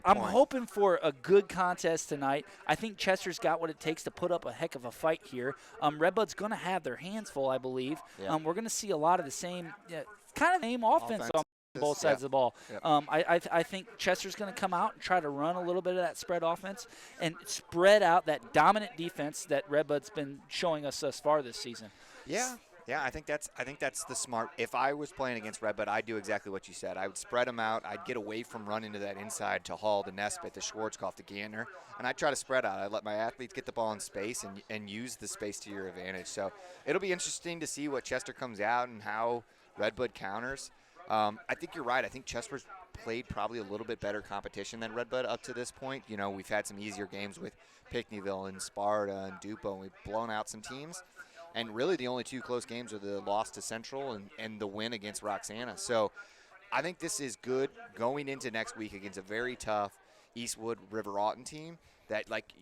I'm hoping for a good contest tonight. I think Chester's got what it takes to put up a heck of a fight here. Red Bud's going to have their hands full, I believe. Yeah. We're going to see a lot of the same offense on both sides of the ball. Yep. I think Chester's going to come out and try to run a little bit of that spread offense and spread out that dominant defense that Red Bud's been showing us thus far this season. Yeah. Yeah, I think that's the smart. If I was playing against Red Bud, I'd do exactly what you said. I would spread them out. I'd get away from running to that inside to Hall, to Nesbitt, to Schwarzkopf, to Gantner, and I'd try to spread out. I'd let my athletes get the ball in space and use the space to your advantage. So it'll be interesting to see what Chester comes out and how Red Bud counters. I think you're right. I think Chester's played probably a little bit better competition than Red Bud up to this point. You know, we've had some easier games with Pinckneyville and Sparta and Dupo, and we've blown out some teams. And really the only two close games are the loss to Central and the win against Roxana. So I think this is good going into next week against a very tough Eastwood River Aughton team that, like,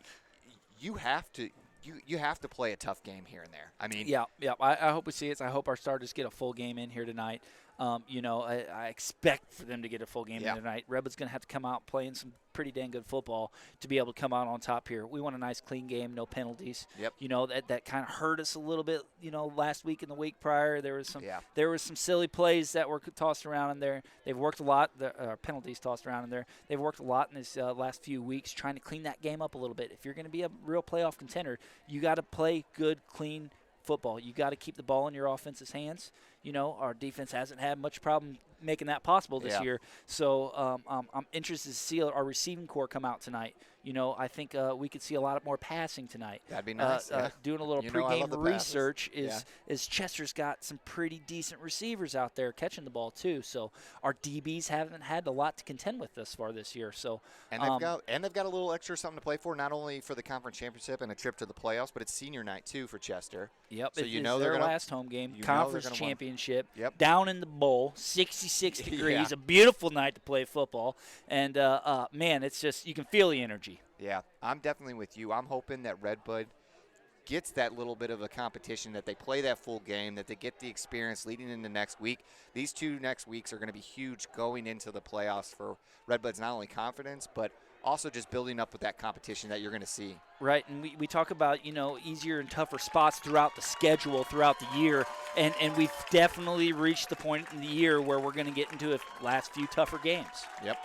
you have to play a tough game here and there. I mean, yeah. I hope we see it. I hope our starters get a full game in here tonight. I expect for them to get a full game in tonight. Red Bud's going to have to come out playing some pretty dang good football to be able to come out on top here. We want a nice, clean game, no penalties. Yep. You know, that kind of hurt us a little bit, last week and the week prior. There was some silly plays that were tossed around in there. They've worked a lot, penalties tossed around in there. They've worked a lot in this last few weeks trying to clean that game up a little bit. If you're going to be a real playoff contender, you got to play good, clean football. You got to keep the ball in your offense's hands. Our defense hasn't had much problem making that possible this year. So I'm interested to see our receiving core come out tonight. I think we could see a lot more passing tonight. That'd be nice. Doing a little pregame research is Chester's got some pretty decent receivers out there catching the ball too. So our DBs haven't had a lot to contend with thus far this year. So they've got a little extra something to play for, not only for the conference championship and a trip to the playoffs, but it's senior night too for Chester. Yep. So their last home game, conference championship, down in the bowl, 66 degrees, a beautiful night to play football, and man, it's just you can feel the energy. Yeah, I'm definitely with you. I'm hoping that Red Bud gets that little bit of a competition, that they play that full game, that they get the experience leading into next week. These 2 next weeks are going to be huge going into the playoffs for Red Bud's not only confidence, but also just building up with that competition that you're going to see. Right, and we talk about, easier and tougher spots throughout the schedule, throughout the year, and we've definitely reached the point in the year where we're going to get into the last few tougher games. Yep.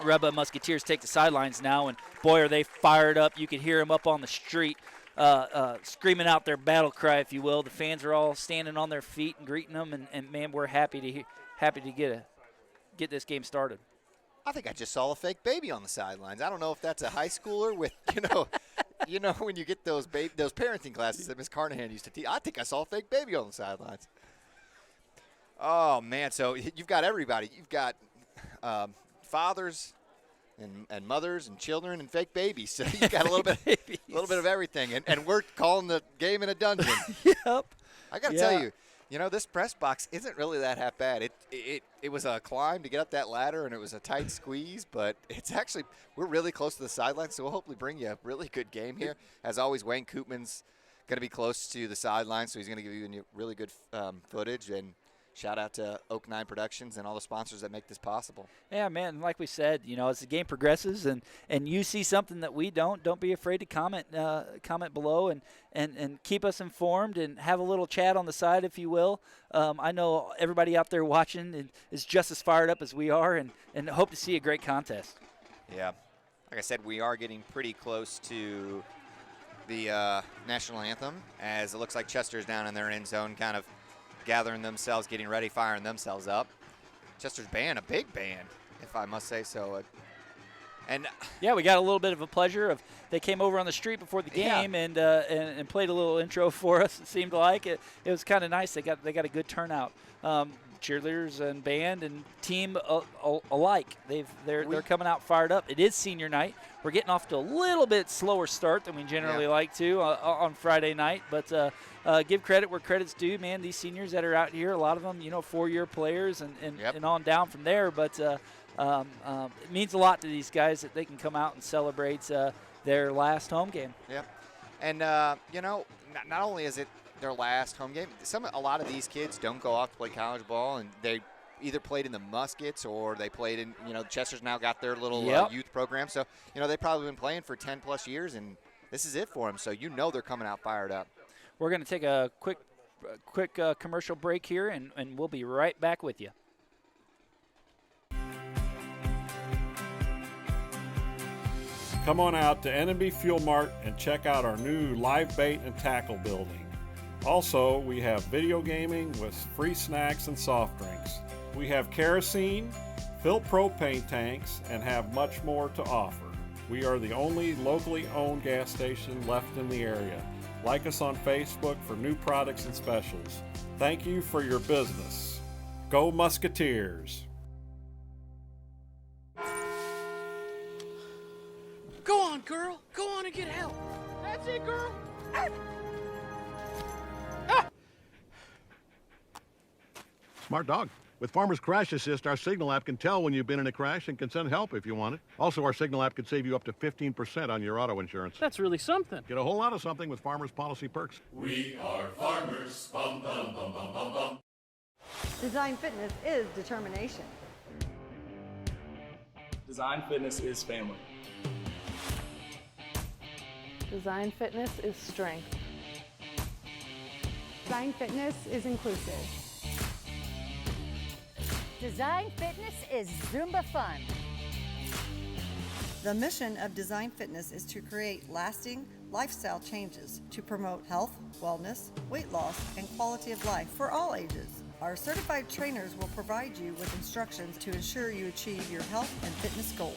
Red Bud Musketeers take the sidelines now, and boy, are they fired up. You can hear them up on the street screaming out their battle cry, if you will. The fans are all standing on their feet and greeting them, and man, we're happy to get this game started. I think I just saw a fake baby on the sidelines. I don't know if that's a high schooler with, when you get those parenting classes that Miss Carnahan used to teach. I think I saw a fake baby on the sidelines. Oh, man, so you've got everybody. You've got fathers and mothers and children and fake babies. So you got a little bit of everything, and we're calling the game in a dungeon. Yep. I got to tell you, this press box isn't really that bad. It was a climb to get up that ladder, and it was a tight squeeze, but it's actually we're really close to the sidelines, so we'll hopefully bring you a really good game here. As always, Wayne Koopman's going to be close to the sidelines, so he's going to give you really good footage. And shout out to Oak 9 Productions and all the sponsors that make this possible. Yeah, man, like we said, as the game progresses and you see something that we don't be afraid to comment below and keep us informed and have a little chat on the side, if you will. I know everybody out there watching is just as fired up as we are and hope to see a great contest. Yeah. Like I said, we are getting pretty close to the national anthem, as it looks like Chester's down in their end zone kind of gathering themselves, getting ready, firing themselves up. Chester's band, a big band, if I must say so. Yeah, we got a little bit of a pleasure of they came over on the street before the game and played a little intro for us. It seemed like it was kind of nice. They got a good turnout. Cheerleaders and band and team alike. They're coming out fired up. It is senior night. We're getting off to a little bit slower start than we generally like to on Friday night, but give credit where credit's due, man. These seniors that are out here, a lot of them, 4-year players and on down from there, but it means a lot to these guys that they can come out and celebrate their last home game. Yep. And, not only is it their last home game, a lot of these kids don't go off to play college ball, and they either played in the Muskets or they played in, Chester's now got their little youth program. So, they've probably been playing for 10-plus years, and this is it for them. So, they're coming out fired up. We're going to take a quick commercial break here, and we'll be right back with you. Come on out to N&B Fuel Mart and check out our new live bait and tackle building. Also, we have video gaming with free snacks and soft drinks. We have kerosene, filled propane tanks, and have much more to offer. We are the only locally owned gas station left in the area. Like us on Facebook for new products and specials. Thank you for your business. Go Musketeers! Go on, girl. Go on and get help. That's it, girl. Smart dog. With Farmer's Crash Assist, our Signal app can tell when you've been in a crash and can send help if you want it. Also, our Signal app could save you up to 15% on your auto insurance. That's really something. Get a whole lot of something with Farmer's Policy Perks. We are farmers. Bum, bum, bum, bum, bum, bum. Design Fitness is determination. Design Fitness is family. Design Fitness is strength. Design Fitness is inclusive. Design Fitness is Zumba fun. The mission of Design Fitness is to create lasting lifestyle changes to promote health, wellness, weight loss, and quality of life for all ages. Our certified trainers will provide you with instructions to ensure you achieve your health and fitness goals.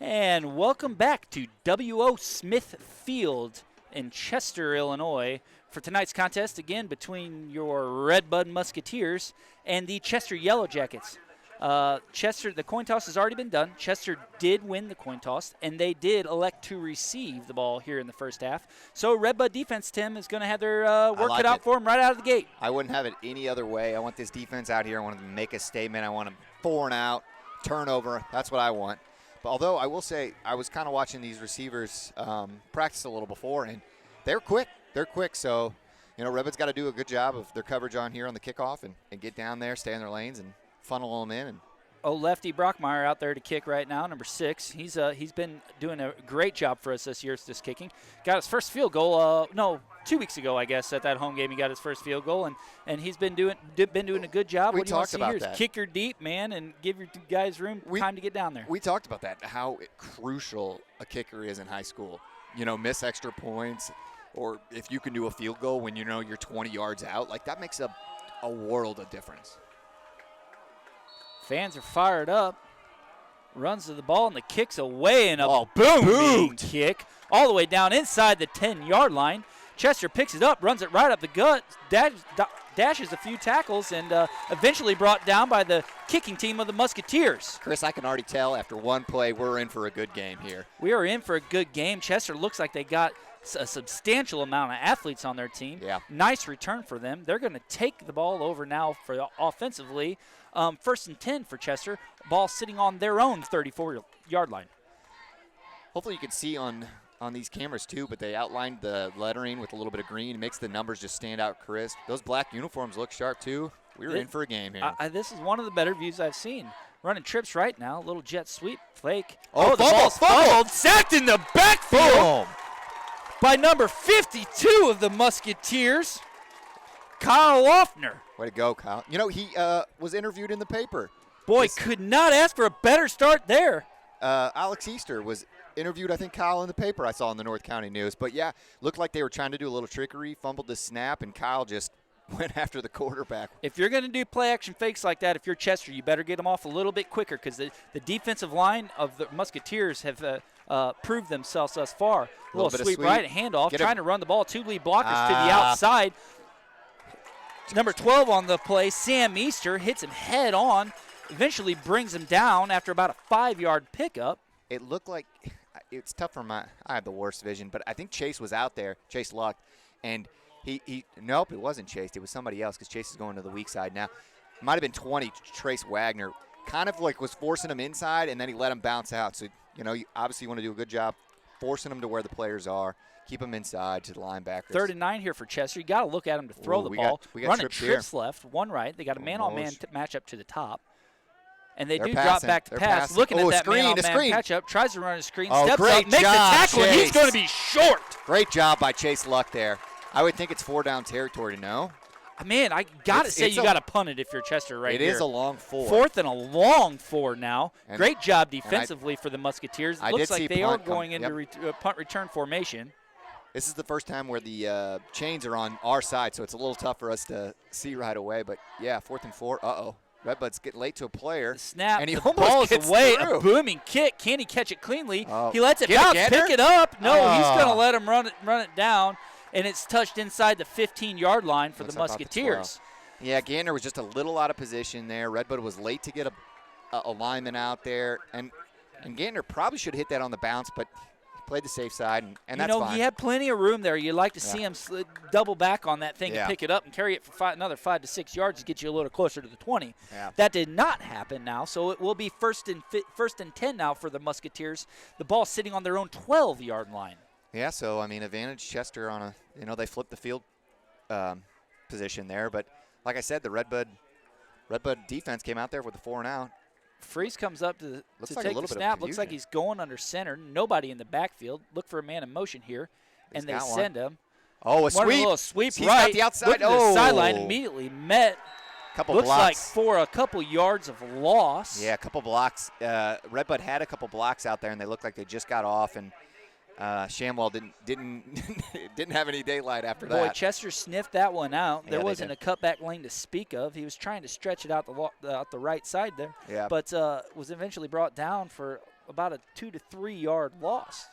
And welcome back to W.O. Smith Field in Chester, Illinois, for tonight's contest, again, between your Red Bud Musketeers and the Chester Yellow Jackets. Chester, the coin toss has already been done. Chester did win the coin toss, and they did elect to receive the ball here in the first half. So Red Bud defense, Tim, is going to have their work cut out for them right out of the gate. I wouldn't have it any other way. I want this defense out here. I want them to make a statement. I want them 4 and out, turnover. That's what I want. But although I will say I was kind of watching these receivers practice a little before, and they're quick. They're quick. So, Red Bud's got to do a good job of their coverage on here on the kickoff and get down there, stay in their lanes, and funnel them in. Lefty Brockmeyer out there to kick right now, number 6. He's been doing a great job for us this year, just kicking. Got his first field goal. 2 weeks ago, I guess, at that home game, he got his first field goal, and he's been doing a good job. We talked about that. Kick her deep, man, and give your guys time to get down there. We talked about that, how crucial a kicker is in high school. Miss extra points, or if you can do a field goal when you're 20 yards out, like that makes a world of difference. Fans are fired up. Runs to the ball, and the kick's away, and a boom kick all the way down inside the 10-yard line. Chester picks it up, runs it right up the gut, dashes a few tackles, and eventually brought down by the kicking team of the Musketeers. Chris, I can already tell after one play we're in for a good game here. We are in for a good game. Chester looks like they got a substantial amount of athletes on their team. Yeah. Nice return for them. They're going to take the ball over now for offensively. 1st and 10 for Chester. Ball sitting on their own 34-yard line. Hopefully you can see on these cameras too, but they outlined the lettering with a little bit of green. It makes the numbers just stand out crisp. Those black uniforms look sharp too. We're in for a game here. This is one of the better views I've seen. Running trips right now. Little jet sweep, fake. The ball's fumbled. Sacked in the backfield by number 52 of the Musketeers, Kyle Loeffner. Way to go, Kyle. He was interviewed in the paper. Boy, could not ask for a better start there. Alex Easter was interviewed, I think, Kyle, in the paper I saw in the North County News. But, yeah, looked like they were trying to do a little trickery, fumbled the snap, and Kyle just went after the quarterback. If you're going to do play-action fakes like that, if you're Chester, you better get them off a little bit quicker because the defensive line of the Musketeers have proved themselves thus far. A little sweep right, handoff, trying to run the ball. 2 lead blockers to the outside. Number 12 on the play, Sam Easter, hits him head on, eventually brings him down after about a 5-yard pickup. It looked like it's tough for I have the worst vision, but I think Chase was out there, Chase Luck, and nope, it wasn't Chase. It was somebody else because Chase is going to the weak side now. It might have been 20, Trace Wagner, kind of like was forcing him inside, and then he let him bounce out. So, you obviously want to do a good job forcing him to where the players are. keep them inside to the linebackers. 3rd and 9 here for Chester. You got to look at them to throw the ball. We got Running trips left, one right. They got a man-on-man matchup to the top. And they They're do passing. drop back to They're pass. passing. Looking at that screen, man-on-man catch-up. Tries to run a screen. Oh, steps great up, makes job, the tackle, and he's Chase. going to be short. Great job by Chase Luck there. I would think it's 4-down territory, no? Man, I got to say you got to punt it if you're Chester right here. It is a long 4. 4th and a long 4 now. And, Great job defensively for the Musketeers. It looks like they are going into punt return formation. This is the first time where the chains are on our side, so it's a little tough for us to see right away. But, yeah, 4th and 4. Uh-oh. Red Bud's getting late to a player. The snap, and he the almost ball's gets away, through. a booming kick. Can he catch it cleanly? Oh. He lets it bounce, pick it up. No, he's going to Oh. let him run it down, and it's touched inside the 15-yard line for the Musketeers. Yeah, Gander was just a little out of position there. Red Bud was late to get a lineman out there, and Gander probably should have hit that on the bounce, but he played the safe side, and that's fine. He had plenty of room there. You'd like to see him double back on that thing and pick it up and carry it for another 5 to 6 yards to get you a little closer to the 20. Yeah. That did not happen now, so it will be first and 10 now for the Musketeers. The ball sitting on their own 12-yard line. Yeah, so, advantage Chester on they flipped the field position there, but like I said, the Red Bud defense came out there with a 4 and out. Freeze comes up to take the bit snap. of Looks like he's going under center. Nobody in the backfield. Look for a man in motion here, and they send him. Oh, a sweep. A little sweep He's right. got the outside. Looking to the sideline, immediately met. Looks blocks. like for a couple yards of loss. Yeah, a couple blocks. Red Bud had a couple blocks out there, and they looked like they just got off, and Shamwell didn't have any daylight after that. Boy, Chester sniffed that one out. There they wasn't a cutback lane to speak of. He was trying to stretch it out the right side there, but was eventually brought down for about a 2 to 3 yard loss.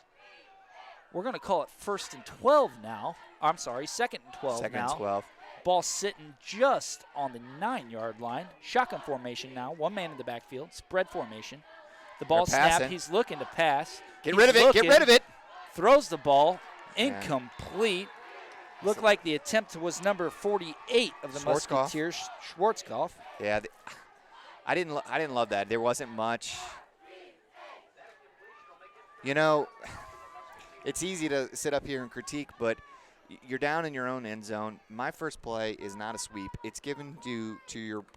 We're going to call it 1st and 12 now. I'm sorry, 2nd and 12 now. 2nd and 12. Ball sitting just on the 9-yard line. Shotgun formation now. One man in the backfield. Spread formation. The ball snapped. He's looking to pass. Get rid of it. Get rid of it. Throws the ball. Incomplete. Looked like the attempt was number 48 of the Musketeers, Schwarzkopf. Yeah, I didn't love that. There wasn't much. It's easy to sit up here and critique, but you're down in your own end zone. My first play is not a sweep. It's given to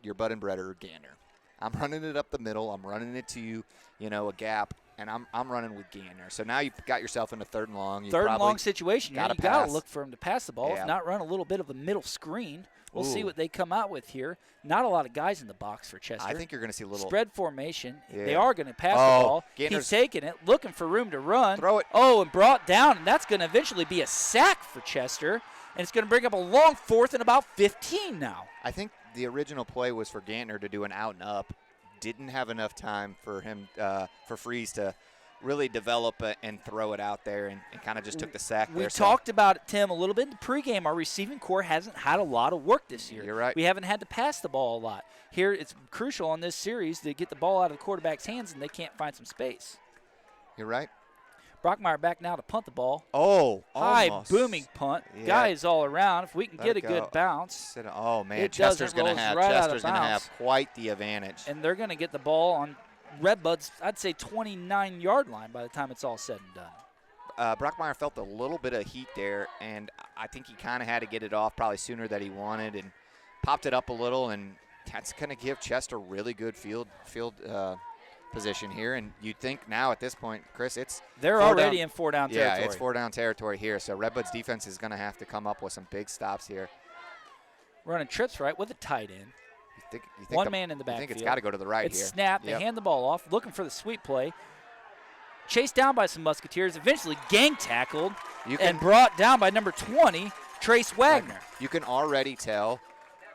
your bud and bread or Gander. I'm running it up the middle. I'm running it to a gap, and I'm running with Gander. So now you've got yourself in a 3rd and long. Third and long situation. You got to look for him to pass the ball. Yeah. If not, run a little bit of a middle screen. We'll see what they come out with here. Not a lot of guys in the box for Chester. I think you're going to see a little spread formation. Yeah. They are going to pass the ball. Gander's He's taking it, looking for room to run. Throw it. Oh, and brought down, and that's going to eventually be a sack for Chester. And it's going to bring up a long 4th and about 15 now. I think the original play was for Gander to do an out and up. Didn't have enough time for him, for Freeze to really develop and throw it out there, and kind of just took the sack there. We talked about it, Tim, a little bit in the pregame. Our receiving core hasn't had a lot of work this year. You're right. We haven't had to pass the ball a lot. Here, it's crucial on this series to get the ball out of the quarterback's hands, and they can't find some space. You're right. Brockmeyer back now to punt the ball. Oh, high almost. Booming punt. Yeah. Guys all around. If we can get a good bounce. Oh, man, it Chester's going to right have quite the advantage. And they're going to get the ball on Red Bud's, I'd say, 29-yard line by the time it's all said and done. Brockmeyer felt a little bit of heat there, and I think he kind of had to get it off probably sooner than he wanted, and popped it up a little, and that's going to give Chester really good field position here. And you'd think now at this point, Chris, they're already in 4-down territory. Yeah, it's 4-down territory here, so Red Bud's defense is going to have to come up with some big stops here. Running trips right with a tight end. You think One man in the backfield. I think it's got to go to the right it's here. It's snapped. They hand the ball off, looking for the sweep play. Chased down by some Musketeers, eventually gang tackled and brought down by number 20, Trace Wagner. You can already tell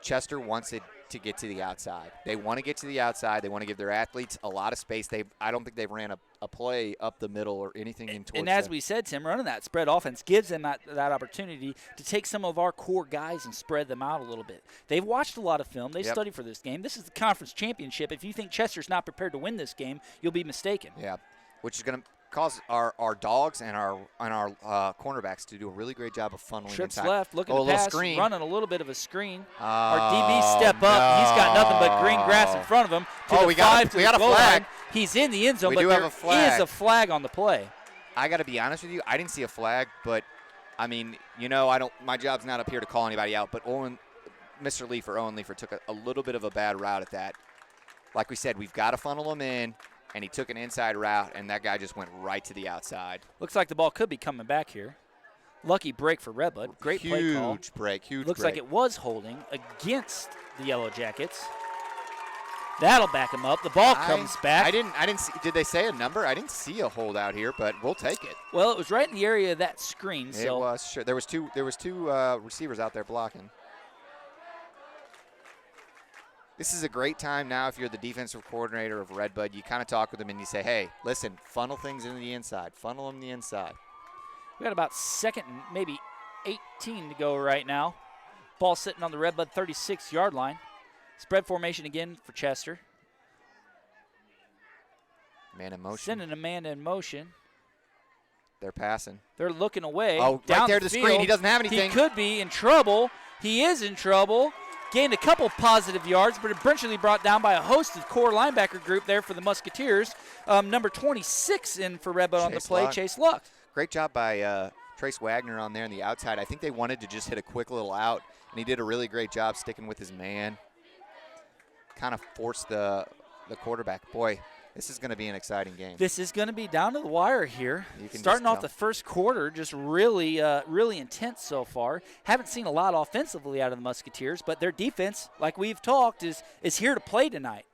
Chester wants it to get to the outside. They want to get to the outside. They want to give their athletes a lot of space. I don't think they've ran a play up the middle or anything in towards And as we said, Tim, running that spread offense gives them that opportunity to take some of our core guys and spread them out a little bit. They've watched a lot of film. They studied for this game. This is the conference championship. If you think Chester's not prepared to win this game, you'll be mistaken. Yeah, which is going to cause our dogs and our cornerbacks to do a really great job of funneling Trips inside. left, looking to pass, screen. running a little bit of a screen. Our DB step up. He's got nothing but green grass in front of him. We got a flag. Line. He's in the end zone, but there is a flag on the play. I got to be honest with you. I didn't see a flag, but I mean, my job's not up here to call anybody out, but Mr. Leaf or Owen Leafer took a little bit of a bad route at that. Like we said, we've got to funnel him in, and he took an inside route, and that guy just went right to the outside. Looks like the ball could be coming back here. Lucky break for Red Bud. Great play call. Huge break. Looks like it was holding against the Yellow Jackets. That'll back him up. The ball comes back. I didn't see. Did they say a number? I didn't see a holdout here, but we'll take it. Well, it was right in the area of that screen. It was, sure. There was two receivers out there blocking. This is a great time now if you're the defensive coordinator of Red Bud. You kind of talk with them and you say, hey, listen, funnel things into the inside. Funnel them the inside. We got about second and maybe 18 to go right now. Ball sitting on the Red Bud 36-yard line. Spread formation again for Chester. Man in motion. Sending a man in motion. They're passing. They're looking away. Oh, down right there the to the field. screen. He doesn't have anything. He could be in trouble. He is in trouble. Gained a couple positive yards, but eventually brought down by a host of core linebacker group there for the Musketeers. Number 26 in for Red Bud on the play, Chase Luck. Great job by Trace Wagner on there on the outside. I think they wanted to just hit a quick little out, and he did a really great job sticking with his man. Kind of forced the quarterback. Boy, this is going to be an exciting game. This is going to be down to the wire here. Starting off the first quarter, just really intense so far. Haven't seen a lot offensively out of the Musketeers, but their defense, like we've talked, is here to play tonight.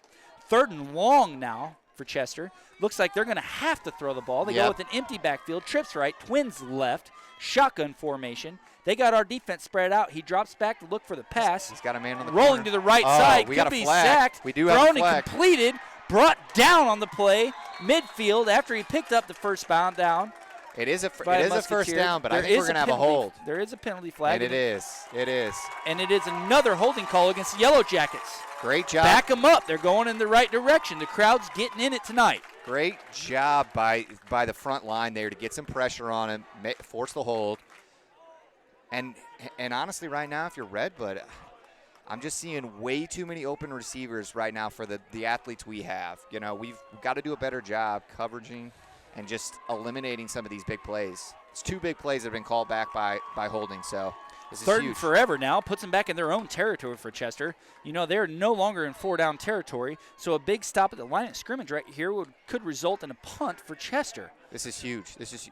3rd and long now for Chester. Looks like they're going to have to throw the ball. They go with an empty backfield. Trips right, twins left, shotgun formation. They got our defense spread out. He drops back to look for the pass. He's got a man on the rolling corner. to the right side. We could got be a flag. sacked. We do have a thrown flag. and completed. Brought down on the play midfield after he picked up the first bound down. It is a first down, but I think we're going to have a hold. There is a penalty flag. And it is. It is. And it is another holding call against the Yellow Jackets. Great job. Back them up. They're going in the right direction. The crowd's getting in it tonight. Great job by the front line there to get some pressure on him, force the hold. And honestly, right now, if you're Red Bud, I'm just seeing way too many open receivers right now for the athletes we have. We've got to do a better job coveraging and just eliminating some of these big plays. It's 2 big plays that have been called back by holding, so this is 3rd huge. and forever now, puts them back in their own territory for Chester. They're no longer in 4-down territory, so a big stop at the line of scrimmage right here could result in a punt for Chester. This is huge. This is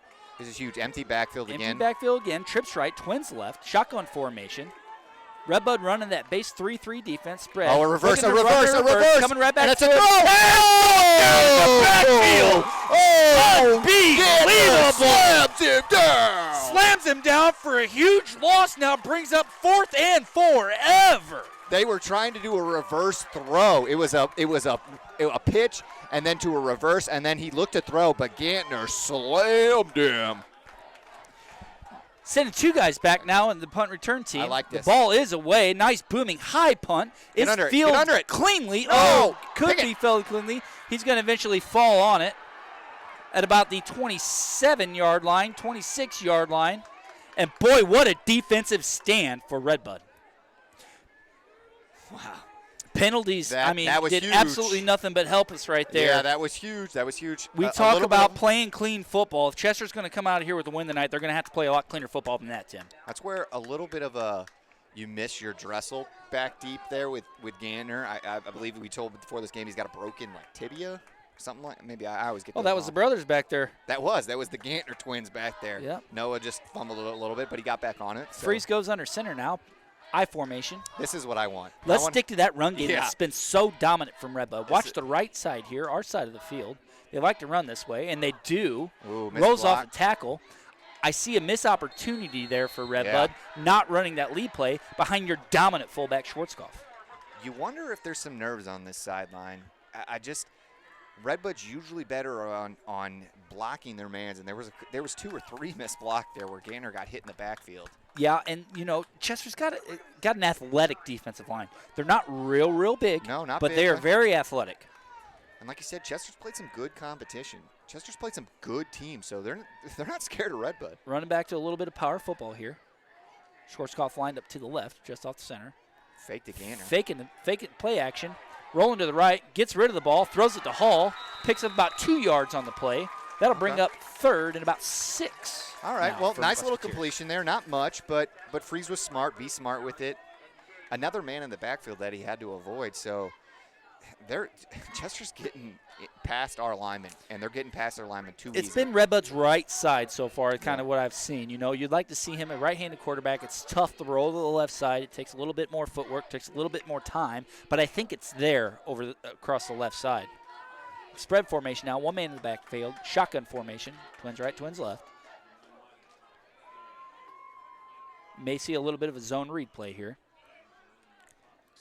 huge. Empty backfield again. Empty backfield again. Trips right, twins left, shotgun formation. Red Bud running that base 3-3 defense spread. Oh, a reverse. Coming right back and it's to a throw. Backfield. Unbelievable. Slams him down. Slams him down for a huge loss. Now brings up 4th and forever. They were trying to do a reverse throw. It was a pitch and then to a reverse, and then he looked to throw, but Gantner slammed him. Sending 2 guys back now in the punt return team. I like this. The ball is away. Nice booming high punt. Get under it. Cleanly. No. Could be felled cleanly. He's going to eventually fall on it at about the 27-yard line, 26-yard line. And boy, what a defensive stand for Red Bud. Wow. Penalties, that was did huge. Absolutely nothing but help us right there. Yeah, that was huge. We talk about playing clean football. If Chester's going to come out of here with a win tonight, they're going to have to play a lot cleaner football than that, Tim. That's where a little bit of you miss your Dressel back deep there with Gantner. I believe we told before this game he's got a broken tibia, something like. Maybe I always get. Oh, that was the brothers back there. That was the Gantner twins back there. Yep. Noah just fumbled a little bit, but he got back on it. So. Freeze goes under center now. I formation. This is what I want. Let's stick to that run game that's been so dominant from Red Bud. Watch the right side here, our side of the field. They like to run this way, and they do. Ooh, rolls off a tackle. I see a missed opportunity there for Red Bud, not running that lead play behind your dominant fullback Schwarzkopf. You wonder if there's some nerves on this sideline. Red Bud's usually better on blocking their mans, and there was 2 or 3 missed blocked there where Gantner got hit in the backfield. Yeah, and Chester's got an athletic defensive line. They're not real big. No, not but big, they are very athletic. And like you said, Chester's played some good competition. Chester's played some good teams, so they're not scared of Red Bud. Running back to a little bit of power football here. Schwarzkopf lined up to the left, just off the center. Fake to Gantner. Fake it, play action. Rolling to the right, gets rid of the ball, throws it to Hall, picks up about 2 yards on the play. That'll bring up third and about 6. All right, well, nice little Musketeers. completion there. Not much, but Freeze was smart. Be smart with it. Another man in the backfield that he had to avoid. So Chester's getting past our linemen, and they're getting past their linemen too easy. It's been Red Bud's right side so far, kind of what I've seen. You know, you'd like to see him a right-handed quarterback. It's tough to roll to the left side. It takes a little bit more footwork, takes a little bit more time, but I think it's there across the left side. Spread formation now, one man in the backfield, shotgun formation, twins right, twins left. May see a little bit of a zone read play here.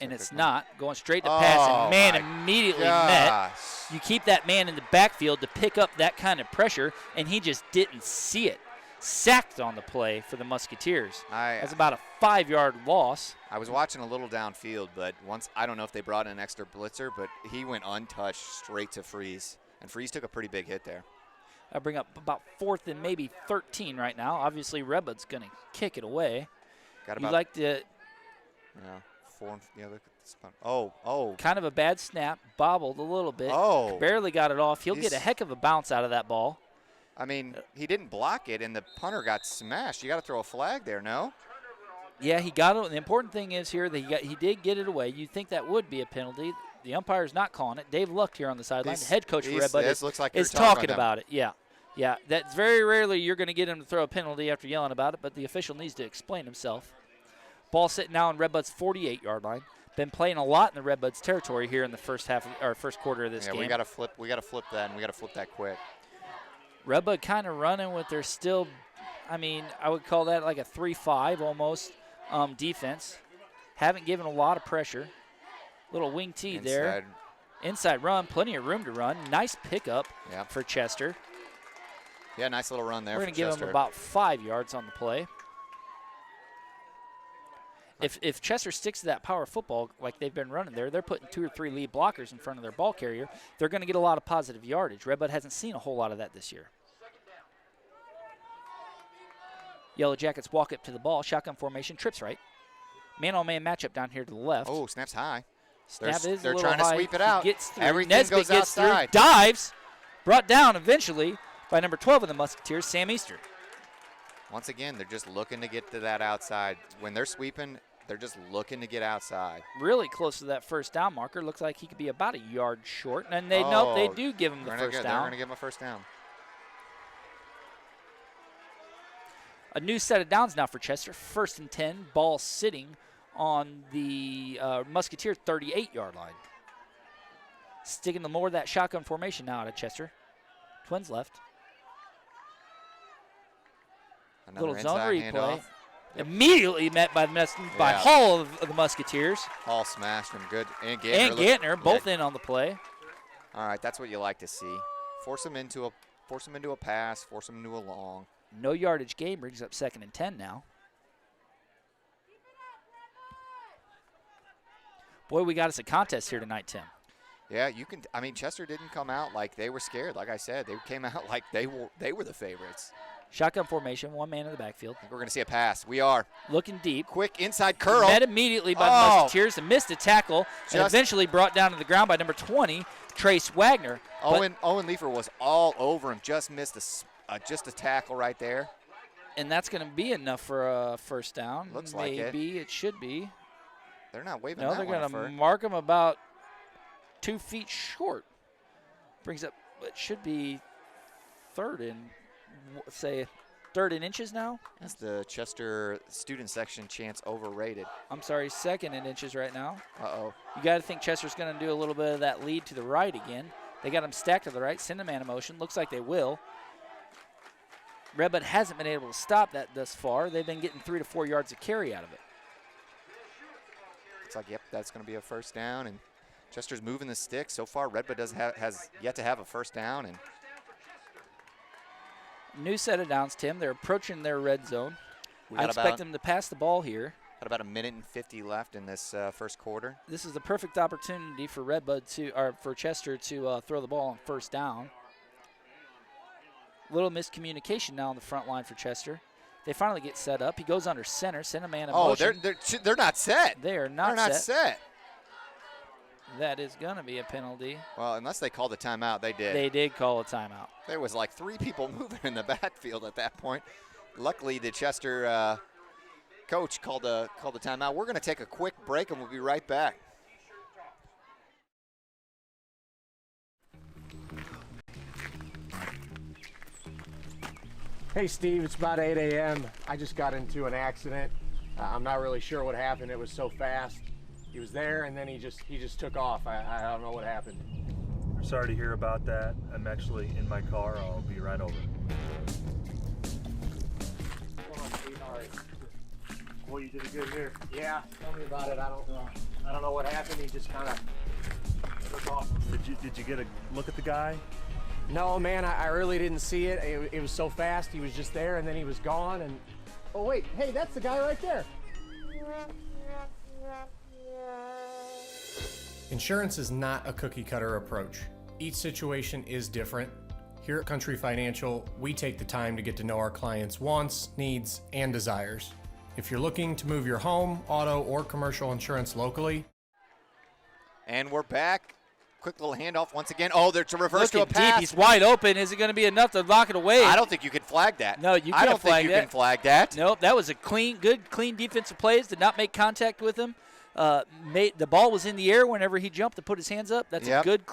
And it's not going straight to pass, and man immediately met. You keep that man in the backfield to pick up that kind of pressure, and he just didn't see it. Sacked on the play for the Musketeers. That's about a 5-yard loss. I was watching a little downfield, but I don't know if they brought in an extra blitzer, but he went untouched straight to Freeze, and Freeze took a pretty big hit there. I bring up about 4th and maybe 13 right now. Obviously, Red Bud's going to kick it away. You like to. Yeah. Look at this one. Oh. Kind of a bad snap, bobbled a little bit. Oh. Barely got it off. He'll get a heck of a bounce out of that ball. I mean, he didn't block it, and the punter got smashed. You got to throw a flag there, no? Yeah, he got it. The important thing is here that he did get it away. You'd think that would be a penalty. The umpire's not calling it. Dave Luck here on the sideline, the head coach for Red Bud, is talking about it. Yeah, that's very rarely you're going to get him to throw a penalty after yelling about it, but the official needs to explain himself. Ball sitting now on Red Bud's 48-yard line. Been playing a lot in the Red Bud's territory here in the first quarter of this game. We got to flip that, and we got to flip that quick. Red Bud kind of running with their still, I would call that like a 3-5 almost defense. Haven't given a lot of pressure. Little wing T there. Inside run, plenty of room to run. Nice pickup for Chester. Yeah, nice little run there. We're going to give him about 5 yards on the play. If Chester sticks to that power football like they've been running there, they're putting 2 or 3 lead blockers in front of their ball carrier. They're going to get a lot of positive yardage. Red Bud hasn't seen a whole lot of that this year. Yellow Jackets walk up to the ball. Shotgun formation, trips right. Man-on-man matchup down here to the left. Oh, snaps high. They're trying to sweep it out. Gets through. Everything Nesbitt goes gets outside. Through, dives, brought down eventually by number 12 of the Musketeers, Sam Easter. Once again, they're just looking to get to that outside. When they're sweeping, they're just looking to get outside. Really close to that first down marker. Looks like he could be about a yard short. And they do give him the first down. They're going to give him a first down. A new set of downs now for Chester. 1st and 10. Ball sitting on the Musketeer 38-yard line. Sticking to more of that shotgun formation now out of Chester. Twins left. Another little zone replay. Handoff. Immediately met by Hall of the Musketeers. Hall smashed him good. And Gantner both in on the play. All right, that's what you like to see. Force him into a pass, force him into a long. No yardage game brings up 2nd and 10 now. Boy, we got us a contest here tonight, Tim. Yeah, Chester didn't come out like they were scared. Like I said, they came out like they were the favorites. Shotgun formation, one man in the backfield. I think we're going to see a pass. We are. Looking deep. Quick inside curl. Met immediately by the Musketeers and missed a tackle. And eventually brought down to the ground by number 20, Trace Wagner. Owen Leifer was all over him. Just missed just a tackle right there. And that's going to be enough for a first down. Looks like it. Maybe it should be. They're not waving that one. No, they're going to mark him about 2 feet short. Brings up, it should be 3rd and, say, 3rd and inches now. That's the Chester student section chants overrated. I'm sorry, 2nd and inches right now. Uh-oh. You got to think Chester's going to do a little bit of that lead to the right again. They got him stacked to the right, send a man in motion. Looks like they will. Red Bud hasn't been able to stop that thus far. They've been getting 3 to 4 yards of carry out of it. Looks like, that's going to be a first down, and Chester's moving the stick. So far, Red Bud has yet to have a first down. And new set of downs, Tim. They're approaching their red zone. I expect them to pass the ball here. Got about 1:50 left in this first quarter. This is the perfect opportunity for for Chester to throw the ball on first down. Little miscommunication now on the front line for Chester. They finally get set up. He goes under center, send a man in motion. They're not set. They're not set. That is going to be a penalty. Well, unless they called a timeout, they did. They did call a timeout. There was like 3 people moving in the backfield at that point. Luckily, the Chester coach called the timeout. We're going to take a quick break, and we'll be right back. Hey, Steve, it's about 8 a.m. I just got into an accident. I'm not really sure what happened. It was so fast. He was there, and then he just took off. I don't know what happened. Sorry to hear about that. I'm actually in my car. I'll be right over. Boy, you did good here. Yeah, tell me about it. I don't know what happened. He just kind of took off. Did you get a look at the guy? No, man, I really didn't see it. It was so fast. He was just there, and then he was gone. And oh wait, hey, that's the guy right there. Insurance is not a cookie-cutter approach. Each situation is different. Here at Country Financial, we take the time to get to know our clients' wants, needs, and desires. If you're looking to move your home, auto, or commercial insurance locally. And we're back. Quick little handoff once again. Oh, there's a reverse to a pass. Deep. He's wide open. Is it going to be enough to lock it away? I don't think you can flag that. No, you can't I don't flag think you can flag that. Nope, that was a clean defensive plays. Did not make contact with him. The ball was in the air whenever he jumped to put his hands up. That's good,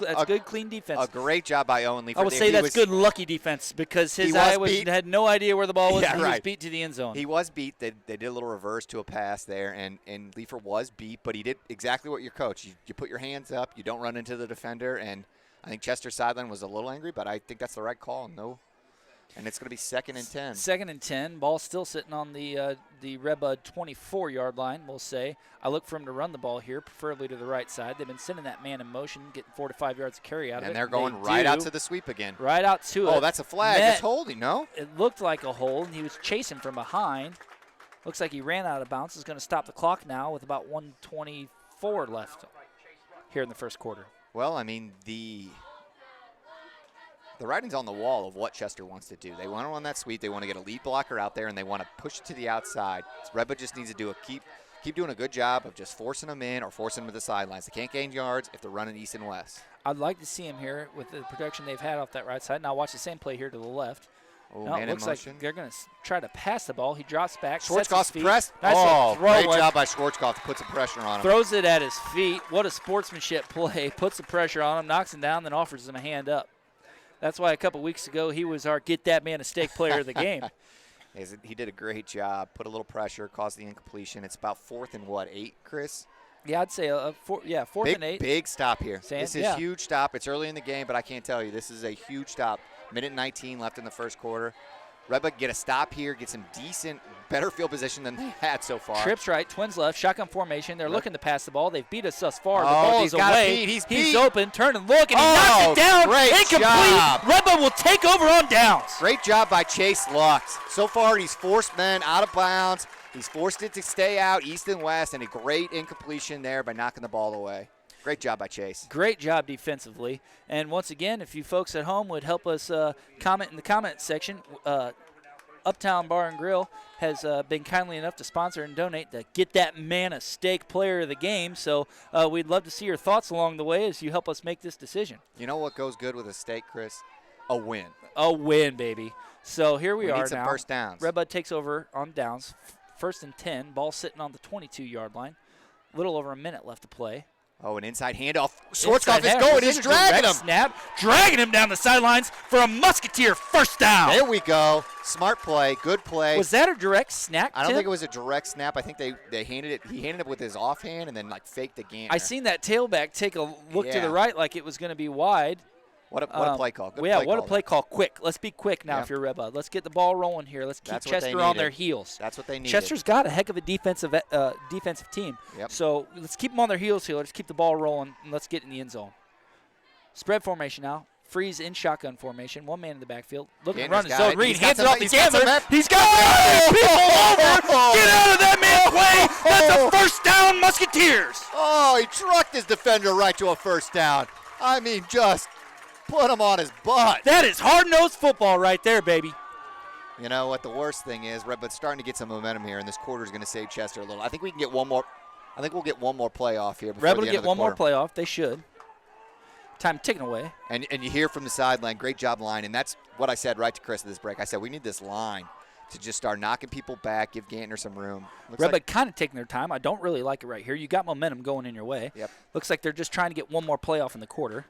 clean defense. A great job by Owen Lee. I would say that's good, lucky defense because his eye had no idea where the ball was, and he was beat to the end zone. He was beat. They did a little reverse to a pass there, and Leifer was beat, but he did exactly what your coach. You put your hands up. You don't run into the defender, and I think Chester's sideline was a little angry, but I think that's the right call. No. And it's going to be 2nd and 10. 2nd and 10. Ball still sitting on the Red Bud 24-yard line, we'll say. I look for him to run the ball here, preferably to the right side. They've been sending that man in motion, getting 4 to 5 yards of carry out of it. And they're going right out to the sweep again. Right out to it. Oh, that's a flag. It's holding, no? It looked like a hold, and he was chasing from behind. Looks like he ran out of bounds. Is going to stop the clock now with about 1:24 left here in the first quarter. Well, I mean, the writing's on the wall of what Chester wants to do. They want to run that sweep. They want to get a lead blocker out there, and they want to push it to the outside. So Red Bud just needs to keep doing a good job of just forcing them in or forcing them to the sidelines. They can't gain yards if they're running east and west. I'd like to see him here with the production they've had off that right side. Now watch the same play here to the left. Oh, no, man it looks in motion. like they're going to try to pass the ball. He drops back. Schwarzkopf's press. Nice great job by Schwarzkopf to put some pressure on him. Throws it at his feet. What a sportsmanship play. Puts the pressure on him, knocks him down, then offers him a hand up. That's why a couple weeks ago he was our get that man a steak player of the game. He did a great job. Put a little pressure, caused the incompletion. It's about 4th and 8, Chris? Yeah, I'd say 4th and 8. Big stop here. This is huge stop. It's early in the game, but I can't tell you. This is a huge stop. 1:19 left in the first quarter. Red Bud get a stop here, get some better field position than they had so far. Trips right, twins left, shotgun formation. They're looking to pass the ball. They've beat us thus far. The ball is away. He's open, turn and look, and he knocks it down. Incomplete. Job. Red Bud will take over on downs. Great job by Chase Lux. So far, he's forced men out of bounds. He's forced it to stay out east and west, and a great incompletion there by knocking the ball away. Great job by Chase. Great job defensively. And once again, if you folks at home would help us comment in the comment section, Uptown Bar and Grill has been kindly enough to sponsor and donate the Get That Man a Steak Player of the Game. So we'd love to see your thoughts along the way as you help us make this decision. You know what goes good with a steak, Chris? A win. A win, baby. So here we are need some now. First downs. Red Bud takes over on downs. 1st and 10. Ball sitting on the 22-yard line. A little over a minute left to play. Oh, an inside handoff. Schwarzkopf is going. He's dragging him. Snap. Dragging him down the sidelines for a Musketeer first down. There we go. Smart play. Good play. Was that a direct snap? I don't think it was a direct snap. I think they handed it. He handed it with his offhand and then faked the gainer. I seen that tailback take a look to the right like it was going to be wide. What a play call. Good what a play call. Quick. Let's be quick now if you're Red Bud. Let's get the ball rolling here. Let's keep Chester on their heels. That's what they need. Chester's got a heck of a defensive team. Yep. So let's keep them on their heels here. Let's keep the ball rolling, and let's get in the end zone. Spread formation now. Freeze in shotgun formation. One man in the backfield. Looking to run his zone read. Hands it off the Gambler. He's got people over. Get out of that man's way. That's a first down, Musketeers. Oh, he trucked his defender right to a first down. I mean, just put him on his butt. That is hard-nosed football right there, baby. You know what? The worst thing is Red Bud's starting to get some momentum here, and this quarter is going to save Chester a little. I think we can get one more. I think we'll get one more playoff here before Rebel the to end get of the one more quarter. playoff. They should. Time ticking away. And you hear from the sideline, great job line. And that's what I said right to Chris at this break. I said we need this line to just start knocking people back, give Gantner some room. Red Bud kind of taking their time. I don't really like it right here. You got momentum going in your way. Yep. Looks like they're just trying to get one more playoff in the quarter.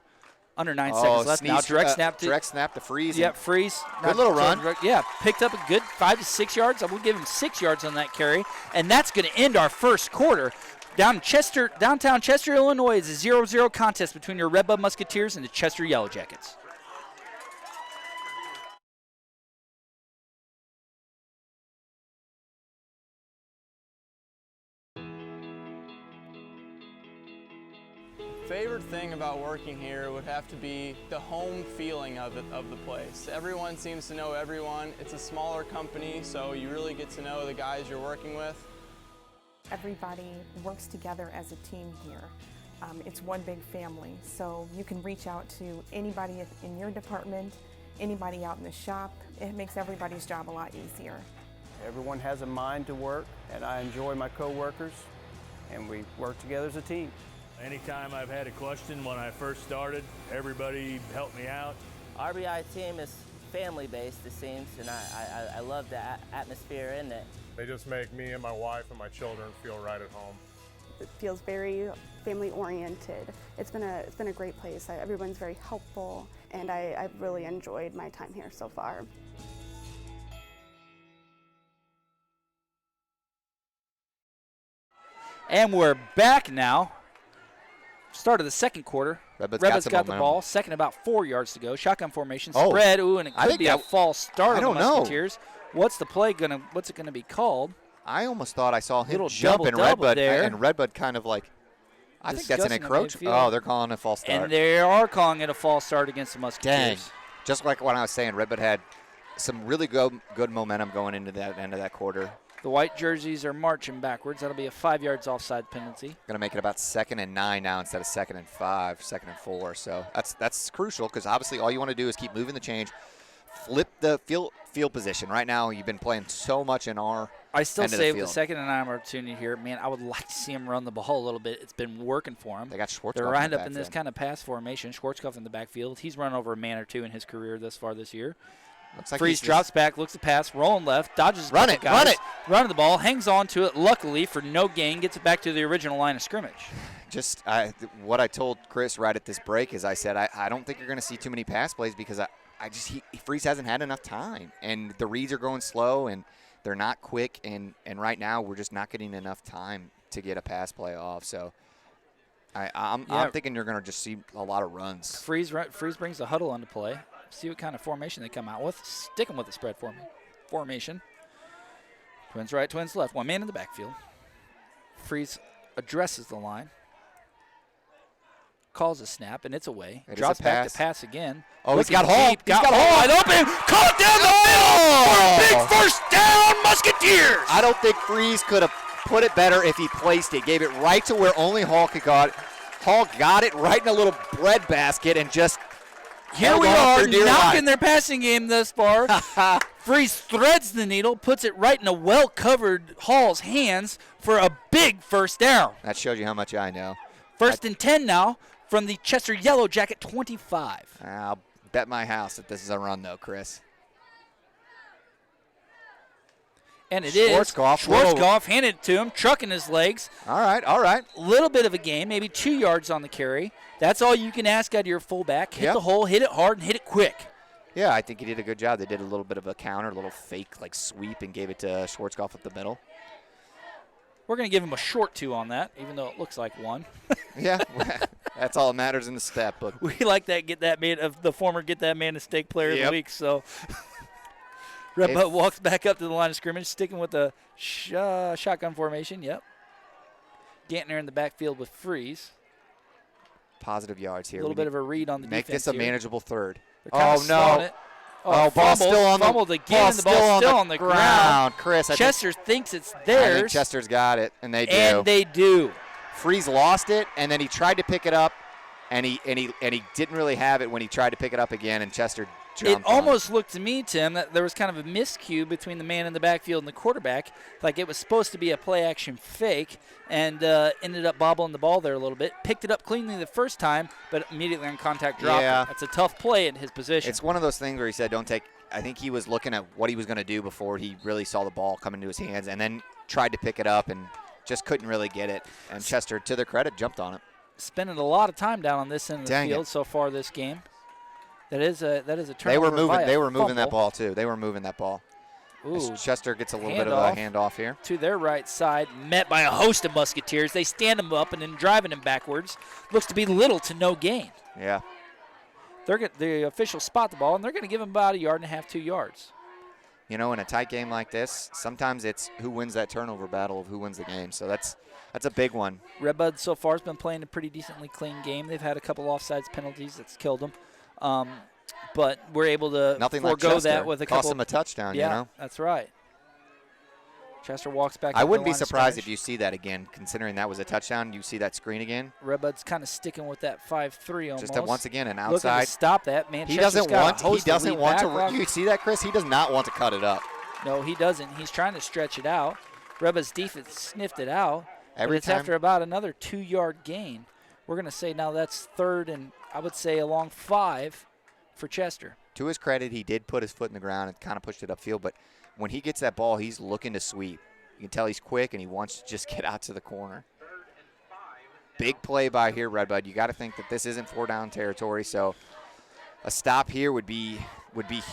Under 9 seconds left. Now direct snap to Freeze. Yep, Freeze. Good little run. Yeah, picked up a good 5 to 6 yards. I will give him 6 yards on that carry. And that's going to end our first quarter. Downtown Chester, Illinois is a 0-0 contest between your Red Bud Musketeers and the Chester Yellow Jackets. Favorite thing about working here would have to be the home feeling of the place. Everyone seems to know everyone. It's a smaller company, so you really get to know the guys you're working with. Everybody works together as a team here. It's one big family, so you can reach out to anybody in your department, anybody out in the shop. It makes everybody's job a lot easier. Everyone has a mind to work, and I enjoy my co-workers, and we work together as a team. Anytime I've had a question when I first started, everybody helped me out. RBI team is family-based, it seems, and I love the atmosphere in it. They just make me and my wife and my children feel right at home. It feels very family-oriented. It's been a great place. Everyone's very helpful, and I've really enjoyed my time here so far. And we're back now. Start of the second quarter. Red Bud's got the ball. Second, about 4 yards to go. Shotgun formation. Spread. Ooh, and it could be a false start on the Musketeers. What's the play gonna? What's it gonna be called? I almost thought I saw him Little jump in Red Bud, there. and Red Bud kind of like. I think that's an encroachment. Oh, they're calling it a false start. And they are calling it a false start against the Musketeers. Dang. Just like what I was saying, Red Bud had some really good momentum going into that end of that quarter. The white jerseys are marching backwards. That'll be a 5 yards offside penalty. Going to make it about 2nd and 9 now instead of 2nd and 5, 2nd and 4. So that's crucial because obviously all you want to do is keep moving the change, flip the field position. Right now you've been playing so much in our I still end of say the with the 2nd and 9 opportunity here, man, I would like to see him run the ball a little bit. It's been working for him. They got Schwarzkopf. They're lined up in this kind of pass formation. Schwarzkopf in the backfield. He's run over a man or two in his career thus far this year. Looks like Freeze drops back, looks to pass, rolling left, dodges a run couple it, guys, running the ball, hangs on to it, luckily for no gain, gets it back to the original line of scrimmage. Just what I told Chris right at this break is I said I don't think you're going to see too many pass plays because Freeze hasn't had enough time, and the reads are going slow and they're not quick, and right now we're just not getting enough time to get a pass play off. So I'm thinking you're going to just see a lot of runs. Freeze brings the huddle into play. See what kind of formation they come out with. Sticking with the spread formation. Twins right, twins left. One man in the backfield. Freeze addresses the line. Calls a snap, and it's away. Drops back to pass again. Oh, he's got Hall. He's got Hall wide open. Caught down the middle for a big first down, Musketeers. I don't think Freeze could have put it better if he placed it. Gave it right to where only Hall could got it. Hall got it right in a little bread basket and just here we are, knocking their passing game thus far. Freeze threads the needle, puts it right in a well-covered Hall's hands for a big first down. That shows you how much I know. First and 10 now from the Chester Yellow Jacket 25. I'll bet my house that this is a run, though, Chris. And it is. Schwarzkopf handed it to him, trucking his legs. All right. Little bit of a gain, maybe 2 yards on the carry. That's all you can ask out of your fullback. Hit the hole, hit it hard, and hit it quick. Yeah, I think he did a good job. They did a little bit of a counter, a little fake sweep, and gave it to Schwarzkopf up the middle. We're going to give him a short 2 on that, even though it looks like 1. Yeah, that's all that matters in the stat book. We like that the former Get That Man a Steak Player of the Week, so... Red Bud walks back up to the line of scrimmage, sticking with the shotgun formation. Yep. Gantner in the backfield with Freeze. Positive yards here. A little bit of a read on the defense. Make this a manageable third. Oh, no. Ball still on the ball still on the ground. Chris, Chester thinks it's theirs. I think Chester's got it, and they do. And they do. Freeze lost it, and then he tried to pick it up, and he didn't really have it when he tried to pick it up again, and Chester jumped It almost looked to me, Tim, that there was kind of a miscue between the man in the backfield and the quarterback. Like it was supposed to be a play-action fake, and ended up bobbling the ball there a little bit. Picked it up cleanly the first time, but immediately on contact dropped it. That's a tough play in his position. It's one of those things where he said, don't take – I think he was looking at what he was going to do before he really saw the ball come into his hands, and then tried to pick it up and just couldn't really get it. And Chester, to their credit, jumped on it. Spending a lot of time down on this end of the field so far this game. That is a turnover. They were moving that ball too. They were moving that ball. Ooh, Chester gets a little bit of a handoff here. To their right side, met by a host of Musketeers. They stand him up and then driving him backwards. Looks to be little to no gain. Yeah. The officials spot the ball, and they're going to give him about 1.5 yards, 2 yards. You know, in a tight game like this, sometimes it's who wins that turnover battle of who wins the game. So that's a big one. Red Bud so far has been playing a pretty decently clean game. They've had a couple offsides penalties that's killed them. But we're able to forego that with a couple. Cost him a touchdown, yeah, you know. That's right. Chester walks back. I wouldn't be surprised if you see that again, considering that was a touchdown. You see that screen again. Red Bud's kind of sticking with that 5-3 almost. Just once again an outside. Looking to stop that, man. He doesn't want to. You see that, Chris? He does not want to cut it up. No, he doesn't. He's trying to stretch it out. Red Bud's defense sniffed it out. Every but it's after about another 2-yard gain. We're going to say now that's third and I would say along 5 for Chester. To his credit, he did put his foot in the ground and kind of pushed it upfield, but when he gets that ball, he's looking to sweep. You can tell he's quick, and he wants to just get out to the corner. Big play by here, Red Bud. You got to think that this isn't 4-down territory, so a stop here would be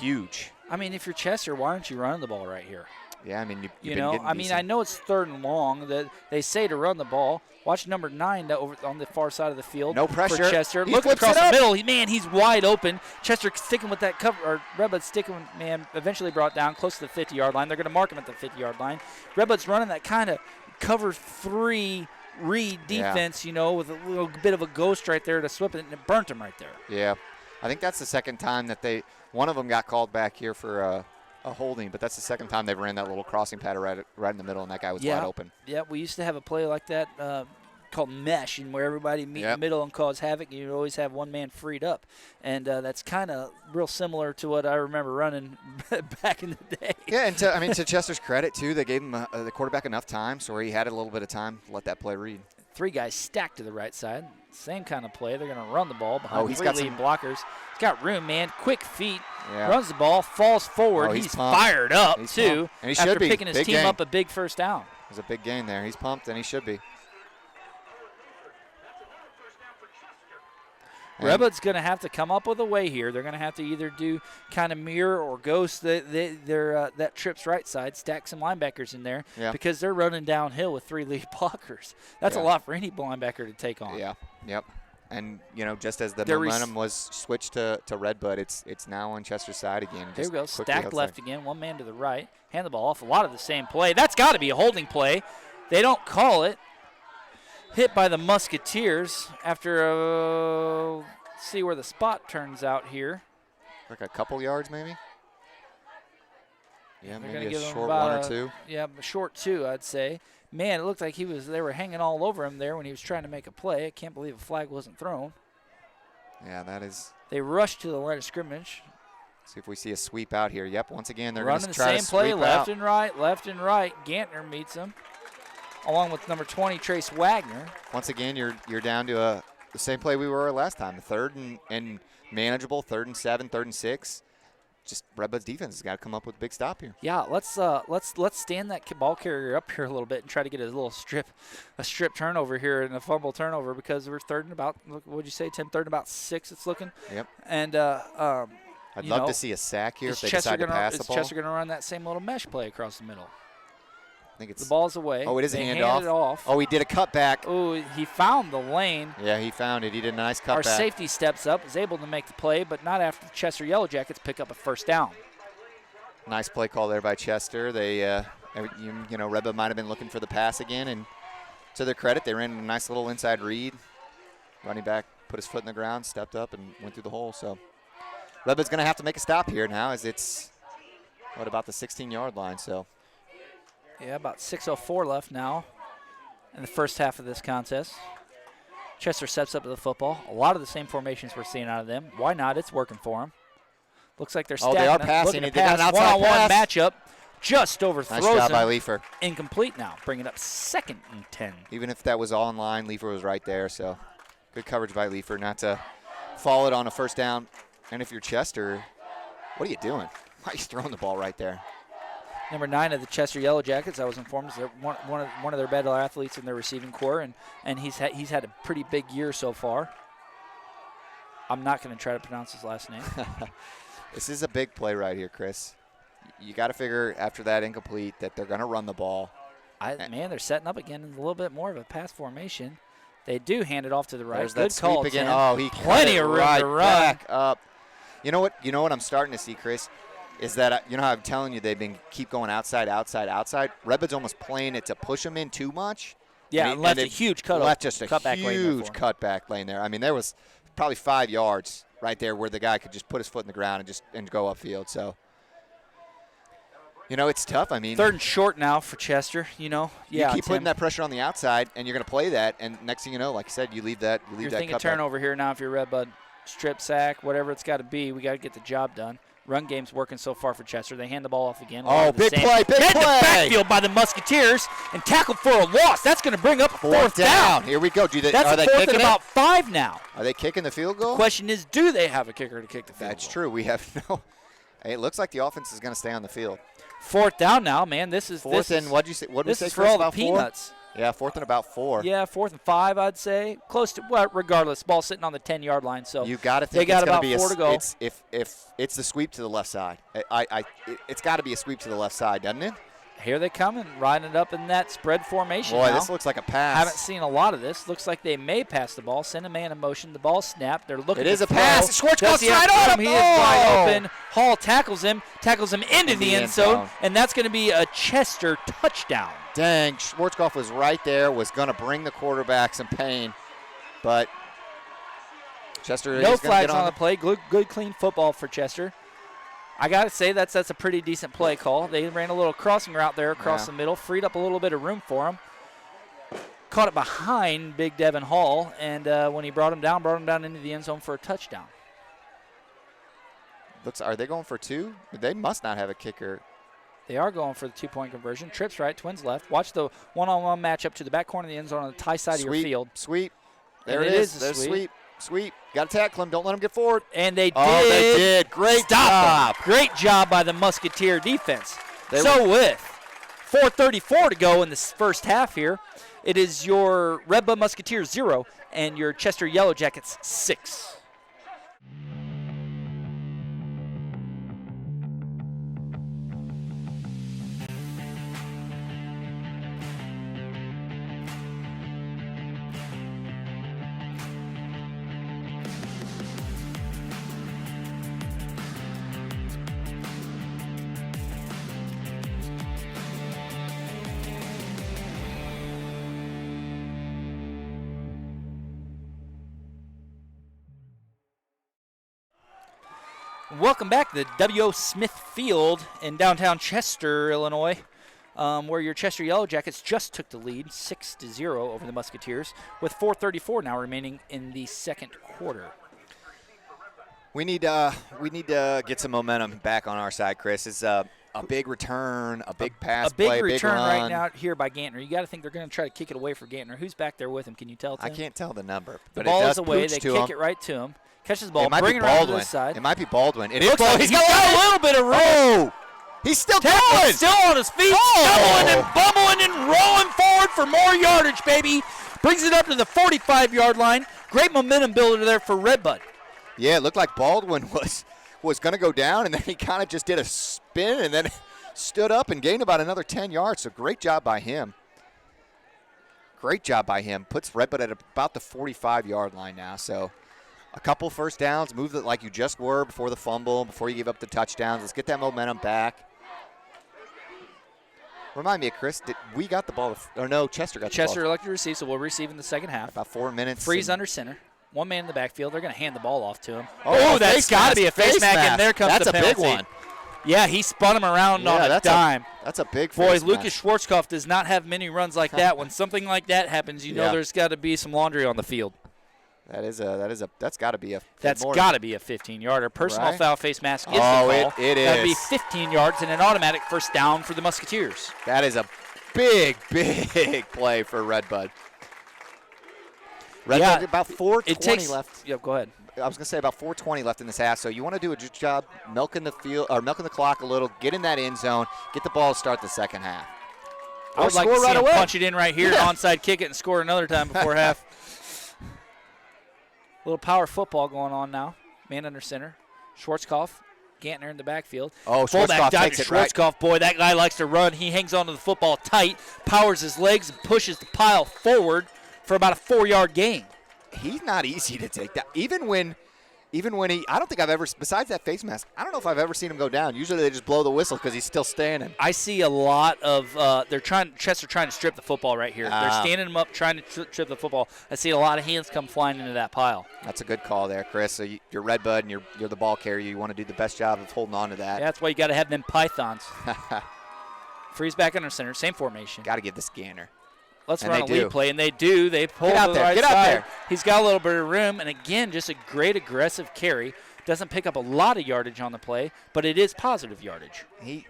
huge. I mean, if you're Chester, why aren't you running the ball right here? Yeah, I mean, you know, I mean, I know it's 3rd and long. That they say to run the ball. Watch number 9 over on the far side of the field. No pressure for Chester. He Look flips across it up. the middle. Man, he's wide open. Chester sticking with that cover, or Red Bud sticking with, man, eventually brought down close to the 50-yard line. They're going to mark him at the 50-yard line. Red Bud's running that kind of cover 3 read defense, you know, with a little bit of a ghost right there to swip it, and it burnt him right there. Yeah. I think that's the second time that one of them got called back here for a holding, but that's the second time they've ran that little crossing pattern right in the middle, and that guy was wide open. Yeah, we used to have a play like that called mesh, and where everybody meet in the middle and cause havoc. You always have one man freed up, and that's kind of real similar to what I remember running back in the day. Yeah, and to Chester's credit too, they gave him the quarterback enough time, so he had a little bit of time to let that play read. 3 guys stacked to the right side. Same kind of play. They're going to run the ball behind he's 3 got lead blockers. He's got room, man. Quick feet. Yeah. Runs the ball, falls forward. He's fired up, too, and he after should be. picking his Big team gain. up a big first down. There's a big gain there. He's pumped, and he should be. Red Bud's going to have to come up with a way here. They're going to have to either do kind of mirror or ghost that trips right side, stack some linebackers in there because they're running downhill with 3 lead blockers. That's a lot for any linebacker to take on. Yeah, yep. And, you know, just as the momentum was switched to Red Bud, it's now on Chester's side again. There we go. Stacked left again. 1 man to the right. Hand the ball off. A lot of the same play. That's got to be a holding play. They don't call it. Hit by the Musketeers after see where the spot turns out here. Like a couple yards maybe? Yeah, They're maybe a short about 1 or 2. Yeah, a short 2, I'd say. Man, it looked like they were hanging all over him there when he was trying to make a play. I can't believe a flag wasn't thrown. Yeah, that is. They rushed to the line of scrimmage. See if we see a sweep out here. Yep, once again, they're running going to try to same play, sweep left out. and right, left and right. Gantner meets him, along with number 20, Trace Wagner. Once again, you're down to the same play we were last time. The 3rd and manageable, 3rd and 7, 3rd and 6. Just Red Bud's defense has got to come up with a big stop here. Yeah, let's stand that ball carrier up here a little bit and try to get a little strip turnover here and a fumble turnover because we're 3rd and about, what would you say, Tim? 3rd and about 6 it's looking. Yep. And I'd love to see a sack here if they decide to pass the ball. Is Chester going to run that same little mesh play across the middle? I think it's the ball's away. Oh, it is a handoff. It off. Oh, he did a cutback. Oh, he found the lane. Yeah, he found it. He did a nice cutback. Our safety steps up, is able to make the play, but not after the Chester Yellow Jackets pick up a first down. Nice play call there by Chester. They, Red Bud might have been looking for the pass again, and to their credit, they ran a nice little inside read. Running back put his foot in the ground, stepped up, and went through the hole. So Red Bud's going to have to make a stop here now as it's, about the 16-yard line. So. Yeah, about 6:04 left now in the first half of this contest. Chester steps up to the football. A lot of the same formations we're seeing out of them. Why not? It's working for them. Looks like they're stacking. Oh, they are up, passing. looking to They got pass. an outside One-on-one pass. matchup. Just overthrows Nice job by him. Leifer. Incomplete now. Bringing up 2nd and 10. Even if that was all in line, Leifer was right there. So good coverage by Leifer not to fall it on a first down. And if you're Chester, what are you doing? Why are you throwing the ball right there? Number 9 of the Chester Yellow Jackets, I was informed, is one of their better athletes in their receiving corps, and he's had a pretty big year so far. I'm not going to try to pronounce his last name. This is a big play right here, Chris. You got to figure after that incomplete that they're going to run the ball. Man, they're setting up again in a little bit more of a pass formation. They do hand it off to the right. There's Good that call, sweep again. Tim. Oh, he plenty cut it of room right to run. Back up. You know what I'm starting to see, Chris, is that you know how I'm telling you they've been keep going outside. Red Bud's almost playing it to push them in too much. Yeah, and left a huge cut. Left just a cutback huge cutback lane there. I mean, there was probably 5 yards right there where the guy could just put his foot in the ground and go upfield. So. You know, it's tough. I mean, 3rd and short now for Chester. You keep putting that pressure on the outside, and you're going to play that. And next thing you know, like I said, you leave that. You're thinking turnover here now if you're Red Bud. Strip sack, whatever it's got to be. We got to get the job done. Run game's working so far for Chester. They hand the ball off again. Oh, big play, big play. Hit the backfield by the Musketeers and tackled for a loss. That's going to bring up a fourth down. Here we go. That's a fourth and about 5 now. Are they kicking the field goal? The question is, do they have a kicker to kick the field goal? That's true. We have no. Hey, it looks like the offense is going to stay on the field. 4th down now, man. This is what'd you say? What did we say? This is for all the peanuts. 4? Yeah, 4th and about 4. Yeah, 4th and 5, I'd say. Close to, well, regardless, ball sitting on the 10-yard line. So you got to think they got it's about be 4 to go. If it's the sweep to the left side, it's got to be a sweep to the left side, doesn't it? Here they come and riding it up in that spread formation. Boy, now. This looks like a pass. Haven't seen a lot of this. Looks like they may pass the ball. Send a man in motion. The ball snapped. They're looking. It is a throw. pass. Schwartz goes right on him. He is wide open. Hall tackles him into the end zone, and that's going to be a Chester touchdown. Dang, Schwarzkopf was right there, was going to bring the quarterback some pain, but Chester no is flags get on the play. Good, clean football for Chester. I got to say that's a pretty decent play call. They ran a little crossing route there across the middle, freed up a little bit of room for him. Caught it behind Big Devin Hall, and when he brought him down into the end zone for a touchdown. Are they going for 2? They must not have a kicker. They are going for the 2-point conversion. Trips right, twins left. Watch the one-on-one matchup to the back corner of the end zone on the tie side of your field. Sweep. There it is. There's sweep. Got to tackle him. Don't let him get forward. And they did. Oh, they did. Great job. Great job by the Musketeer defense. With 4:34 to go in this first half here, it is your Red Bud Musketeers 0 and your Chester Yellow Jackets 6. Welcome back to the W.O. Smith Field in downtown Chester, Illinois, where your Chester Yellow Jackets just took the lead 6-0 over the Musketeers, with 4:34 now remaining in the second quarter. We need to get some momentum back on our side, Chris. It's a big return, a big pass play, big return run. right now here by Gantner. You got to think they're going to try to kick it away for Gantner. Who's back there with him? Can you tell? Tim? I can't tell the number. The but ball it does is away. pooch They to kick him. it right to him. Catches the ball, It might bring be it around to Baldwin. this side. It might be Baldwin. It is Baldwin. Like he's got a little bit of room. Oh, he's still going. Still on his feet, stumbling and bumbling and rolling forward for more yardage, baby. Brings it up to the 45-yard line. Great momentum builder there for Red Bud. Yeah, it looked like Baldwin was going to go down, and then he kind of just did a spin and then stood up and gained about another 10 yards. So great job by him. Great job by him. Puts Red Bud at about the 45-yard line now. So a couple first downs, move it like you just were before the fumble, before you give up the touchdowns. Let's get that momentum back. Remind me, Chris, we got the ball? Or no, Chester got the ball. Chester elected to receive, so we'll receive in the second half. About 4 minutes. Freeze under center. One man in the backfield. They're going to hand the ball off to him. Oh, that's got to be a face mask, and there comes the penalty. That's a big one. Yeah, he spun him around on a dime. That's a big Boy, face Lucas mask. Schwarzkopf does not have many runs like that. When something like that happens, you know there's got to be some laundry on the field. That's got to be a 15-yarder. Personal right? foul face mask is the Oh, call. it is. That'd be 15 yards and an automatic first down for the Musketeers. That is a big play for Red Bud. Red Bud, about 4:20 left. Yeah, go ahead. I was going to say about 4:20 left in this half, so you want to do a good job milking the clock a little, get in that end zone, get the ball to start the second half. I would like to see him punch it in right here, onside kick it, and score another time before half. A little power football going on now. Man under center. Schwarzkopf, Gantner in the backfield. Oh, Schwarzkopf takes it right. Schwarzkopf, boy, that guy likes to run. He hangs onto the football tight, powers his legs, and pushes the pile forward for about a 4-yard gain. He's not easy to take down. Even when he, I don't think I've ever, besides that face mask, I don't know if I've ever seen him go down. Usually they just blow the whistle because he's still standing. I see a lot of, Chester trying to strip the football right here. They're standing him up, trying to strip the football. I see a lot of hands come flying into that pile. That's a good call there, Chris. So you're Red Bud and you're the ball carrier. You want to do the best job of holding on to that. Yeah, that's why you got to have them pythons. Freeze back under center, same formation. Got to give this Ganner. Let's run a lead play, and they do. They pull to the right side. He's got a little bit of room, and again, just a great aggressive carry. Doesn't pick up a lot of yardage on the play, but it is positive yardage. He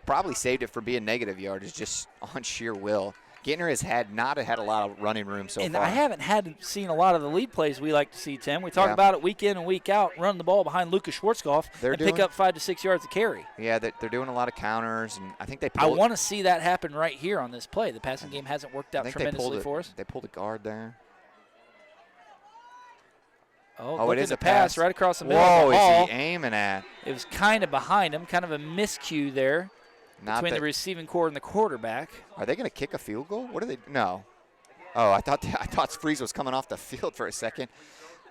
probably saved it for being negative yardage just on sheer will. Gantner has not had a lot of running room so far. And I haven't seen a lot of the lead plays we like to see, Tim. We talk about it week in and week out, run the ball behind Lucas Schwarzkopf and pick up 5 to 6 yards of carry. Yeah, they're doing a lot of counters, and I think they I want to see that happen right here on this play. The passing game hasn't worked out tremendously for us. They pulled a guard there. Oh, it is a pass right across the middle Whoa, of the ball. is he aiming at? It was kind of behind him, kind of a miscue there. Between the receiving core and the quarterback. Are they going to kick a field goal? What are they? No. Oh, I thought Freeze was coming off the field for a second.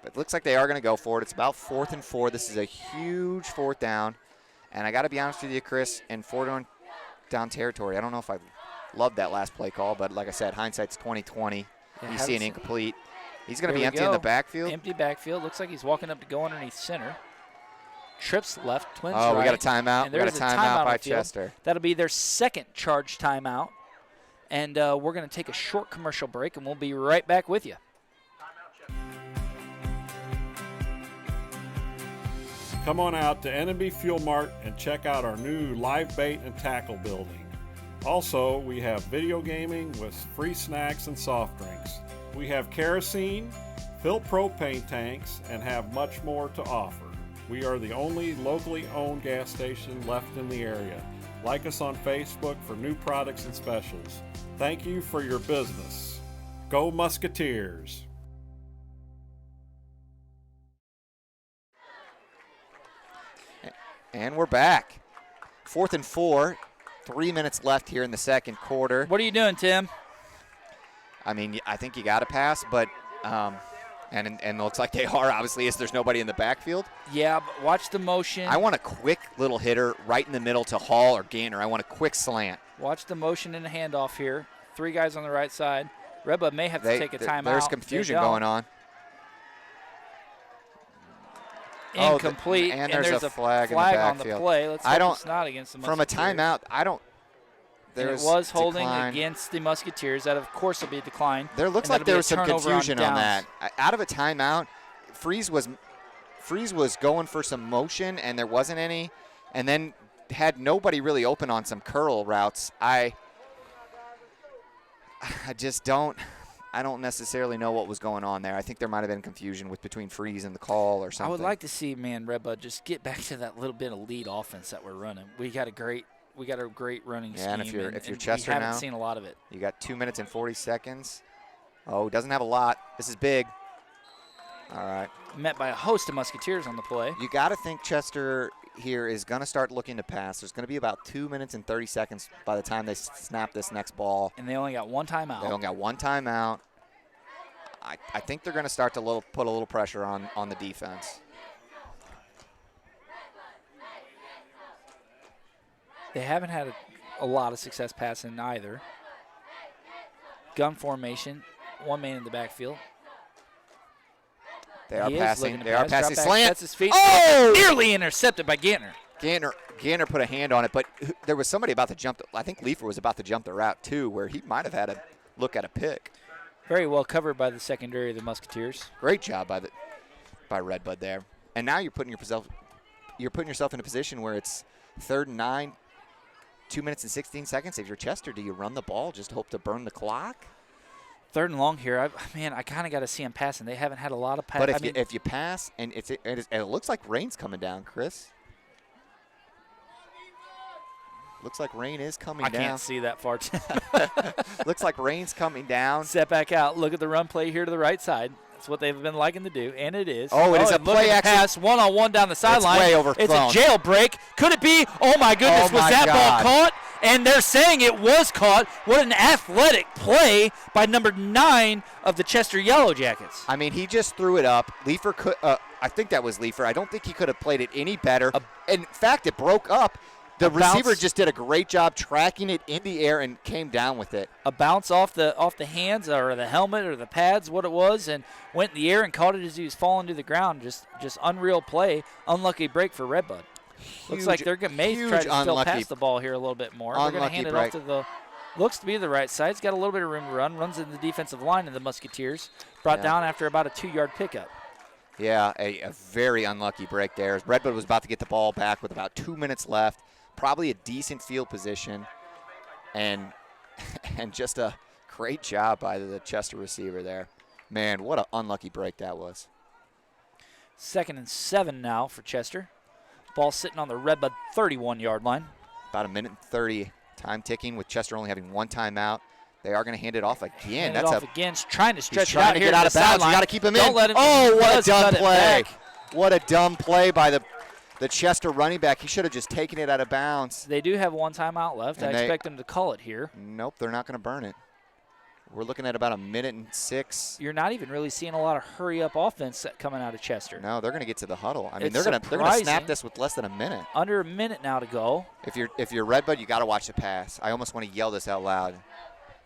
But it looks like they are going to go for it. It's about 4th and 4. This is a huge 4th down. And I got to be honest with you, Chris, in 4th down territory, I don't know if I love that last play call, but like I said, hindsight's 20/20. You see an incomplete. He's going to be empty in the backfield. Empty backfield. Looks like he's walking up to go underneath center. Trips left, Twins right. Oh, we got a timeout. And we got a timeout by Chester. That'll be their second charge timeout. And we're going to take a short commercial break, and we'll be right back with you. Come on out to N&B Fuel Mart and check out our new live bait and tackle building. Also, we have video gaming with free snacks and soft drinks. We have kerosene, filled propane tanks, and have much more to offer. We are the only locally owned gas station left in the area. Like us on Facebook for new products and specials. Thank you for your business. Go Musketeers! And we're back. 4th and 4. 3 minutes left here in the second quarter. What are you doing, Tim? I mean, I think you got to pass, but and it looks like they are, obviously, as there's nobody in the backfield. Yeah, but watch the motion. I want a quick little hitter right in the middle to Hall or Gantner. I want a quick slant. Watch the motion in the handoff here. 3 guys on the right side. Red Bud may have to take a timeout. There's confusion going on. Incomplete, and there's a flag in the on the backfield. play. Let's hope it's not against the Musketeers. From a timeout, I don't. It was holding against the Musketeers. That, of course, will be a decline. There looks like there was some confusion on that. Out of a timeout, Freeze was going for some motion, and there wasn't any, and then had nobody really open on some curl routes. I just don't. I don't necessarily know what was going on there. I think there might have been confusion between Freeze and the call or something. I would like to see, Red Bud, just get back to that little bit of lead offense that we're running. We got a great running scheme. And if you're Chester now, we haven't seen a lot of it. You got 2 minutes and 40 seconds. Oh, doesn't have a lot. This is big. All right. Met by a host of Musketeers on the play. You got to think Chester here is going to start looking to pass. There's going to be about 2 minutes and 30 seconds by the time they snap this next ball. And they only got one timeout. They only got one timeout. I think they're going to start to put a little pressure on the defense. They haven't had a lot of success passing either. Gun formation, 1 man in the backfield. They are passing. They are passing. Slant. That's his feet. Oh! Nearly intercepted by Gantner. Gantner put a hand on it, but there was somebody about to jump. I think Leifer was about to jump the route too, where he might have had a look at a pick. Very well covered by the secondary of the Musketeers. Great job by Red Bud there. And now you're putting yourself in a position where it's 3rd and 9, 2 minutes and 16 seconds. If you're Chester, do you run the ball, just hope to burn the clock? 3rd and long here. I kind of got to see them passing. They haven't had a lot of pass. But if you pass, and it looks like rain's coming down, Chris. Looks like rain is coming down. I can't see that far. Looks like rain's coming down. Step back out. Look at the run play here to the right side. That's what they've been liking to do, and it is. Oh, it is a play action pass, one-on-one down the sideline. It's way overthrown. It's a jailbreak. Could it be? Oh, my goodness. Was that ball caught? And they're saying it was caught. What an athletic play by number 9 of the Chester Yellow Jackets. I mean, he just threw it up. Leifer could. I think that was Leifer. I don't think he could have played it any better. In fact, it broke up. The receiver just did a great job tracking it in the air and came down with it. A bounce off the hands or the helmet or the pads, what it was, and went in the air and caught it as he was falling to the ground. Just unreal play. Unlucky break for Red Bud. Looks like they're going to try to still pass the ball here a little bit more. They're going to hand it off to the looks to be the right side. It's got a little bit of room to run. Runs in the defensive line of the Musketeers. Brought down after about a 2-yard pickup. Yeah, a very unlucky break there. Red Bud was about to get the ball back with about 2 minutes left. Probably a decent field position, and just a great job by the Chester receiver there. Man, what an unlucky break that was. 2nd and 7 now for Chester. Ball sitting on the Red Bud 31-yard line. About 1:30 minute time ticking with Chester only having 1 timeout. They are going to hand it off again. Again, trying to stretch it out here to get out of bounds. You got to keep him in. Don't let him. Oh, what a dumb play! What a dumb play by the Chester running back. He should have just taken it out of bounds. They do have 1 timeout left. I expect them to call it here. Nope, they're not going to burn it. We're looking at about 1:06 minutes. You're not even really seeing a lot of hurry-up offense coming out of Chester. No, they're going to get to the huddle. I mean, they're going to snap this with less than a minute. Under a minute now to go. If you're Red Bud, you got to watch the pass. I almost want to yell this out loud.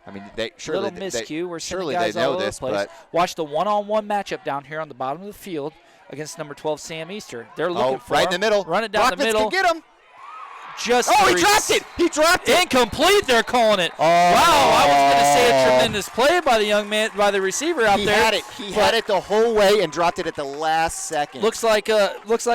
I mean, surely little miscue. We're surely guys they know all over this, the place. but watch the one-on-one matchup down here on the bottom of the field against number 12 Sam Easter. They're looking for right in the middle. Run it down the middle. Can get him. Just he dropped it. He dropped it. Incomplete, they're calling it. Oh. Wow, I was going to say a tremendous play by the young man, by the receiver out there. He had it the whole way and dropped it at the last second. Looks like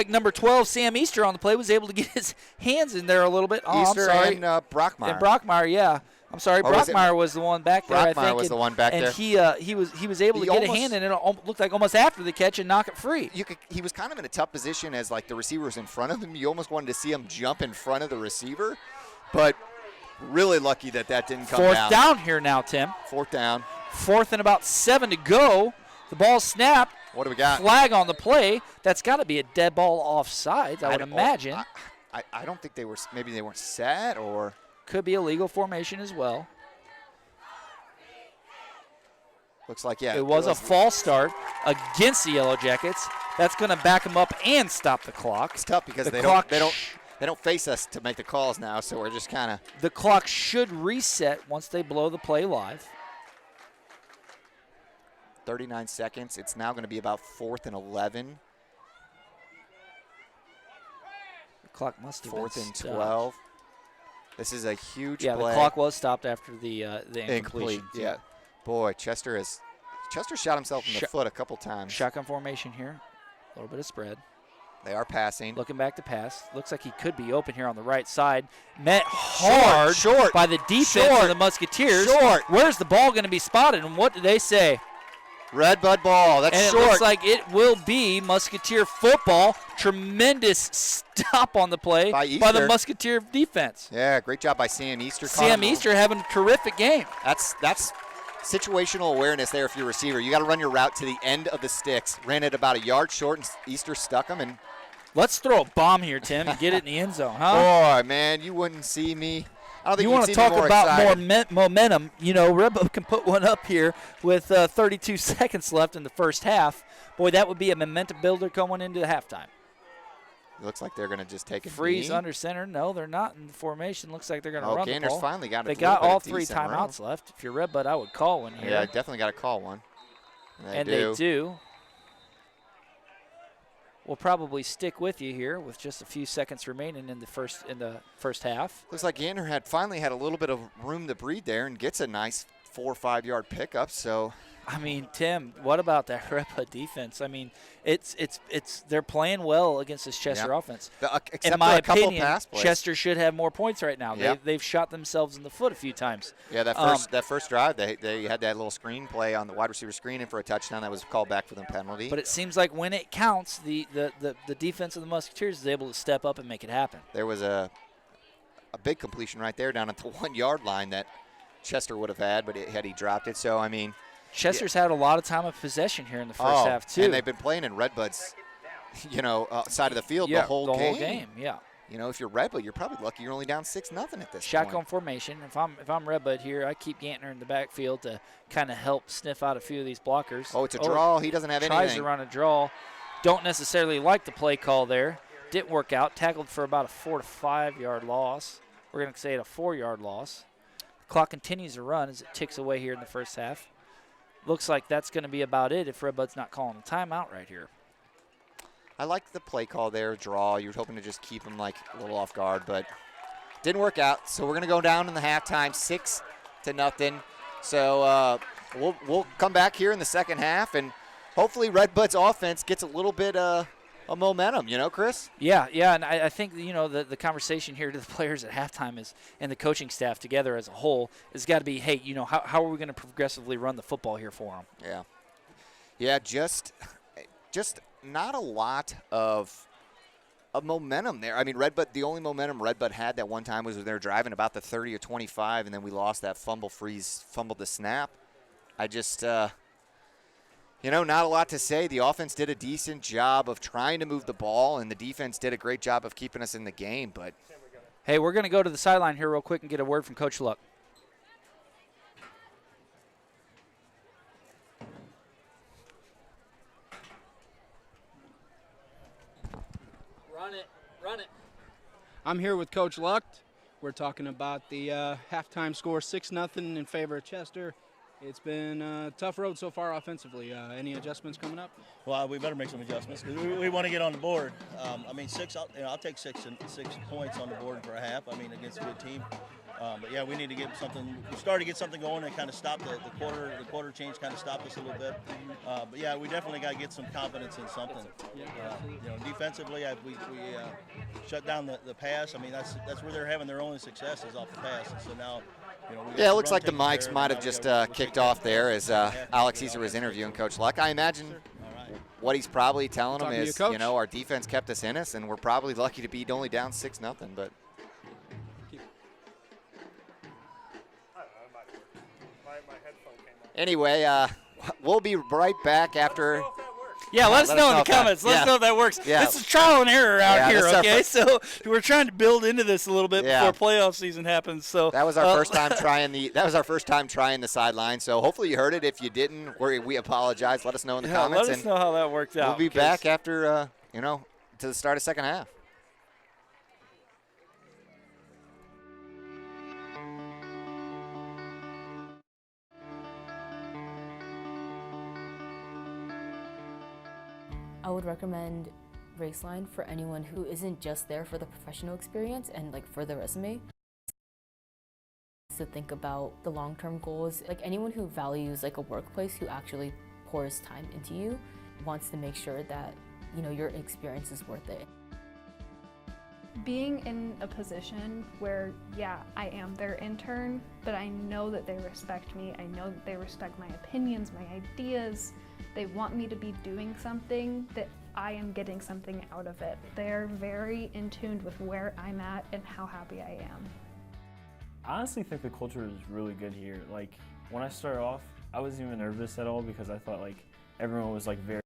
number 12 Sam Easter on the play was able to get his hands in there a little bit. Oh, Easter I'm sorry. and Brockmeyer. And Brockmeyer, yeah. I'm sorry, Brockmeyer was the one back there, I think. Brockmeyer was the one back there. And he was able to get a hand in it. It looked like almost after the catch and knock it free. He was kind of in a tough position as like the receiver was in front of him. You almost wanted to see him jump in front of the receiver, but really lucky that didn't come down. 4th down here now, Tim. 4th down. 4th and about 7 to go. The ball snapped. What do we got? Flag on the play. That's got to be a dead ball offsides, I would imagine. I don't think they were. Maybe they weren't set, or could be a legal formation as well. Looks like, yeah. It was a false start against the Yellow Jackets. That's going to back them up and stop the clock. It's tough because they don't face us to make the calls now, so we're just kind of. The clock should reset once they blow the play live. 39 seconds. It's now going to be about 4th and 11. The clock must have 4th been and stopped. 12. This is a huge play. Yeah, the clock was stopped after the incompletion. Yeah. Boy, Chester shot himself in the foot a couple times. Shotgun formation here. A little bit of spread. They are passing. Looking back to pass. Looks like he could be open here on the right side. Met hard short by the defense of the Musketeers. Short. Where's the ball going to be spotted, and what do they say? Red Bud ball. That's and short. It looks like it will be Musketeer football. Tremendous stop on the play by the Musketeer defense. Yeah, great job by Sam Easter. Sam Easter having a terrific game. That's situational awareness there if you're a receiver. You got to run your route to the end of the sticks. Ran it about a yard short, and Easter stuck him. And let's throw a bomb here, Tim, and get it in the end zone, huh? Boy, man, you wouldn't see me. I don't think you want to talk about excited. more momentum. You know, Red Bud can put one up here with 32 seconds left in the first half. Boy, that would be a momentum builder going into the halftime. It looks like they're going to just take a freeze knee. under center. No, they're not in the formation. Looks like they're going to run the ball. Finally got they got all 3 timeouts left. If you're Red Bud, I would call one here. Yeah, definitely got to call one. And they do. We'll probably stick with you here with just a few seconds remaining in the first half. Looks like Gander finally had a little bit of room to breathe there and gets a nice 4 or 5 yard pickup. So I mean, Tim, what about that Red Bud defense? I mean, they're playing well against this Chester offense. Except in my for a couple opinion, pass plays. Chester should have more points right now. Yep. They've shot themselves in the foot a few times. Yeah, that first drive, they had that little screen play on the wide receiver screen in for a touchdown that was called back for them penalty. But it seems like when it counts, the defense of the Musketeers is able to step up and make it happen. There was a big completion right there down at the 1 yard line that Chester would have had, but had he dropped it. So, I mean, Chester's had a lot of time of possession here in the first half, too. And they've been playing in Red Bud's, side of the field the whole game. Yeah. If you're Red Bud, you're probably lucky you're only down 6-0 at this Shotgun point. formation. If I'm Red Bud here, I keep Gantner in the backfield to kind of help sniff out a few of these blockers. Oh, it's a draw. He doesn't have anything. Tries to run a draw. Don't necessarily like the play call there. Didn't work out. Tackled for about a 4 to 5 yard loss. We're going to say it a 4 yard loss. The clock continues to run as it ticks away here in the first half. Looks like that's going to be about it if Red Bud's not calling a timeout right here. I liked the play call there, draw. You were hoping to just keep him a little off guard, but didn't work out. So we're going to go down in the halftime, 6-0. So we'll come back here in the second half, and hopefully Red Bud's offense gets a little bit of momentum, Chris? Yeah, and I think, the conversation here to the players at halftime is, and the coaching staff together as a whole, has got to be, hey, how are we going to progressively run the football here for them? Yeah. Yeah, just not a lot of momentum there. I mean, Red Bud, the only momentum Red Bud had that one time was when they were driving about the 30 or 25, and then we lost that fumbled the snap. I just, not a lot to say. The offense did a decent job of trying to move the ball, and the defense did a great job of keeping us in the game. But hey, we're going to go to the sideline here real quick and get a word from Coach Luck. Run it. I'm here with Coach Luck. We're talking about the halftime score, 6-0 in favor of Chester. It's been a tough road so far offensively. Any adjustments coming up? Well, we better make some adjustments because we want to get on the board. I'll take 6 points on the board for a half. Against a good team. But yeah, we need to get something. We started to get something going and kind of stop the quarter change. Kind of stopped us a little bit. But yeah, we definitely got to get some confidence in something. Defensively, we shut down the pass. That's where they're having their only success is off the pass. And so now. Yeah, it looks like the mics might have just kicked off there as Alex SISR was interviewing Coach Luck. I imagine what he's probably telling them is, our defense kept us in us, and we're probably lucky to be only down 6-0. But anyway, we'll be right back after. Yeah, let us know in the comments. Let us know if that works. Yeah. This is trial and error out here, okay? So we're trying to build into this a little bit before playoff season happens. So that was our first time trying the sideline. So hopefully you heard it. If you didn't, we apologize. Let us know in the comments. Let us know how that worked out. We'll be back after to the start of second half. I would recommend Raceline for anyone who isn't just there for the professional experience and for the resume. To think about the long-term goals, anyone who values a workplace who actually pours time into you wants to make sure that your experience is worth it. Being in a position where, I am their intern, but I know that they respect me. I know that they respect my opinions, my ideas. They want me to be doing something that I am getting something out of it. They're very in tune with where I'm at and how happy I am. I honestly think the culture is really good here. When I started off, I wasn't even nervous at all because I thought everyone was very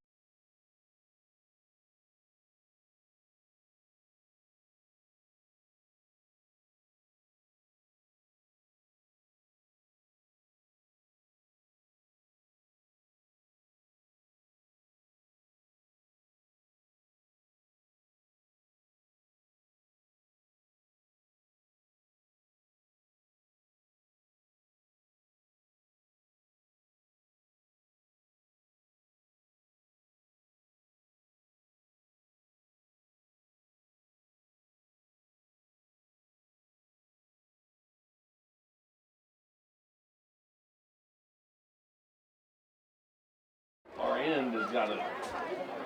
end has got to.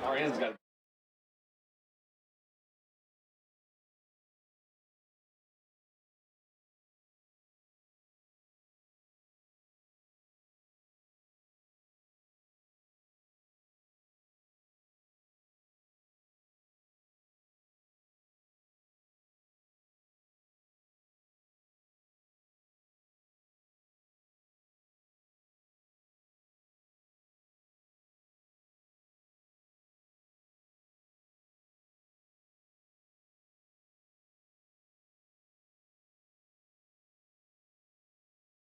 Our end's got to.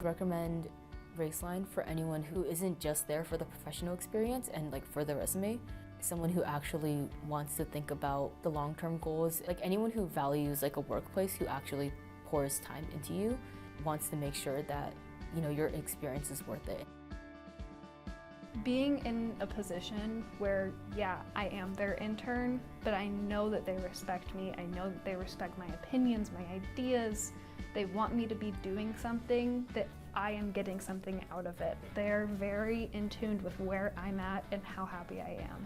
Recommend Raceline for anyone who isn't just there for the professional experience and like for the resume. Someone who actually wants to think about the long-term goals. Like anyone who values like a workplace who actually pours time into you, wants to make sure that, you know, your experience is worth it. Being in a position where, yeah, I am their intern, but I know that they respect me. I know that they respect my opinions, my ideas. They want me to be doing something that I am getting something out of it. They're very in tune with where I'm at and how happy I am.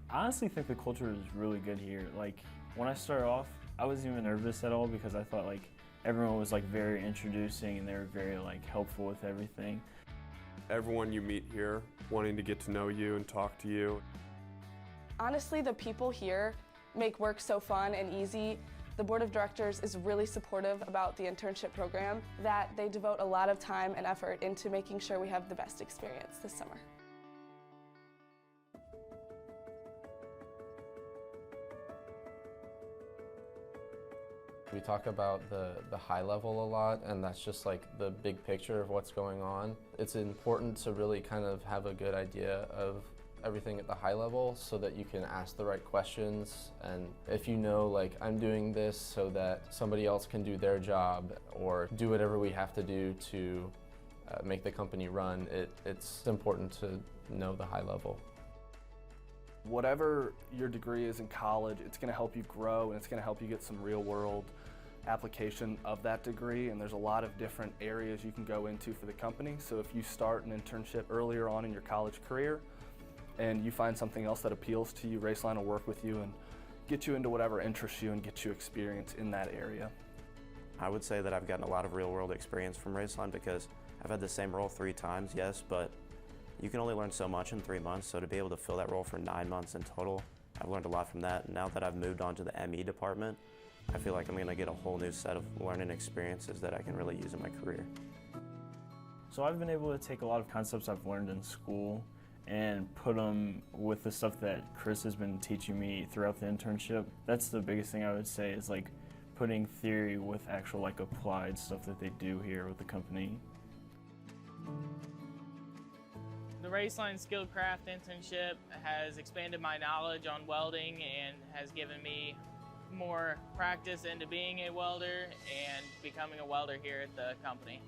I honestly think the culture is really good here. Like, when I started off, I wasn't even nervous at all because I thought like everyone was like very introducing and they were very like helpful with everything. Everyone you meet here wanting to get to know you and talk to you. Honestly, the people here make work so fun and easy. The board of directors is really supportive about the internship program, that they devote a lot of time and effort into making sure we have the best experience this summer. We talk about the high level a lot, and that's just like the big picture of what's going on. It's important to really kind of have a good idea of everything at the high level so that you can ask the right questions. And if you know, like, I'm doing this so that somebody else can do their job or do whatever we have to do to make the company run, it's important to know the high level. Whatever your degree is in college, it's going to help you grow and it's going to help you get some real world application of that degree, and there's a lot of different areas you can go into for the company. So if you start an internship earlier on in your college career and you find something else that appeals to you, Raceline will work with you and get you into whatever interests you and get you experience in that area. I would say that I've gotten a lot of real world experience from Raceline because I've had the same role 3 times, yes, but you can only learn so much in 3 months, so to be able to fill that role for 9 months in total, I've learned a lot from that. Now that I've moved on to the ME department, I feel like I'm going to get a whole new set of learning experiences that I can really use in my career. So I've been able to take a lot of concepts I've learned in school and put them with the stuff that Chris has been teaching me throughout the internship. That's the biggest thing I would say, is like putting theory with actual like applied stuff that they do here with the company. The Raceline Skilled Craft internship has expanded my knowledge on welding and has given me more practice into being a welder and becoming a welder here at the company.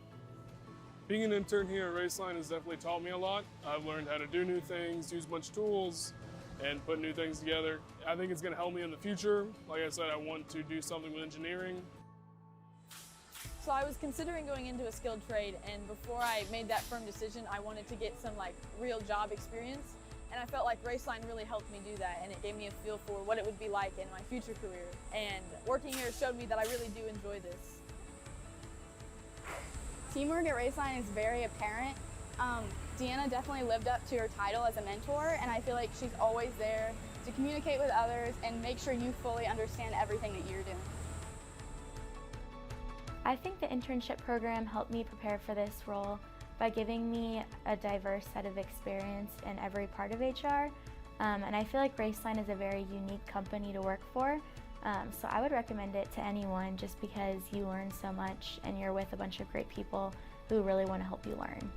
Being an intern here at Raceline has definitely taught me a lot. I've learned how to do new things, use a bunch of tools, and put new things together. I think it's going to help me in the future. Like I said, I want to do something with engineering. So I was considering going into a skilled trade, and before I made that firm decision, I wanted to get some like real job experience. And I felt like Raceline really helped me do that, and it gave me a feel for what it would be like in my future career. And working here showed me that I really do enjoy this. Teamwork at Raceline is very apparent. Deanna definitely lived up to her title as a mentor, and I feel like she's always there to communicate with others and make sure you fully understand everything that you're doing. I think the internship program helped me prepare for this role by giving me a diverse set of experience in every part of HR. And I feel like Raceline is a very unique company to work for. So I would recommend it to anyone just because you learn so much and you're with a bunch of great people who really want to help you learn.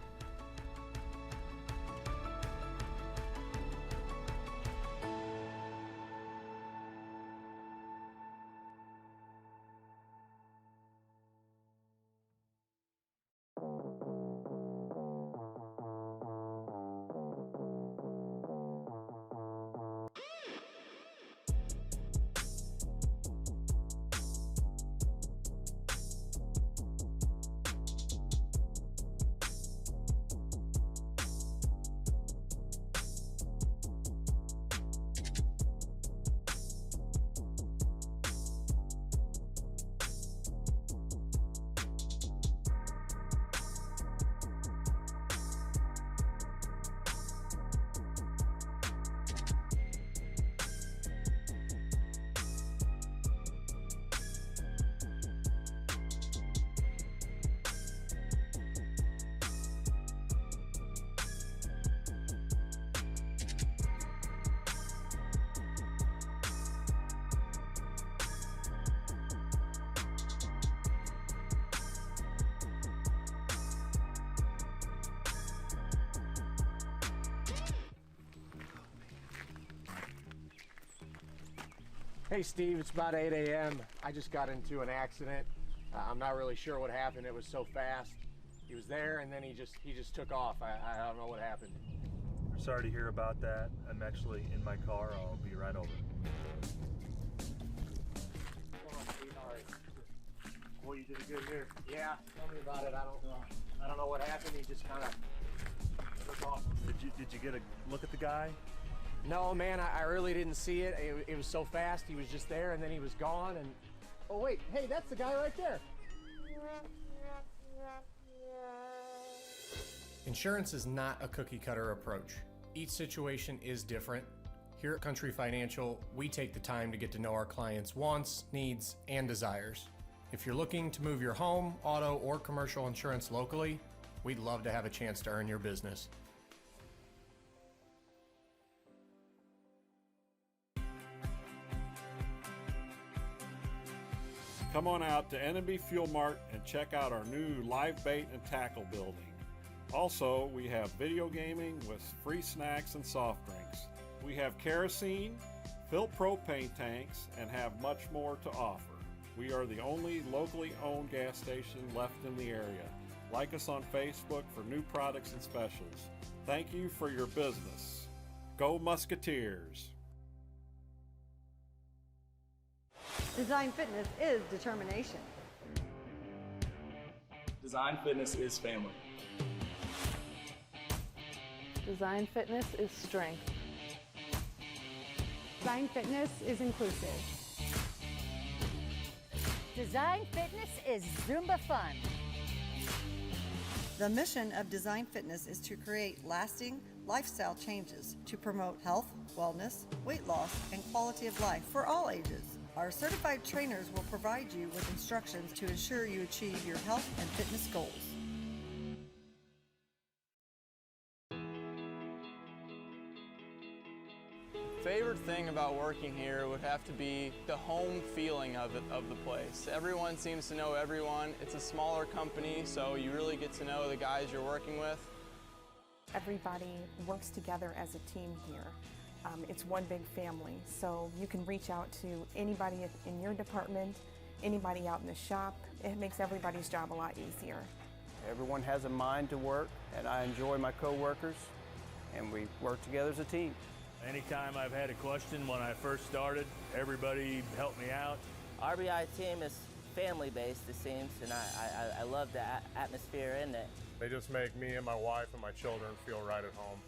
Hey, Steve, it's about 8 a.m. I just got into an accident. I'm not really sure what happened. It was so fast. He was there, and then he just took off. I don't know what happened. Sorry to hear about that. I'm actually in my car. I'll be right over. Boy, you did a good here. Yeah, tell me about it. I don't know what happened. He just kind of took off. Did you get a look at the guy? No, man, I really didn't see it. It was so fast. He was just there, and then he was gone. And oh wait, hey, that's the guy right there. Insurance is not a cookie cutter approach. Each situation is different. Here at Country Financial, we take the time to get to know our clients' wants, needs, and desires. If you're looking to move your home, auto, or commercial insurance locally, we'd love to have a chance to earn your business. Come on out to N&B Fuel Mart and check out our new live bait and tackle building. Also, we have video gaming with free snacks and soft drinks. We have kerosene, filled propane tanks, and have much more to offer. We are the only locally owned gas station left in the area. Like us on Facebook for new products and specials. Thank you for your business. Go Musketeers! Design Fitness is determination. Design Fitness is family. Design Fitness is strength. Design Fitness is inclusive. Design Fitness is Zumba fun. The mission of Design Fitness is to create lasting lifestyle changes to promote health, wellness, weight loss, and quality of life for all ages. Our certified trainers will provide you with instructions to ensure you achieve your health and fitness goals. Favorite thing about working here would have to be the home feeling of the place. Everyone seems to know everyone. It's a smaller company, so you really get to know the guys you're working with. Everybody works together as a team here. It's one big family, so you can reach out to anybody in your department, anybody out in the shop. It makes everybody's job a lot easier. Everyone has a mind to work, and I enjoy my co-workers, and we work together as a team. Anytime I've had a question when I first started, everybody helped me out. RBI team is family-based, it seems, and I love the atmosphere in it. They just make me and my wife and my children feel right at home.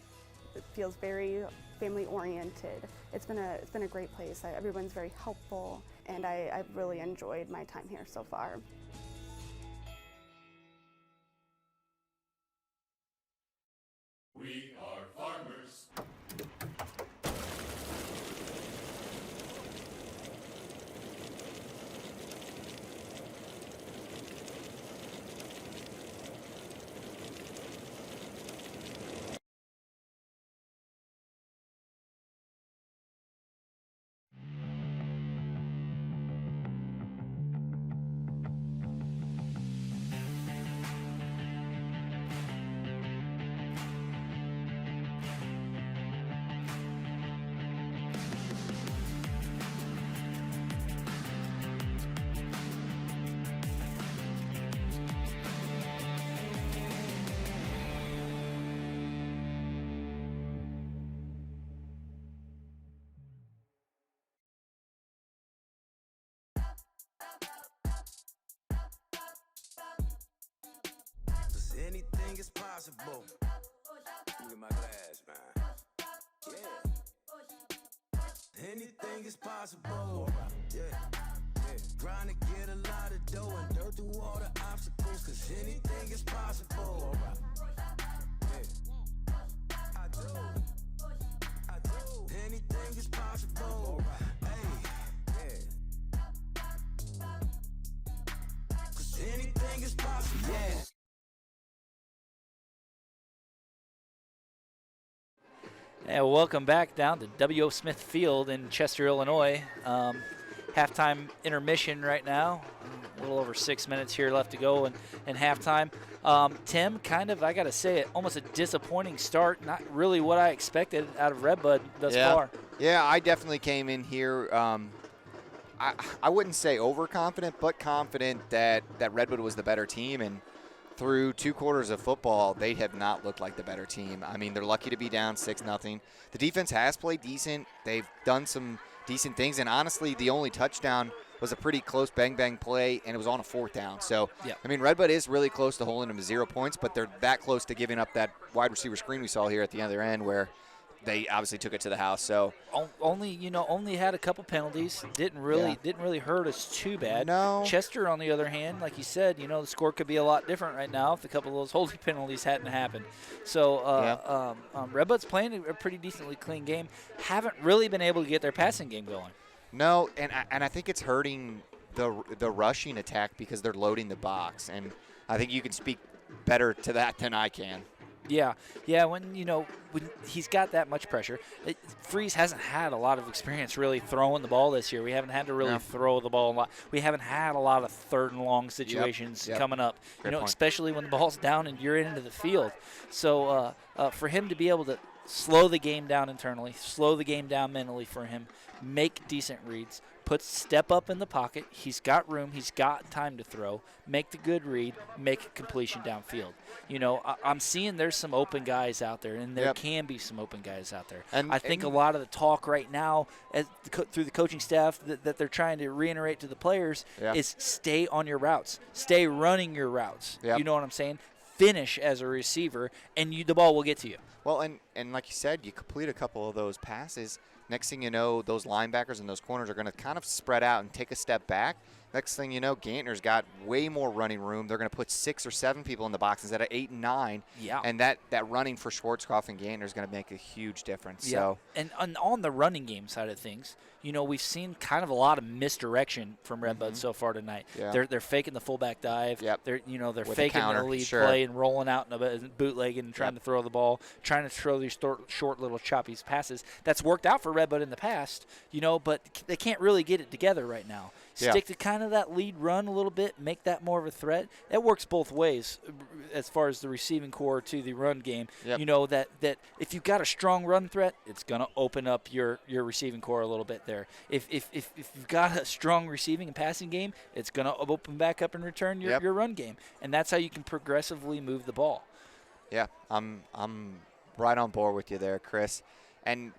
It feels very family-oriented. It's been a great place. Everyone's very helpful, and I've really enjoyed my time here so far. We are farmers. Anything is possible. Look at my glass, man. Yeah. Anything is possible. Yeah. Trying to get a lot of dough and dirt through all the obstacles. Cause anything is possible. Yeah. I do. Anything is possible. Hey. Yeah. Cause anything is possible. Yeah. And welcome back down to W.O. Smith Field in Chester, Illinois. Halftime intermission right now. A little over 6 minutes here left to go in halftime. Tim, kind of, I got to say it, almost a disappointing start. Not really what I expected out of Red Bud thus far. Yeah, I definitely came in here I wouldn't say overconfident, but confident that Red Bud was the better team. And through 2 quarters of football, they have not looked like the better team. I mean, they're lucky to be down 6-0. The defense has played decent. They've done some decent things. And honestly, the only touchdown was a pretty close bang-bang play, and it was on a 4th down. So, I mean, Red Bud is really close to holding them to 0 points, but they're that close to giving up that wide receiver screen we saw here at the other end where they obviously took it to the house. So only had a couple penalties. Didn't really hurt us too bad. No. Chester, on the other hand, like you said, the score could be a lot different right now if a couple of those holding penalties hadn't happened. So Red Bud's playing a pretty decently clean game. Haven't really been able to get their passing game going. No, and I think it's hurting the rushing attack because they're loading the box, and I think you can speak better to that than I can. Yeah. When he's got that much pressure, Freeze hasn't had a lot of experience really throwing the ball this year. We haven't had to really throw the ball a lot. We haven't had a lot of 3rd and long situations coming up. Great point. Especially when the ball's down and you're into the field. So for him to be able to slow the game down internally, slow the game down mentally for him, make decent reads, step up in the pocket. He's got room. He's got time to throw. Make the good read. Make a completion downfield. I'm seeing there's some open guys out there, and there can be some open guys out there. And I think a lot of the talk right now through the coaching staff that they're trying to reiterate to the players is stay on your routes. Stay running your routes. You know what I'm saying? Finish as a receiver, and the ball will get to you. Well, and like you said, you complete a couple of those passes. Next thing you know, those linebackers and those corners are going to kind of spread out and take a step back. Next thing you know, Gantner's got way more running room. They're going to put 6 or 7 people in the box instead of 8 and 9. Yeah. And that running for Schwarzkopf and Gantner is going to make a huge difference. Yeah. So. And on the running game side of things, we've seen kind of a lot of misdirection from Red Bud so far tonight. Yeah. They're faking the fullback dive. Yep. They're With faking counter, the lead sure. play and rolling out and bootlegging and trying to throw the ball, trying to throw these short little choppy passes. That's worked out for Red Bud in the past, but they can't really get it together right now. Stick to kind of that lead run a little bit, make that more of a threat. That works both ways as far as the receiving core to the run game. Yep. That if you've got a strong run threat, it's going to open up your receiving core a little bit there. If you've got a strong receiving and passing game, it's going to open back up and return your run game. And that's how you can progressively move the ball. Yeah, I'm right on board with you there, Chris. And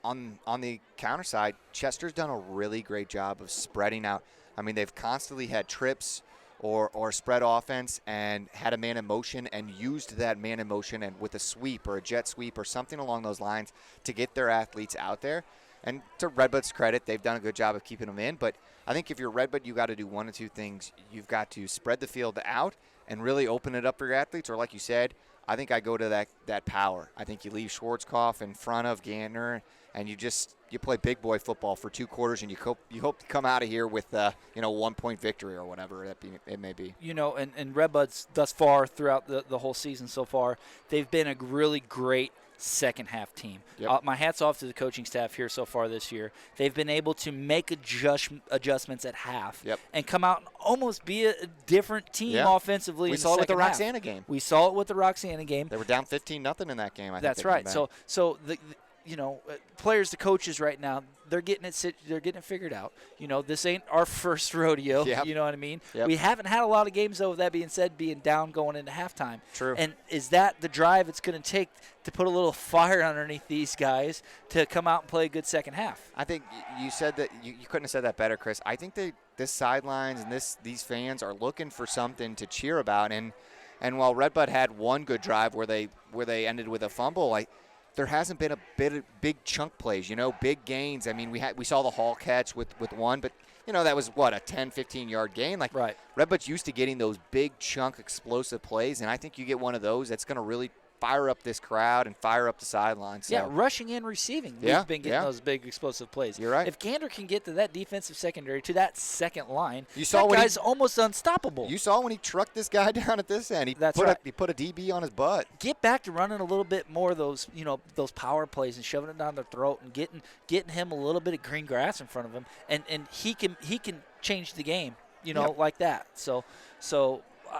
on the counter side, Chester's done a really great job of spreading out. I mean, they've constantly had trips or spread offense and had a man in motion and used that man in motion and with a sweep or a jet sweep or something along those lines to get their athletes out there. And to Red Bud's credit, they've done a good job of keeping them in. But I think if you're Red Bud, you got to do one of two things. You've got to spread the field out and really open it up for your athletes, or like you said, I think I go to that power. I think you leave Schwarzkopf in front of Gantner, and you play big boy football for 2 quarters, and you hope to come out of here with 1-point victory or whatever it may be. And Red Buds thus far throughout the whole season so far, they've been a really great second half team. Yep. My hat's off to the coaching staff here so far this year. They've been able to make adjustments at half and come out and almost be a different team offensively. We saw it with the Roxana game. We saw it with the Roxana game. They were down 15-0 in that game. That's right. So the players, the coaches right now, they're getting it figured out. This ain't our first rodeo. Yep. You know what I mean? Yep. We haven't had a lot of games, though, with that being said, being down going into halftime. True. And is that the drive it's going to take to put a little fire underneath these guys to come out and play a good second half? I think you said that you couldn't have said that better, Chris. I think this sidelines and these fans are looking for something to cheer about. And while Red Bud had one good drive where they ended with a fumble, there hasn't been a big chunk plays, big gains. I mean, we saw the Hall catch with one, but that was a 10, 15-yard gain. Right. Red Bud's used to getting those big chunk explosive plays, and I think you get one of those that's going to really fire up this crowd and fire up the sidelines. So. Yeah, rushing and receiving. We've been getting those big explosive plays. You're right. If Gander can get to that defensive secondary, to that second line, that guy's almost unstoppable. You saw when he trucked this guy down at this end. He put a DB on his butt. Get back to running a little bit more of those, those power plays and shoving it down their throat and getting him a little bit of green grass in front of him, and he can change the game, like that. So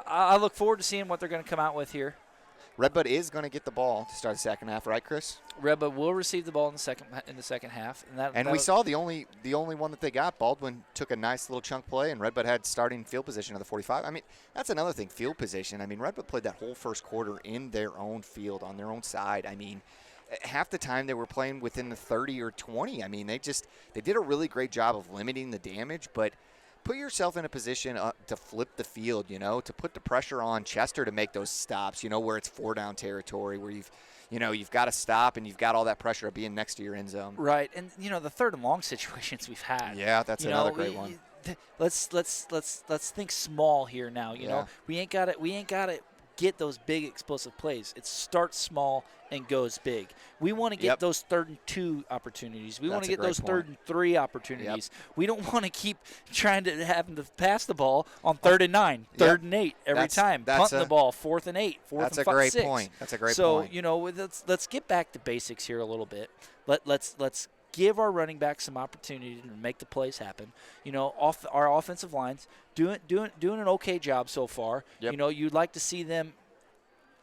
I look forward to seeing what they're going to come out with here. Red Bud is going to get the ball to start the second half, right, Chris? Red Bud will receive the ball in the second half, and we saw the only one that they got. Baldwin took a nice little chunk play, and Red Bud had starting field position of the 45. I mean, that's another thing, field position. I mean, Red Bud played that whole first quarter in their own field, on their own side. I mean, half the time they were playing within the 30 or 20. I mean, they did a really great job of limiting the damage, but put yourself in a position to flip the field, to put the pressure on Chester to make those stops, where it's 4-down territory, where you've got to stop and you've got all that pressure of being next to your end zone. Right, and the 3rd and long situations we've had. Yeah, that's another great one. Let's think small here now. You know, we ain't got to get those big explosive plays. It starts small and goes big. We want to get those 3rd and 2 opportunities. We want to get those 3rd and 3 opportunities. We don't want to keep trying to having to pass the ball on 3rd and 9, 3rd and 8 every time. Punting the ball 4th and 8, 4th and 5, 6. That's a great point. That's a great point. So, let's get back to basics here a little bit. Let's give our running back some opportunity to make the plays happen. Our offensive lines doing an okay job so far. You'd like to see them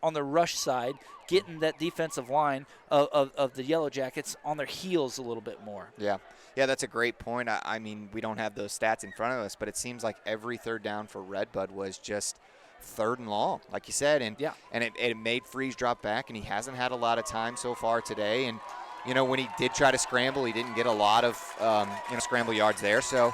on the rush side getting that defensive line of the Yellow Jackets on their heels a little bit more. Yeah, that's a great point. I mean, we don't have those stats in front of us, but it seems like every 3rd down for Red Bud was just 3rd and long, like you said. And it made Freeze drop back, and he hasn't had a lot of time so far today. And when he did try to scramble, he didn't get a lot of scramble yards there. So,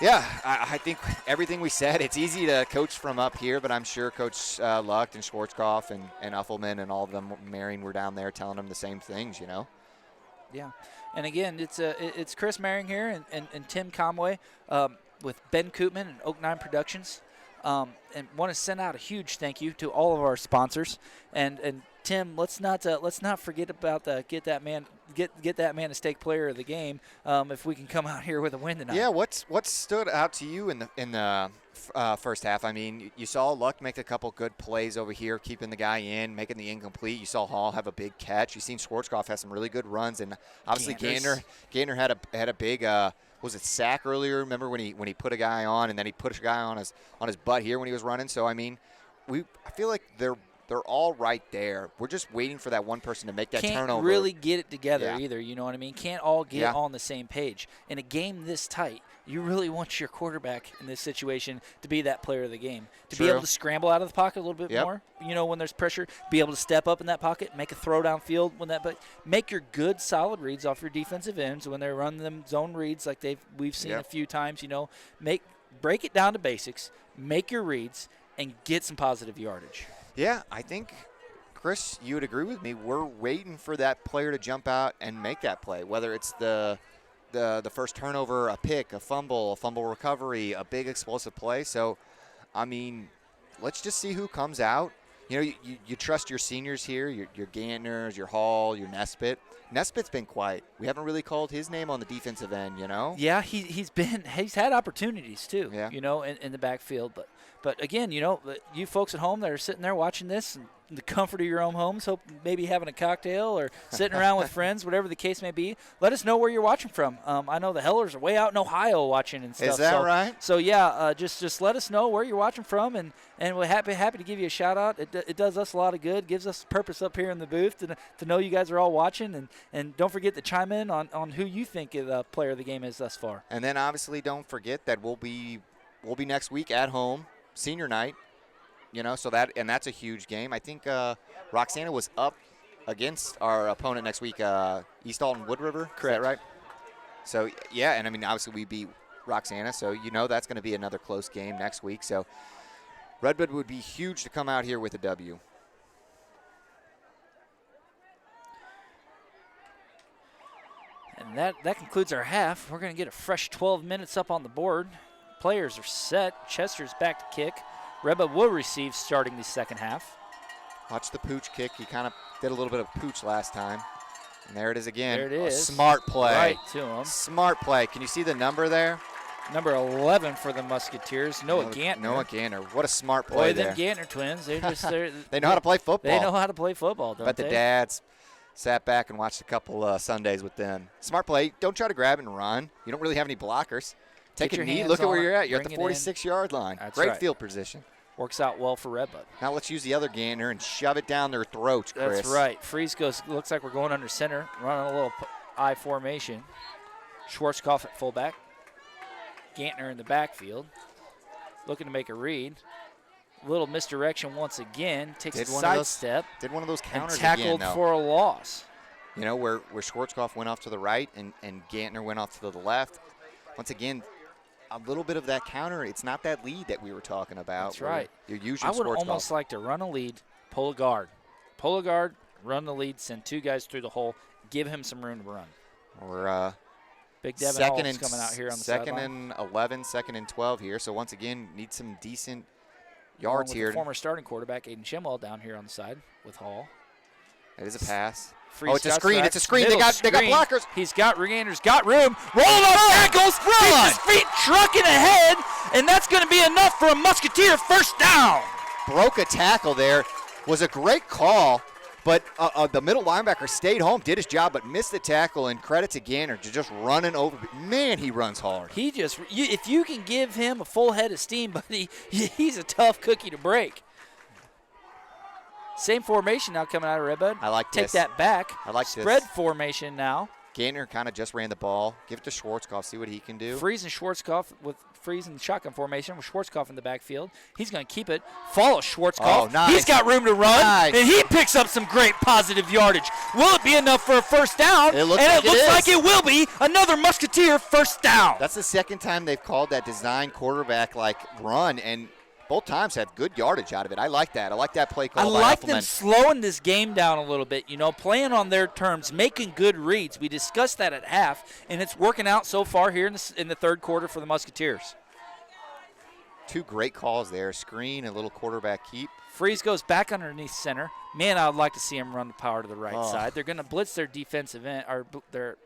yeah, I think everything we said, it's easy to coach from up here, but I'm sure Coach Lucht and Schwarzkopf and Uffelman and all of them, Marion, were down there telling them the same things, Yeah, and again, it's Chris Marion here and Tim Conway with Ben Koopman and Oak 9 Productions. And want to send out a huge thank you to all of our sponsors. And Tim, let's not forget about get that man a stake player of the game. If we can come out here with a win tonight. Yeah, what stood out to you in the first half? I mean, you saw Luck make a couple good plays over here, keeping the guy in, making the incomplete. You saw Hall have a big catch. You seen Schwarzkopf have some really good runs, and obviously Gander had a big. Was it sack earlier? Remember when he put a guy on, and then he put a guy on his butt here when he was running? So I mean, I feel like they're all right there. We're just waiting for that one person to make that turnover. Can't really get it together either. You know what I mean? Can't all get on the same page. In a game this tight, you really want your quarterback in this situation to be that player of the game, to be able to scramble out of the pocket a little bit more. When there's pressure, be able to step up in that pocket, make a throw downfield but make your good solid reads off your defensive ends when they run them zone reads like we've seen a few times. Break it down to basics, make your reads, and get some positive yardage. Yeah, I think, Chris, you would agree with me. We're waiting for that player to jump out and make that play, whether it's the first turnover, a pick, a fumble recovery, a big explosive play. So, I mean, let's just see who comes out. You trust your seniors here, your Gantners, your Hall, your Nesbitt. Nesbitt's been quiet. We haven't really called his name on the defensive end, Yeah, he's had opportunities too, in the backfield. But again, you folks at home that are sitting there watching this in the comfort of your own homes, hope maybe having a cocktail or sitting around with friends, whatever the case may be, let us know where you're watching from. I know the Hellers are way out in Ohio watching and stuff. Is that right? So yeah, just let us know where you're watching from, and we're happy to give you a shout out. It does us a lot of good, gives us purpose up here in the booth to know you guys are all watching, and don't forget to chime in on who you think the player of the game is thus far. And then obviously don't forget that we'll be next week at home, senior night. So that's a huge game. I think Roxana was up against our opponent next week, East Alton Wood River. Correct. Is that right? So, yeah, and I mean, obviously we beat Roxana, so that's going to be another close game next week. So, Red Bud would be huge to come out here with a W. And that concludes our half. We're going to get a fresh 12 minutes up on the board. Players are set. Chester's back to kick. Red Bud will receive starting the second half. Watch the pooch kick. He kind of did a little bit of pooch last time. And there it is again. There it is. Smart play. Right to him. Smart play. Can you see the number there? Number 11 for the Musketeers, Noah Gantner. Noah Gantner. What a smart play there. Boy, them Gantner twins, they know how to play football. They know how to play football, don't they? But the dads sat back and watched a couple Sundays with them. Smart play. Don't try to grab and run. You don't really have any blockers. Take a knee. Look at where you're at. You're at the 46-yard line. That's Great right. field position. Works out well for Red Bud. Now let's use the other Gantner and shove it down their throats, Chris. That's right. Freeze goes, looks like we're going under center, running a little I formation. Schwarzkopf at fullback. Gantner in the backfield. Looking to make a read. Little misdirection once again. Takes a sidestep. Did one of those counters and tackled again, for a loss. You know, where Schwarzkopf went off to the right and Gantner went off to the left. Once again, a little bit of that counter. It's not that lead that we were talking about. That's right. You're using I would Schwarzkopf. almost like to run a lead, pull a guard. Pull a guard, run the lead, send 2 guys through the hole, give him some room to run. Or Big Devin Hall's coming out here on the second sideline. and 11, second and 12 here. So once again, need some decent yards here. The former starting quarterback Aiden Shimwell down here on the side with Hall. It is a pass. Free it's a screen. track. It's a screen. They got blockers. He's got Gantner's got room. Rolling off tackles. Run. His feet trucking ahead, and that's going to be enough for a Musketeer first down. Broke a tackle there. Was a great call, but the middle linebacker stayed home, did his job, but missed the tackle. And credit to Gantner to just running over. Man, he runs hard. He just, if you can give him a full head of steam, buddy, he's a tough cookie to break. Same formation now coming out of Red Bud. I like this. Take that back. I like this. Spread formation now. Gantner kind of just ran the ball. Give it to Schwarzkopf, see what he can do. Freeze and Schwarzkopf with Freeze in the shotgun formation with Schwarzkopf in the backfield. He's going to keep it. Follow Schwarzkopf. Oh, nice. He's got room to run, nice. And he picks up some great positive yardage. Will it be enough for a first down? It looks like it will be. Another Musketeer first down. That's the second time they've called that design quarterback run, and both times had good yardage out of it. I like that. I like that play call. I like them slowing this game down a little bit, playing on their terms, making good reads. We discussed that at half, and it's working out so far here in the third quarter for the Musketeers. 2 great calls there, screen and little quarterback keep. Freeze goes back underneath center. Man, I would like to see him run the power to the right side. They're going to blitz their defensive end, or their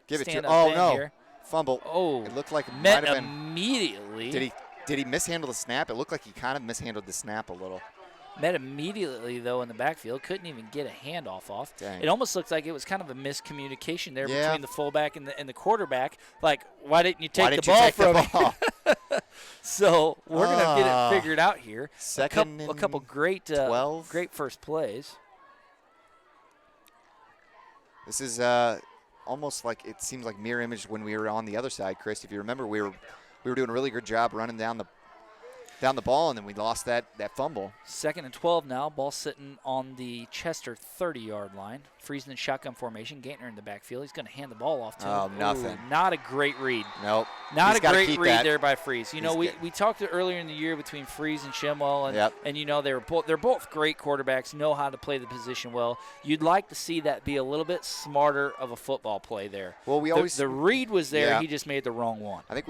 give it to stand-up end here. Fumble. Oh, it looked like it met might have been immediately. Did he mishandle the snap? It looked like he kind of mishandled the snap a little. Met immediately, though, in the backfield. Couldn't even get a handoff off. Dang. It almost looked like it was kind of a miscommunication there between the fullback and the quarterback. Like, why didn't you take the ball from me? So we're going to get it figured out here. A couple great first plays. This is almost like it seems like mirror image when we were on the other side, Chris. If you remember, we were doing a really good job running down the ball, and then we lost that fumble. 2nd and 12 now. Ball sitting on the Chester 30-yard line. Freezing in shotgun formation. Gantner in the backfield. He's going to hand the ball off to him. Oh, nothing. Ooh, not a great read. Nope. Not a great read there by Freeze. We talked earlier in the year between Freeze and Shimwell, and they're both great quarterbacks, know how to play the position well. You'd like to see that be a little bit smarter of a football play there. Well, the read was there. Yeah. He just made the wrong one. I think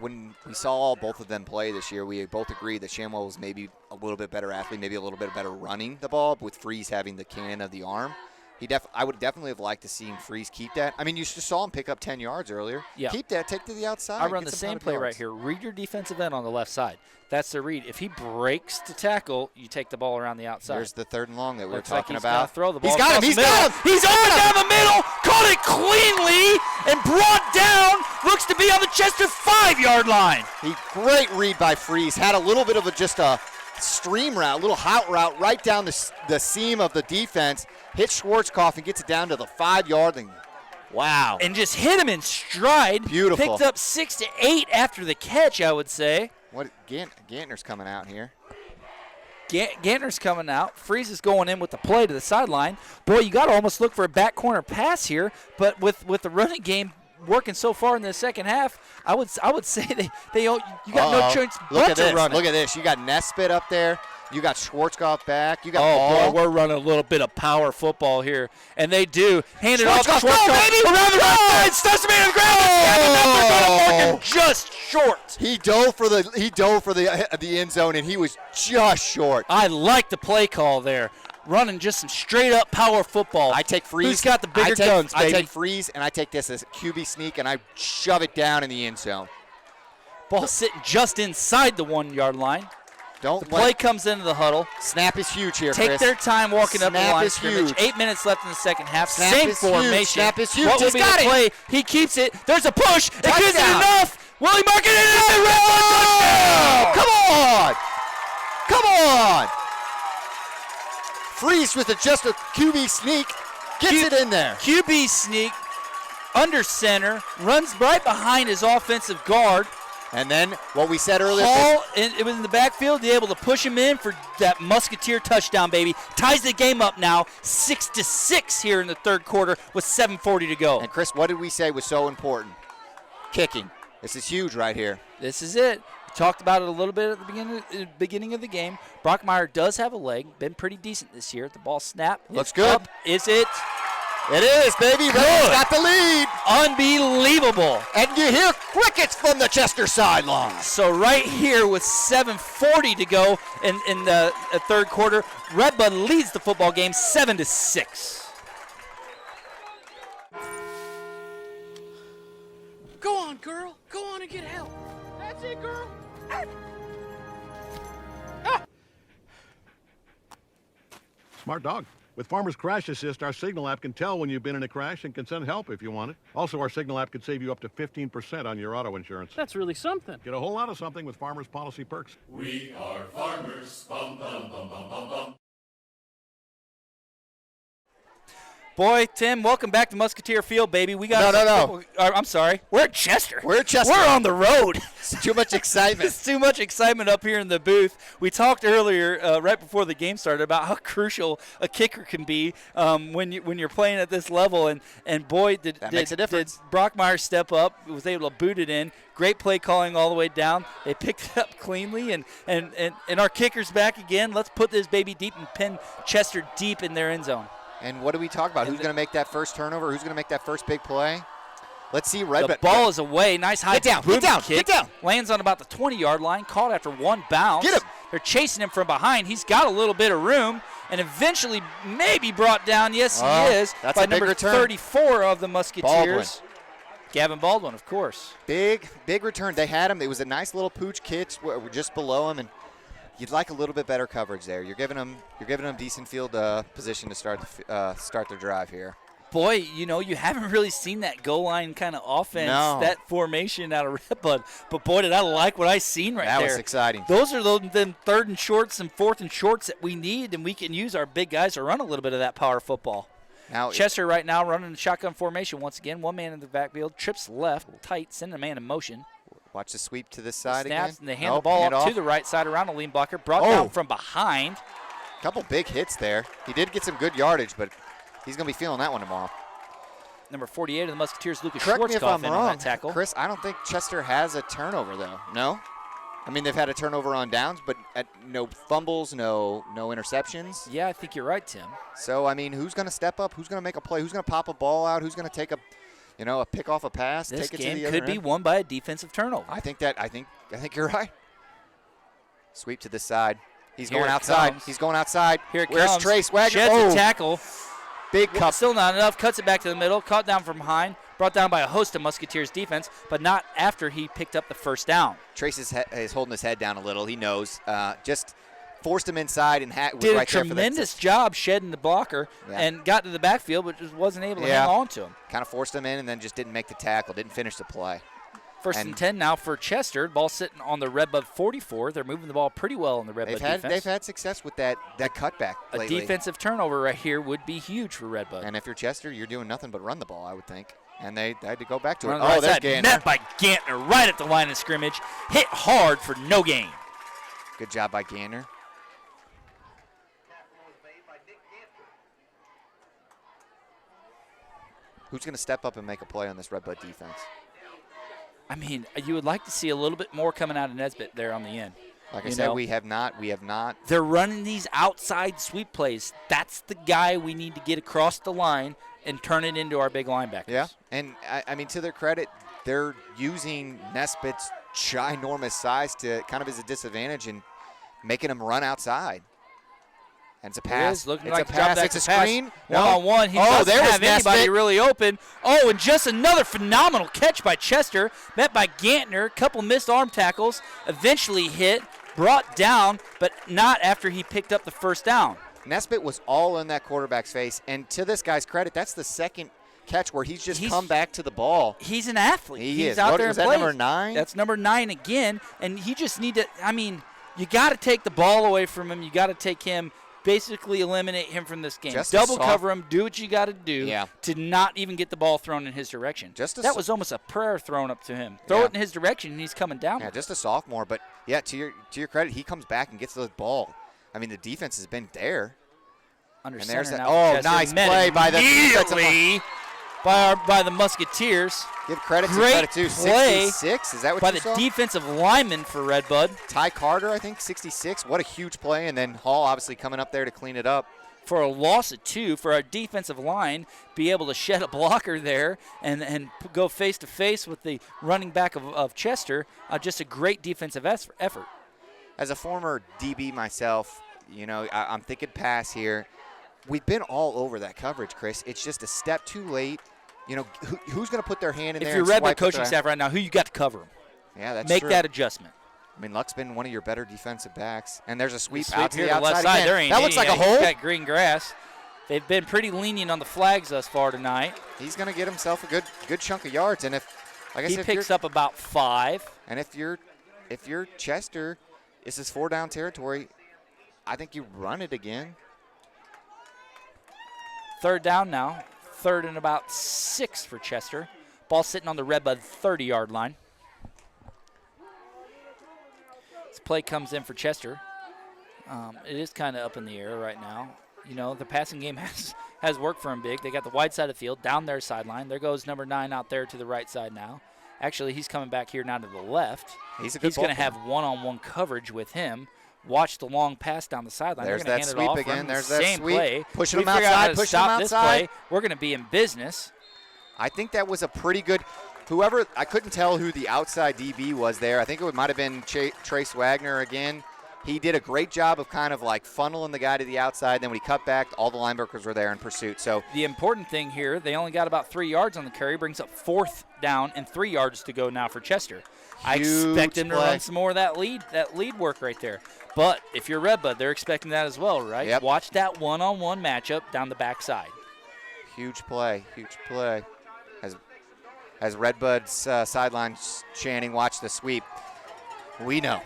when we saw both of them play this year, we both agreed that Shimwell was maybe a little bit better athlete, maybe a little bit better running the ball, with Freeze having the cannon of the arm. I would definitely have liked to see him Freeze keep that. I mean, you just saw him pick up 10 yards earlier. Yeah. Keep that, take to the outside. I run the same play right here. Read your defensive end on the left side. That's the read. If he breaks to tackle, you take the ball around the outside. There's the 3rd and long that we were like talking he's about. Throw the ball. He's got him. He's got him. He's open down the middle. Caught it cleanly and brought down. Looks to be on the Chester 5-yard line. Great read by Freeze. Had a little bit of just a stream route, a little hot route right down the seam of the defense. Hit Schwarzkopf and gets it down to the 5-yard line. Wow. And just hit him in stride. Beautiful. Picked up 6 to 8 after the catch, I would say. Gantner's coming out here. Gantner's coming out. Freeze is going in with the play to the sideline. Boy, you got to almost look for a back corner pass here. But with the running game working so far in the second half, I would say you got no choice but to run it. Look at this. You got Nesbitt up there. You got Schwarzkopf back. You got Boy, we're running a little bit of power football here. And they do. Hand it off to Schwarzkopf. Around the right side. Stuffs him in the ground. Just short. He dove for the end zone, and he was just short. I like the play call there. Running just some straight-up power football. I take Freeze. Who's got the bigger guns, baby? I take Freeze, and I take this as a QB sneak, and I shove it down in the end zone. Ball sitting just inside the 1-yard line. The play comes into the huddle. Snap is huge here, Take Chris. their time walking up the line of scrimmage. Huge. 8 minutes left in the second half. Snap Same is formation. Huge. Snap is huge. What will be the play? He keeps it. There's a push. It gives it enough. Will he mark it in? Touchdown! Come on! Come on! Freeze with just a QB sneak. Gets it in there. QB sneak, under center, runs right behind his offensive guard. And then what we said earlier. Hall, it was in the backfield, to be able to push him in for that Musketeer touchdown, baby. Ties the game up now, 6-6 here in the third quarter with 7:40 to go. And Chris, what did we say was so important? Kicking. This is huge right here. This is it. We talked about it a little bit at the beginning of the game. Brockmeyer does have a leg. Been pretty decent this year. The ball snap. Looks good. Up. Is it? It is, baby. Red's got the lead. Unbelievable. And you hear crickets from the Chester sideline. So right here with 7:40 to go in the third quarter, Red Bud leads the football game 7-6. Go on, girl. Go on and get help. That's it, girl. Smart dog. With Farmer's Crash Assist, our Signal app can tell when you've been in a crash and can send help if you want it. Also, our Signal app could save you up to 15% on your auto insurance. That's really something. Get a whole lot of something with Farmer's Policy Perks. We are farmers. Bum, bum, bum, bum, bum, bum. Boy, Tim, welcome back to Musketeer Field, baby. We got No. I'm sorry. We're at Chester. We're at Chester. We're on the road. It's too much excitement. It's too much excitement up here in the booth. We talked earlier, right before the game started, about how crucial a kicker can be when you're playing at this level. And boy, did Brockmeyer step up, was able to boot it in. Great play calling all the way down. They picked it up cleanly, and our kicker's back again. Let's put this baby deep and pin Chester deep in their end zone. And what do we talk about? Who's going to make that first turnover? Who's going to make that first big play? Let's see. The ball is away. Nice high kick. Get down. Lands on about the 20-yard line. Caught after one bounce. Get him. They're chasing him from behind. He's got a little bit of room and eventually maybe brought down. Yes, he is. That's by a big number return. 34 of the Musketeers. Baldwin. Gavin Baldwin, of course. Big return. They had him. It was a nice little pooch catch just below him, and you'd like a little bit better coverage there. You're giving them decent field position to start their drive here. Boy, you haven't really seen that goal line kind of offense, that formation out of Red Bud. But boy, did I like what I seen right there. That was exciting. Those are them third and shorts and fourth and shorts that we need, and we can use our big guys to run a little bit of that power football. Now Chester right now running the shotgun formation once again. One man in the backfield, trips left, tight, sending a man in motion. Watch the sweep to this side Snaps, again. And they hand the ball up to the right side around the lean blocker. Brought down from behind. Couple big hits there. He did get some good yardage, but he's going to be feeling that one tomorrow. Number 48 of the Musketeers, Lucas Correct me if Schwarzkopf I'm in wrong, on that tackle. Chris, I don't think Chester has a turnover, though. No? I mean, they've had a turnover on downs, but no fumbles, no interceptions. Yeah, I think you're right, Tim. So, I mean, who's going to step up? Who's going to make a play? Who's going to pop a ball out? Who's going to take a pick off a pass? This take it game to the other could be end? won by a defensive turnover. I think you're right. Sweep to the side. He's Here going it outside. comes. He's going outside. Here it Where's comes. Trace Wagner? Sheds a tackle. Big cup. Still not enough. Cuts it back to the middle. Caught down from behind. Brought down by a host of Musketeers defense, but not after he picked up the first down. Trace is holding his head down a little. He knows. Just forced him inside and was did right a there for tremendous job shedding the blocker and got to the backfield, but just wasn't able to hang on to him. Kind of forced him in and then just didn't make the tackle, didn't finish the play. First and 10 now for Chester. Ball sitting on the Red Bud 44. They're moving the ball pretty well in the Red Bud defense. They've had success with that cutback lately. A defensive turnover right here would be huge for Red Bud. And if you're Chester, you're doing nothing but run the ball, I would think. And they had to go back to it. Right there's side, Gantner. met by Gantner right at the line of scrimmage. Hit hard for no gain. Good job by Gantner. Who's going to step up and make a play on this Red Bud defense? I mean, you would like to see a little bit more coming out of Nesbitt there on the end. Like I said, we have not. They're running these outside sweep plays. That's the guy we need to get across the line and turn it into our big linebackers. Yeah, and I mean, to their credit, they're using Nesbitt's ginormous size to kind of as a disadvantage and making him run outside. And it's a pass. Looking it's like a pass. It's a screen. One-on-one. He doesn't have anybody Nesbitt. really open. Oh, and just another phenomenal catch by Chester. Met by Gantner. Couple missed arm tackles. Eventually hit. Brought down, but not after he picked up the first down. Nesbitt was all in that quarterback's face. And to this guy's credit, that's the second catch where he's come back to the ball. He's an athlete. He's out there was and that plays. number 9? That's number 9 again. And he just need to, you got to take the ball away from him. You got to take him, basically eliminate him from this game. Double cover him, do what you got to do to not even get the ball thrown in his direction. That was almost a prayer thrown up to him. Throw it in his direction, and he's coming down. Yeah, just a sophomore. But, yeah, to your credit, he comes back and gets the ball. I mean, the defense has been there. Under and center there's now. Nice play by the by the Musketeers. Give credit to Great credit too. play 66. Is that what by you saw? the defensive lineman for Red Bud. Ty Carter, I think, 66. What a huge play. And then Hall obviously coming up there to clean it up. For a loss of 2, for our defensive line, be able to shed a blocker there and go face-to-face with the running back of Chester. Just a great defensive effort. As a former DB myself, you know, I'm thinking pass here. We've been all over that coverage, Chris. It's just a step too late. You know, who's going to put their hand in there? If you're Red Bud coaching staff right now, who you got to cover them? Yeah, that's Make true. that adjustment. I mean, Luck's been one of your better defensive backs. And there's a sweep Sweep out to here the outside left side. again. There ain't That looks like a hole. He's got green grass. They've been pretty lenient on the flags thus far tonight. He's going to get himself a good chunk of yards. And if, like I said, he picks up about 5. And if you're Chester, this is 4-down territory. I think you run it again. 3rd down now. 3rd and about 6 for Chester. Ball sitting on the Red Bud 30-yard line. This play comes in for Chester. It is kind of up in the air right now. You know, the passing game has worked for them big. They got the wide side of the field down their sideline. There goes number 9 out there to the right side now. Actually, he's coming back here now to the left. He's going to have one-on-one coverage with him. Watch the long pass down the sideline. There's They're that going to hand sweep it off again. There's the that same sweep. Play. Pushing We them figure out how outside. to Pushing stop them this outside. play. We're going to be in business. I think that was a pretty good. Whoever, I couldn't tell who the outside DB was there. I think it might have been Trace Wagner again. He did a great job of kind of like funneling the guy to the outside. Then when he cut back, all the linebackers were there in pursuit. So the important thing here, they only got about 3 yards on the carry. Brings up 4th down and 3 yards to go now for Chester. I expect him to run some more of that lead work right there. But if you're Red Bud, they're expecting that as well, right? Yep. Watch that one-on-one matchup down the backside. Huge play. As Red Bud's sideline chanting, watch the sweep. We know.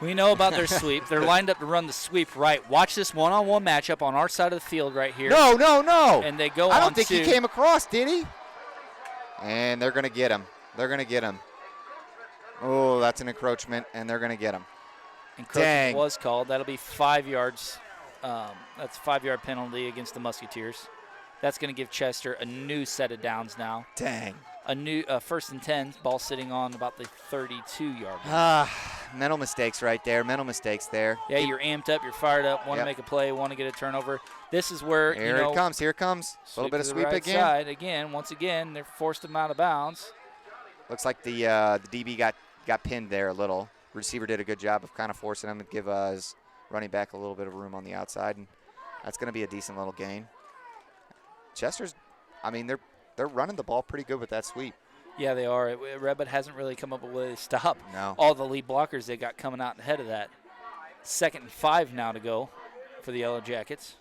We know about their sweep. They're lined up to run the sweep right. Watch this one-on-one matchup on our side of the field right here. No. And they go I on don't think to, he came across, did he? And they're going to get him. Oh, that's an encroachment, and they're going to get him. Encroachment was called. That'll be 5 yards. That's a 5-yard penalty against the Musketeers. That's going to give Chester a new set of downs now. Dang. A new 1st and 10, ball sitting on about the 32-yard line. Mental mistakes right there. Yeah, you're amped up, you're fired up, want to make a play, want to get a turnover. This is where, Here it comes. A little bit of sweep again. Once again, they're forced him out of bounds. Looks like the DB got pinned there a little. Receiver did a good job of kind of forcing him to give his running back a little bit of room on the outside, and that's going to be a decent little gain. Chester's, I mean, they're running the ball pretty good with that sweep. Yeah, they are. Red Bud hasn't really come up with a way to stop No. all the lead blockers they got coming out ahead of that. 2nd and 5 now to go for the Yellow Jackets.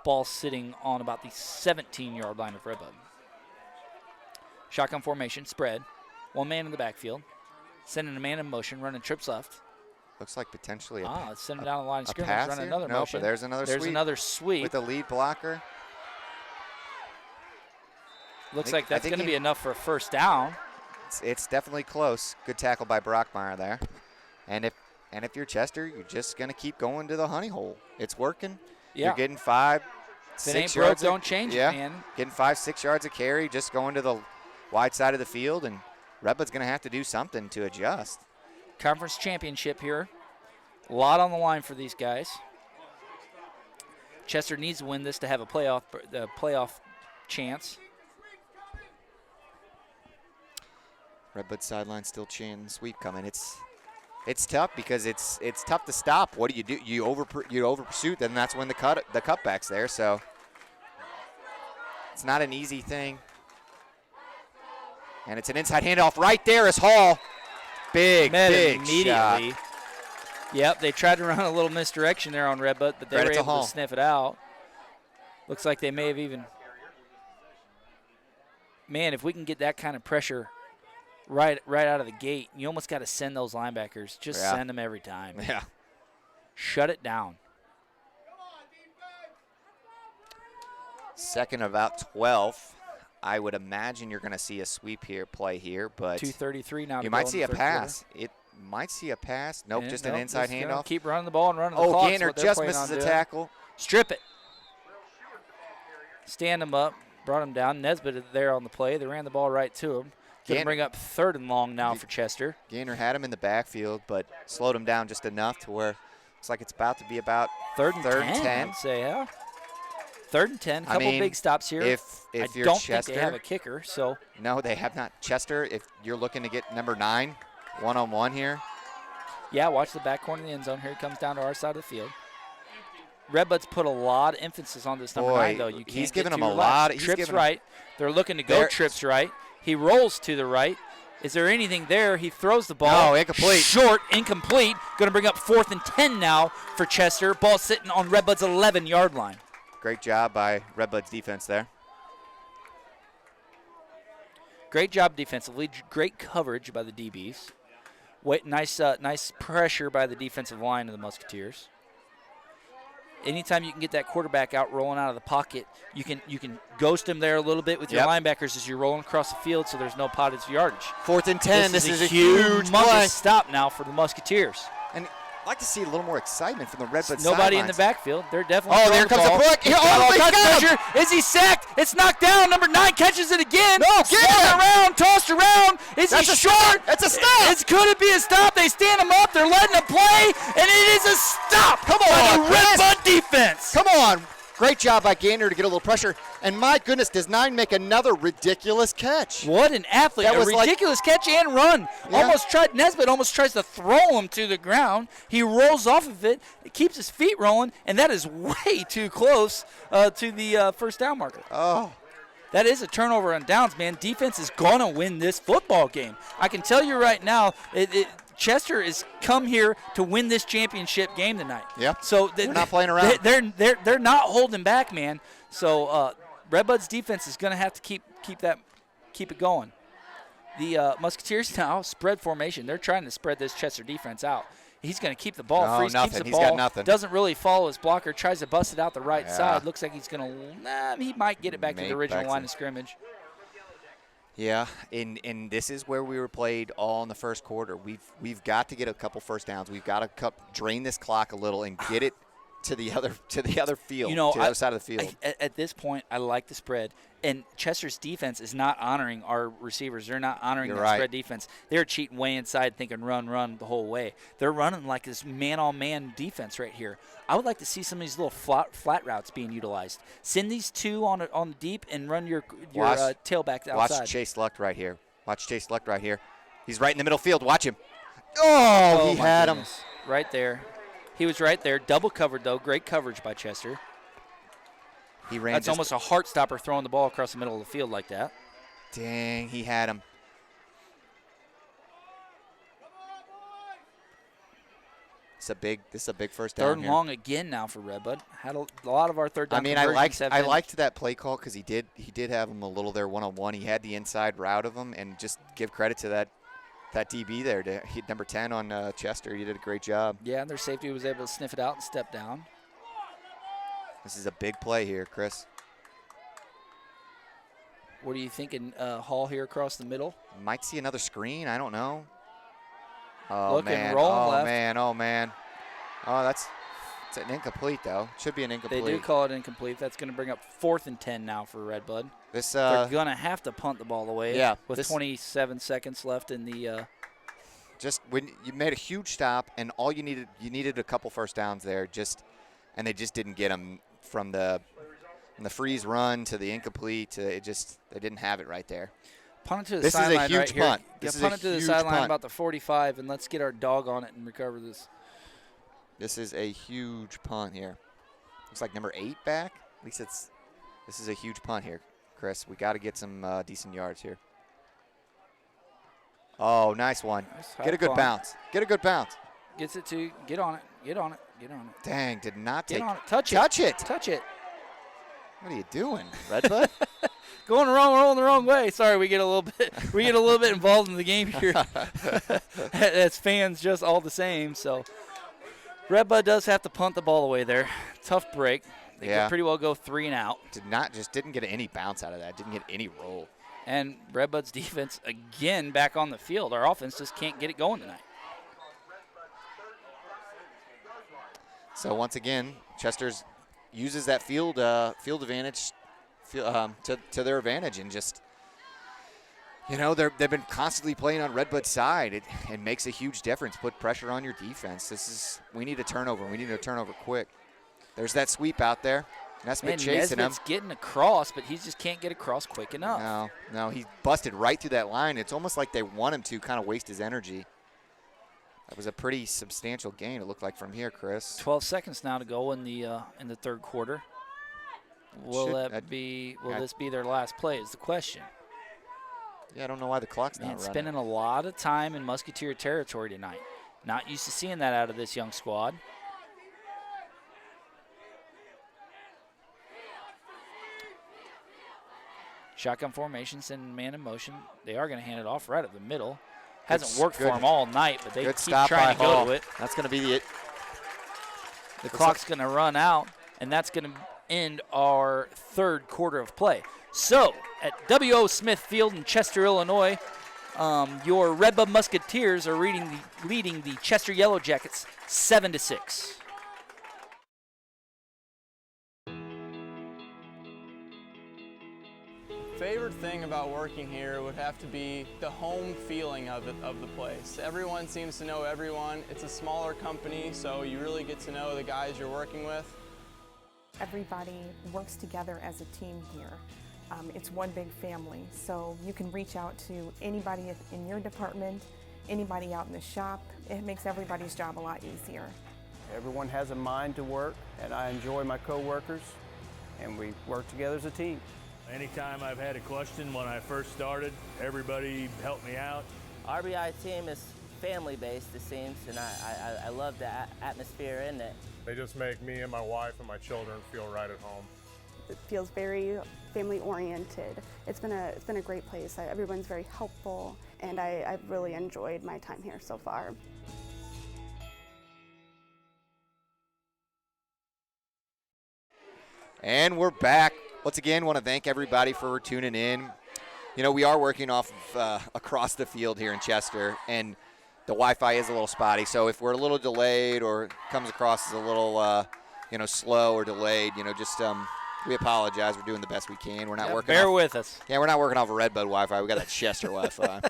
Ball sitting on about the 17-yard line of Red Bud. Shotgun formation, spread. 1 man in the backfield. Sending a man in motion, running trips left. Looks like potentially it's sending down the line of scrimmage, pass running here? another No, motion. but there's another sweep. With the lead blocker. Looks like that's going to be enough for a 1st down. It's definitely close. Good tackle by Brockmeyer there. And if you're Chester, you're just going to keep going to the honey hole. It's working. Yeah. You're getting 5, 6 yards. yards. Don't change it, man. Getting 5, 6 yards of carry, just going to the wide side of the field, and Red Bud's going to have to do something to adjust. Conference championship here. A lot on the line for these guys. Chester needs to win this to have a playoff chance. Red Bud sideline still chanting sweep coming. It's tough because it's tough to stop. What do? You over pursuit, then that's when the cutback's there. So it's not an easy thing. And it's an inside handoff right there is Hall. Big immediately. Shot. Yep, they tried to run a little misdirection there on Red Bud, but they were able to sniff it out. Looks like they may have even. Man, if we can get that kind of pressure right out of the gate, you almost got to send those linebackers. Just send them every time. Yeah. shut it down. Second about 12. I would imagine you're going to see a sweep here, play here, but 2:33 now. You might see a pass. It might see a pass. Nope, just an inside handoff. Keep running the ball and running the clock. Gainer just misses the tackle. Strip it. Stand him up. Brought him down. Nesbitt there on the play. They ran the ball right to him. Going to bring up 3rd and long now for Chester. Gainer had him in the backfield, but slowed him down just enough to where looks like it's about to be about 3rd and 10. I'd say, yeah. 3rd and 10. Couple big stops here. If I you're don't Chester, think they have a kicker, so. No, they have not. Chester, if you're looking to get number 9 one-on-one here. Yeah, watch the back corner of the end zone. Here he comes down to our side of the field. Red Bud's put a lot of emphasis on this number 9, though. You can't he's giving get him too a relaxed. lot. Trips right. They're looking to go trips right. He rolls to the right. Is there anything there? He throws the ball. No, incomplete. Short, incomplete. Going to bring up 4th and 10 now for Chester. Ball sitting on Red Bud's 11-yard line. Great job by Red Bud's defense there. Great job defensively. Great coverage by the DBs. Nice pressure by the defensive line of the Musketeers. Anytime you can get that quarterback out rolling out of the pocket, you can ghost him there a little bit with your linebackers as you're rolling across the field, so there's no potted yardage. 4th and 10. This is a huge play. Stop now for the Musketeers. And I'd like to see a little more excitement from the Red Bud Nobody sidelines. in the backfield. They're definitely. Oh, there comes a flick. Pressure. Is he sacked? It's knocked down. Number 9 catches it again. No, tossed around. Is he short? That's a stop. Could it be a stop? They stand him up. They're letting him play, and it is a stop. Come on, by the Red Bud defense. Come on. Great job by Gainer to get a little pressure. And my goodness, does 9 make another ridiculous catch? What an athlete. A ridiculous catch and run. Yeah. Nesbitt almost tries to throw him to the ground. He rolls off of it, keeps his feet rolling, and that is way too close to the first down marker. Oh. That is a turnover on downs, man. Defense is going to win this football game. I can tell you right now, Chester has come here to win this championship game tonight. Yep. So they're not playing around. They're not holding back, man. So Red Bud's defense is going to have to keep it going. The Musketeers now spread formation. They're trying to spread this Chester defense out. He's going to keep the ball free. Nothing. Keeps the He's ball. got nothing. Doesn't really follow his blocker. Tries to bust it out the right side. Looks like he's going to. He might get it back to the original line of scrimmage. Yeah, and this is where we were played all in the first quarter. We've got to get a couple first downs. We've got to drain this clock a little and get it to the other field, to the other side of the field. At this point, I like the spread. And Chester's defense is not honoring our receivers. They're not honoring spread defense. They're cheating way inside, thinking run the whole way. They're running like this man-on-man defense right here. I would like to see some of these little flat routes being utilized. Send these 2 on the deep and run your tailback outside. Watch Chase Luck right here. He's right in the middle field. Watch him. Oh, he had him. Right there. He was right there. Double covered, though. Great coverage by Chester. He ran. That's almost a heart stopper throwing the ball across the middle of the field like that. Dang, he had him. This is a big first down. 3rd and long again now for Red Bud. Had a lot of our third down. I liked that play call because he did have him a little there one-on-one. He had the inside route of him, and just give credit to that DB there. Number 10 on Chester. He did a great job. Yeah, and their safety was able to sniff it out and step down. This is a big play here, Chris. What are you thinking, Hall here across the middle? Might see another screen. I don't know. Oh, man. Oh, man. Oh, that's an incomplete, though. Should be an incomplete. They do call it incomplete. That's going to bring up 4th and 10 now for Red Bud. They're going to have to punt the ball away. Yeah, with 27 seconds left in the just when you made a huge stop and all you needed a couple first downs there, and they just didn't get them from the freeze run to the incomplete. They didn't have it right there. Punt it to the sideline right here. This is a huge punt. Punt it to the sideline about the 45, and let's get our dog on it and recover this. This is a huge punt here. Looks like number 8 back. At least this is a huge punt here, Chris. We got to get some decent yards here. Oh, nice one. Get a good bounce. Gets it to get on it. Dang, did not get take on it. Touch it. What are you doing, Red Bud? Rolling the wrong way. Sorry, we get a little bit involved in the game here. As fans, just all the same. So Red Bud does have to punt the ball away there. Tough break. They Yeah. could pretty well go 3 and out. Didn't get any bounce out of that. Didn't get any roll. And Red Bud's defense, again, back on the field. Our offense just can't get it going tonight. So once again, Chester's uses that field advantage to their advantage, and just, you know, they've been constantly playing on Red Bud's side. It makes a huge difference. Put pressure on your defense. We need a turnover. We need a turnover quick. There's that sweep out there. Nesbitt chasing him. Nesbitt's getting across, but he just can't get across quick enough. No, he busted right through that line. It's almost like they want him to kind of waste his energy. That was a pretty substantial gain, it looked like, from here, Chris. 12 seconds now to go in the third quarter. Will this be their last play is the question. Yeah, I don't know why the clock's not running. Spending a lot of time in Musketeer territory tonight. Not used to seeing that out of this young squad. Shotgun formation, sending man in motion. They are going to hand it off right up the middle. Hasn't worked for them all night, but they keep trying to go to it. That's going to be it. The clock's going to run out, and that's going to end our third quarter of play. So, at W.O. Smith Field in Chester, Illinois, your Red Bud Musketeers are leading the Chester Yellow Jackets 7-6. Favorite thing about working here would have to be the home feeling of the place. Everyone seems to know everyone. It's a smaller company, so you really get to know the guys you're working with. Everybody works together as a team here. It's one big family, so you can reach out to anybody in your department, anybody out in the shop. It makes everybody's job a lot easier. Everyone has a mind to work, and I enjoy my co-workers, and we work together as a team. Anytime I've had a question when I first started, everybody helped me out. RBI team is family-based, it seems, and I love the atmosphere in it. They just make me and my wife and my children feel right at home. It feels very family-oriented. It's been a great place. Everyone's very helpful, and I've really enjoyed my time here so far. And we're back. Once again, want to thank everybody for tuning in. You know, we are working off of, across the field here in Chester, and the Wi-Fi is a little spotty. So if we're a little delayed or comes across as a little, slow or delayed, just we apologize. We're doing the best we can. We're not working. Bear with us. Yeah, we're not working off of Red Bud Wi-Fi. We got that Chester Wi-Fi.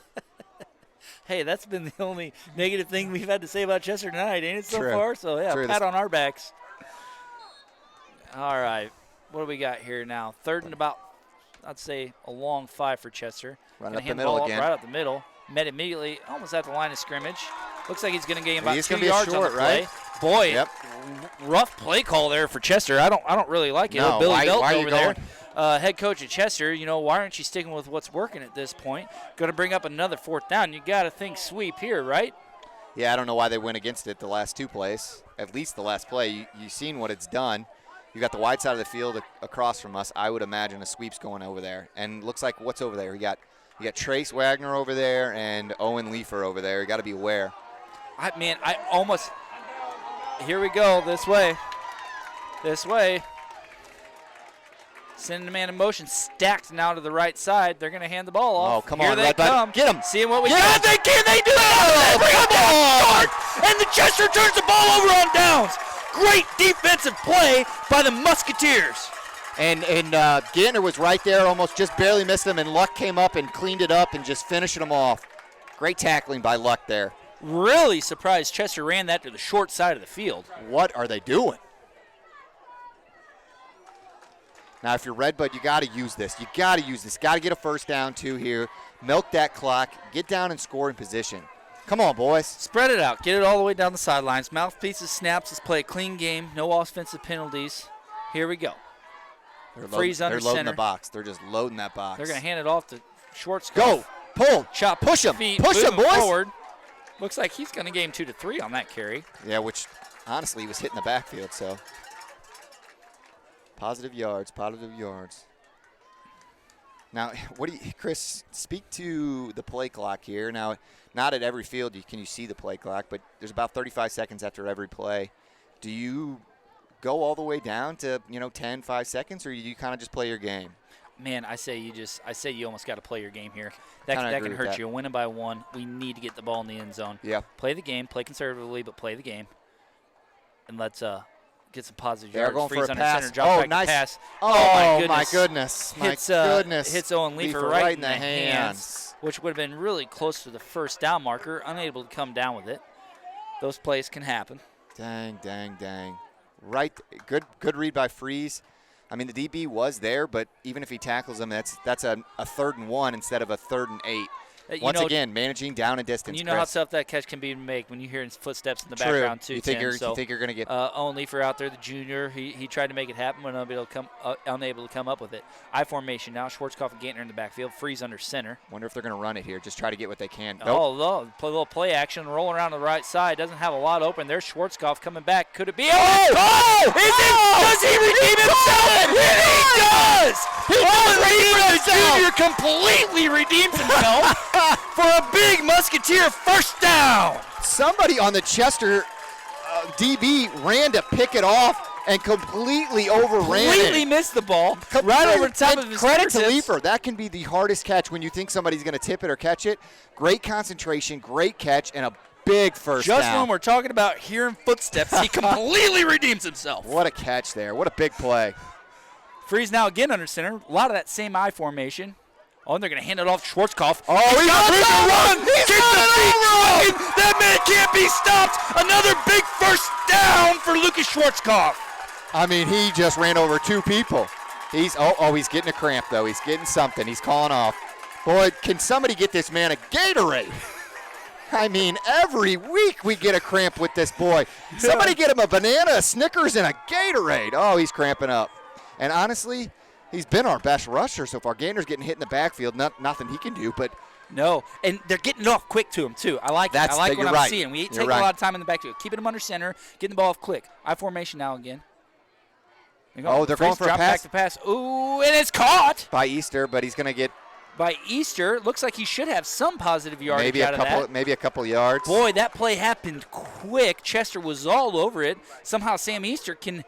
Hey, that's been the only negative thing we've had to say about Chester tonight, ain't it, so True. far? So, yeah, True. pat on our backs. All right. What do we got here now? Third and about, I'd say, a long 5 for Chester. Running up the hand middle ball again. Right up the middle. Met immediately, almost at the line of scrimmage. Looks like he's going to gain about He's 2 gonna be yards short, on the play. right? Boy, Yep. rough play call there for Chester. I don't really like it. No, Billy why Belton are you over going? there, head coach at Chester. Why aren't you sticking with what's working at this point? Going to bring up another 4th down. You got to think sweep here, right? Yeah, I don't know why they went against it the last 2 plays. At least the last play. You've seen what it's done. You got the wide side of the field across from us. I would imagine a sweep's going over there. And looks like what's over there? You got Trace Wagner over there and Owen Leifer over there. You got to be aware. Here we go. This way. Sending the man in motion, stacked now to the right side. They're going to hand the ball off. Oh, come Here on, they Red Bud. come. Get him. Seeing what we Yeah, they can. They do it. Come on. And the Chester turns the ball over on downs. Great defensive play by the Musketeers. And Gantner was right there, almost just barely missed him, and Luck came up and cleaned it up and just finished him off. Great tackling by Luck there. Really surprised Chester ran that to the short side of the field. What are they doing? Now, if you're Red Bud, you got to use this. You got to use this. Got to get a first down, 2 here. Milk that clock. Get down and score in position. Come on, boys. Spread it out. Get it all the way down the sidelines. Mouthpieces, snaps. Let's play a clean game. No offensive penalties. Here we go. Freeze under They're loading center. the box. They're just loading that box. They're going to hand it off to Schwartzkopf. Go. Pull. Chop. Push him. Feet, Push him, move boys. Forward. Looks like he's going to gain 2 to 3 on that carry. Yeah, which, honestly, he was hitting the backfield, so. Positive yards. Now, Chris, speak to the play clock here. Now, not at every field can you see the play clock, but there's about 35 seconds after every play. do you go all the way down to 10, 5 seconds, or do you kind of just play your game? Man, I say you almost got to play your game here. That can hurt that. you. Winning by 1, we need to get the ball in the end zone. Yeah. Play the game, play conservatively, but play the game. And let's get some positive They're yards. going Freeze for a under pass. center, drop back nice. pass. Oh, my goodness. Hits Owen Leifer right in the hands, which would have been really close to the first down marker, unable to come down with it. Those plays can happen. Dang. Right. Good read by Freeze. I mean, the DB was there, but even if he tackles him, that's a 3rd and 1 instead of a 3rd and 8. Once again, managing down and distance. And you know how tough that catch can be to make when you hear footsteps in the background too. You think you're going to get Owen Leifer out there, the junior. He tried to make it happen, but unable to come up with it. I formation now. Schwarzkopf and Gantner in the backfield. Freeze under center. Wonder if they're going to run it here. Just try to get what they can. Oh, no. Play a little play action, roll around to the right side. Doesn't have a lot open. There's Schwarzkopf coming back. Could it be? Does he redeem himself? He does! Owen Leifer, the junior, completely redeems himself for a big Musketeer first down. Somebody on the Chester DB ran to pick it off and completely overran it. Completely missed the ball right over the top of his Credit to Leifer. That can be the hardest catch when you think somebody's going to tip it or catch it. Great concentration, great catch, and a big first down. Just when we're talking about hearing footsteps, he completely redeems himself. What a catch there. What a big play. Freeze now again under center. A lot of that same I formation. Oh, and they're going to hand it off to Schwarzkopf. Oh, he's got to run! He's got That man can't be stopped. Another big first down for Lucas Schwarzkopf. I mean, he just ran over 2 people. He's getting a cramp, though. He's getting something. He's calling off. Boy, can somebody get this man a Gatorade? I mean, every week we get a cramp with this boy. Somebody get him a banana, a Snickers, and a Gatorade. Oh, he's cramping up. And honestly, he's been our best rusher so far. Gainer's getting hit in the backfield. Nothing he can do, but no. And they're getting it off quick to him, too. I like what I'm seeing. We take a lot of time in the backfield. Keeping him under center, getting the ball off quick. I formation now again. They're going for a pass. Back to pass. Ooh, and it's caught. By Easter, but he's going to get. By Easter, looks like he should have some positive yardage out of that. Maybe a couple yards. Boy, that play happened quick. Chester was all over it. Somehow Sam Easter can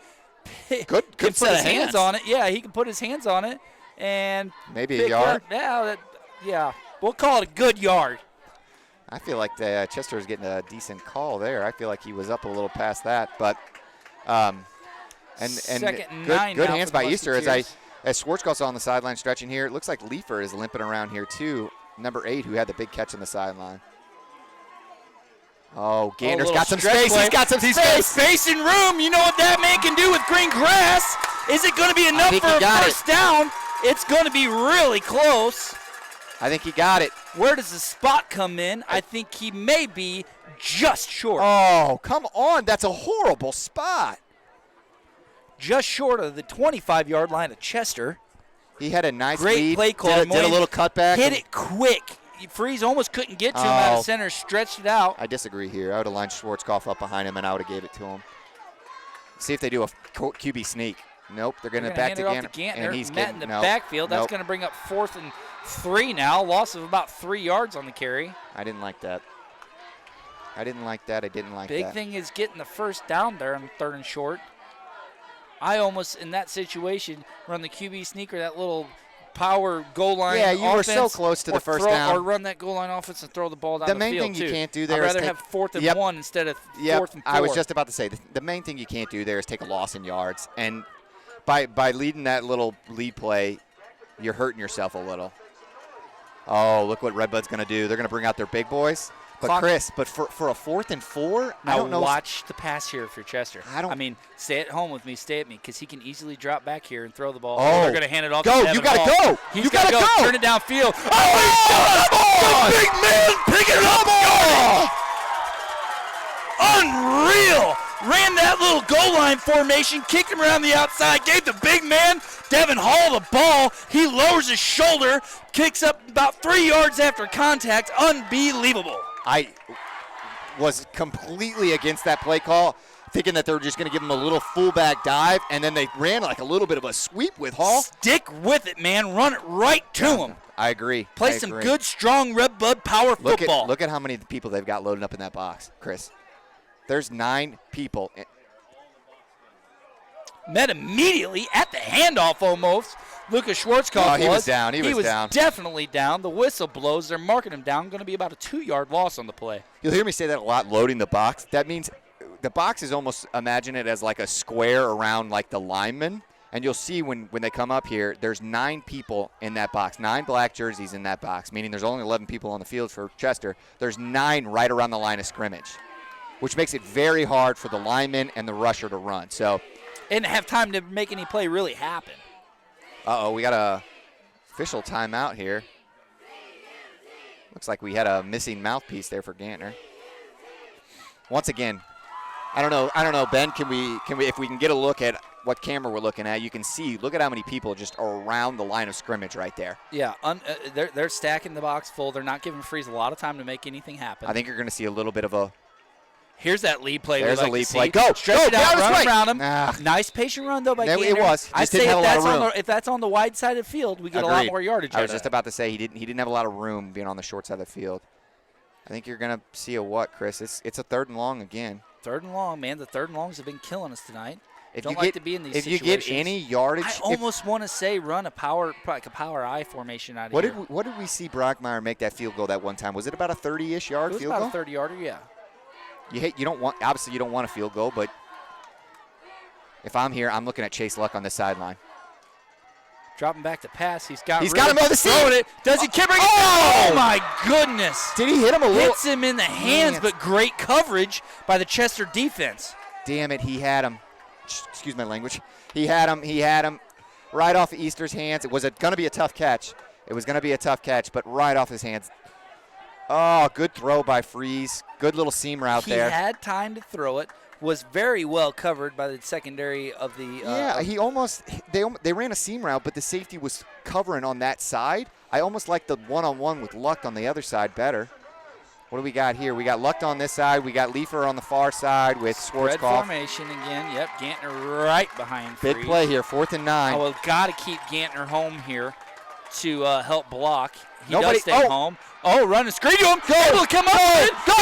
put his hands on it. Yeah, he can put his hands on it and maybe a yard. Yeah, we'll call it a good yard. I feel like Chester is getting a decent call there. I feel like he was up a little past that, but and good hands by Easter as Schwarzkopf's on the sideline stretching here. It looks like Leifer is limping around here too. Number 8, who had the big catch on the sideline. Oh, Gainer's got some space. He's got some space. He's got space and room. You know what that man can do with green grass. Is it going to be enough for a first down? It's going to be really close. I think he got it. Where does the spot come in? I think he may be just short. Oh, come on. That's a horrible spot. Just short of the 25-yard line of Chester. He had a nice great lead. Play call. Did a little cutback. Hit it quick. Freeze almost couldn't get to him out of center, stretched it out. I disagree here. I would have lined Schwarzkopf up behind him, and I would have gave it to him. See if they do a QB sneak. Nope, they're going to back to Gantner. And he's in the backfield. That's going to bring up 4th and 3 now. Loss of about 3 yards on the carry. I didn't like that. Big thing is getting the first down there on 3rd and short. I almost, in that situation, run the QB sneak or that little power goal line offense. Yeah, you were so close to the first down. Or run that goal line offense and throw the ball down the field, The main thing you can't do there I'd is rather have 4th and 1 instead of 4th and 4. I was just about to say, the main thing you can't do there is take a loss in yards. And by leading that little lead play, you're hurting yourself a little. Oh, look what Red Bud's going to do. They're going to bring out their big boys. But Chris, for a 4th and 4, I don't know. Watch the pass here for Chester. I mean, stay at home with me, stay at me, because he can easily drop back here and throw the ball. Oh, they're going to hand it off. Go! To You got to go! He's got to go! Turn it downfield. Oh, the big man picking it up! Unreal! Ran that little goal line formation, kicked him around the outside, gave the big man, Devin Hall, the ball. He lowers his shoulder, kicks up about 3 yards after contact. Unbelievable. I was completely against that play call, thinking that they were just going to give him a little fullback dive, and then they ran like a little bit of a sweep with Hall. Stick with it, man. Run it right to him. I agree. Play some good, strong Red Bud power football. Look at how many people they've got loading up in that box, Chris. There's 9 people. met immediately at the handoff almost. Lucas Schwarzkopf he was down. He was down. Definitely down. The whistle blows. They're marking him down. Going to be about a 2-yard loss on the play. You'll hear me say that a lot, loading the box. That means the box is almost, imagine it as like a square around like the lineman. And you'll see when they come up here, there's 9 people in that box, 9 black jerseys in that box, meaning there's only 11 people on the field for Chester. There's 9 right around the line of scrimmage, which makes it very hard for the lineman and the rusher to run. So, and have time to make any play really happen. Uh-oh, we got a official timeout here. Looks like we had a missing mouthpiece there for Gantner. Once again, I don't know, Ben, can we if we can get a look at what camera we're looking at, you can see, look at how many people just are around the line of scrimmage right there. Yeah, they're stacking the box full. They're not giving Freeze a lot of time to make anything happen. I think you're going to see a little bit of a... Here's that lead play. There's a lead play. Go! Stretch it out, run around him. Ah. Nice patient run, though, by Gantner. It was. I say if that's on the wide side of the field, we get a lot more yardage. I was just about to say he didn't have a lot of room being on the short side of the field. I think you're going to see a what, Chris? It's a 3rd and long again. 3rd and long, man. The 3rd and longs have been killing us tonight. If Don't like to be in these situations. If you get any yardage, I almost want to say run a power I formation out of here. What did we see Brockmeyer make that field goal that one time? Was it about a 30-ish yard field goal? It was about a 30-yarder, yeah. You don't want a field goal, but if I'm here, I'm looking at Chase Luck on the sideline. Dropping back to pass. He's got him over the seat. It. Does he bring it? Oh, my goodness. Did he hit him a little? Hits him in the hands, but great coverage by the Chester defense. Damn it, he had him. Excuse my language. He had him right off Easter's hands. It was going to be a tough catch. But right off his hands. Oh, good throw by Freeze. Good little seam route there. He had time to throw it. Was very well covered by the secondary of the. He almost they ran a seam route, but the safety was covering on that side. I almost like the one-on-one with Luck on the other side better. What do we got here? We got Luck on this side. We got Leifer on the far side with Schwarzkopf. Red formation again. Yep, Gantner right behind Freeze. Big play here, 4th and 9. Oh, we've got to keep Gantner home here to help block. He does stay home. Oh, run and screen to him. Go. Able to come up. Go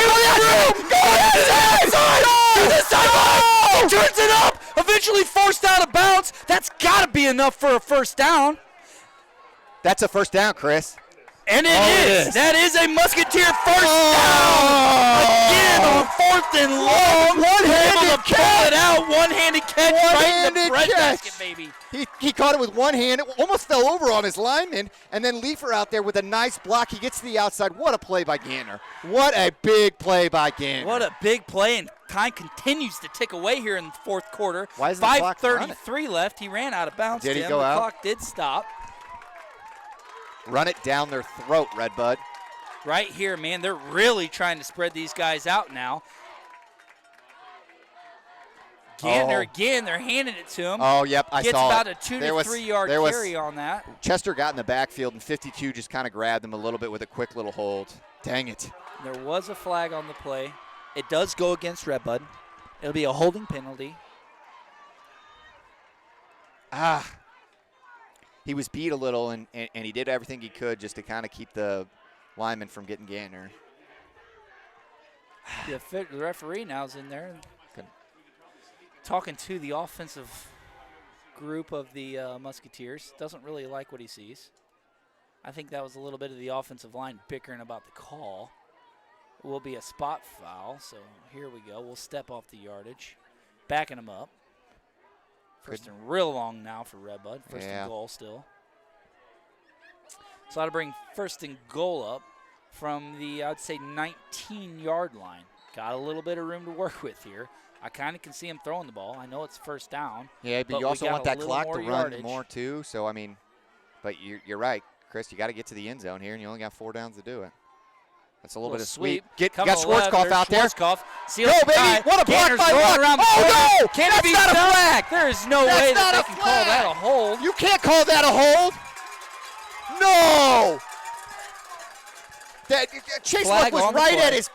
He turns it up. Eventually forced out of bounds. That's got to be enough for a first down. That's a first down, Chris. And it is. That is a Musketeer first down. Again on 4th and long. One-handed catch. Pull it out. One-handed catch right in the breadbasket, baby. He caught it with one hand. It almost fell over on his lineman. And then Leifer out there with a nice block. He gets to the outside. What a play by Gantner. What a big play by Gantner. What a big play. And time continues to tick away here in the 4th quarter. Why isn't the clock 5:33 left. He ran out of bounds. Did he Tim. go the out? Clock did stop. Run it down their throat, Red Bud. Right here, man. They're really trying to spread these guys out now. Gantner again. They're handing it to him. Oh, yep, I saw it. Gets about a 2 to 3 yard carry on that. Chester got in the backfield, and 52 just kind of grabbed him a little bit with a quick little hold. Dang it. There was a flag on the play. It does go against Red Bud. It'll be a holding penalty. He was beat a little, and he did everything he could just to kind of keep the lineman from getting Gantner. The referee now is in there talking to the offensive group of the Musketeers. Doesn't really like what he sees. I think that was a little bit of the offensive line bickering about the call. It will be a spot foul, so here we go. We'll step off the yardage, backing him up. First and real long now for Red Bud. First and goal still. So I'll bring 1st and goal up from the, I'd say, 19-yard line. Got a little bit of room to work with here. I kind of can see him throwing the ball. I know it's first down. Yeah, but you also want that clock to run more too. So, I mean, but you're right, Chris. You got to get to the end zone here, and you only got 4 downs to do it. That's a little bit of sweep. You got Schwarzkopf out there. Schwarzkopf. Go, baby. What a block by Luck. Oh, no. That's not a flag. There is no way that they can call that a hold. You can't call that a hold. No. Chase Luck was right at his.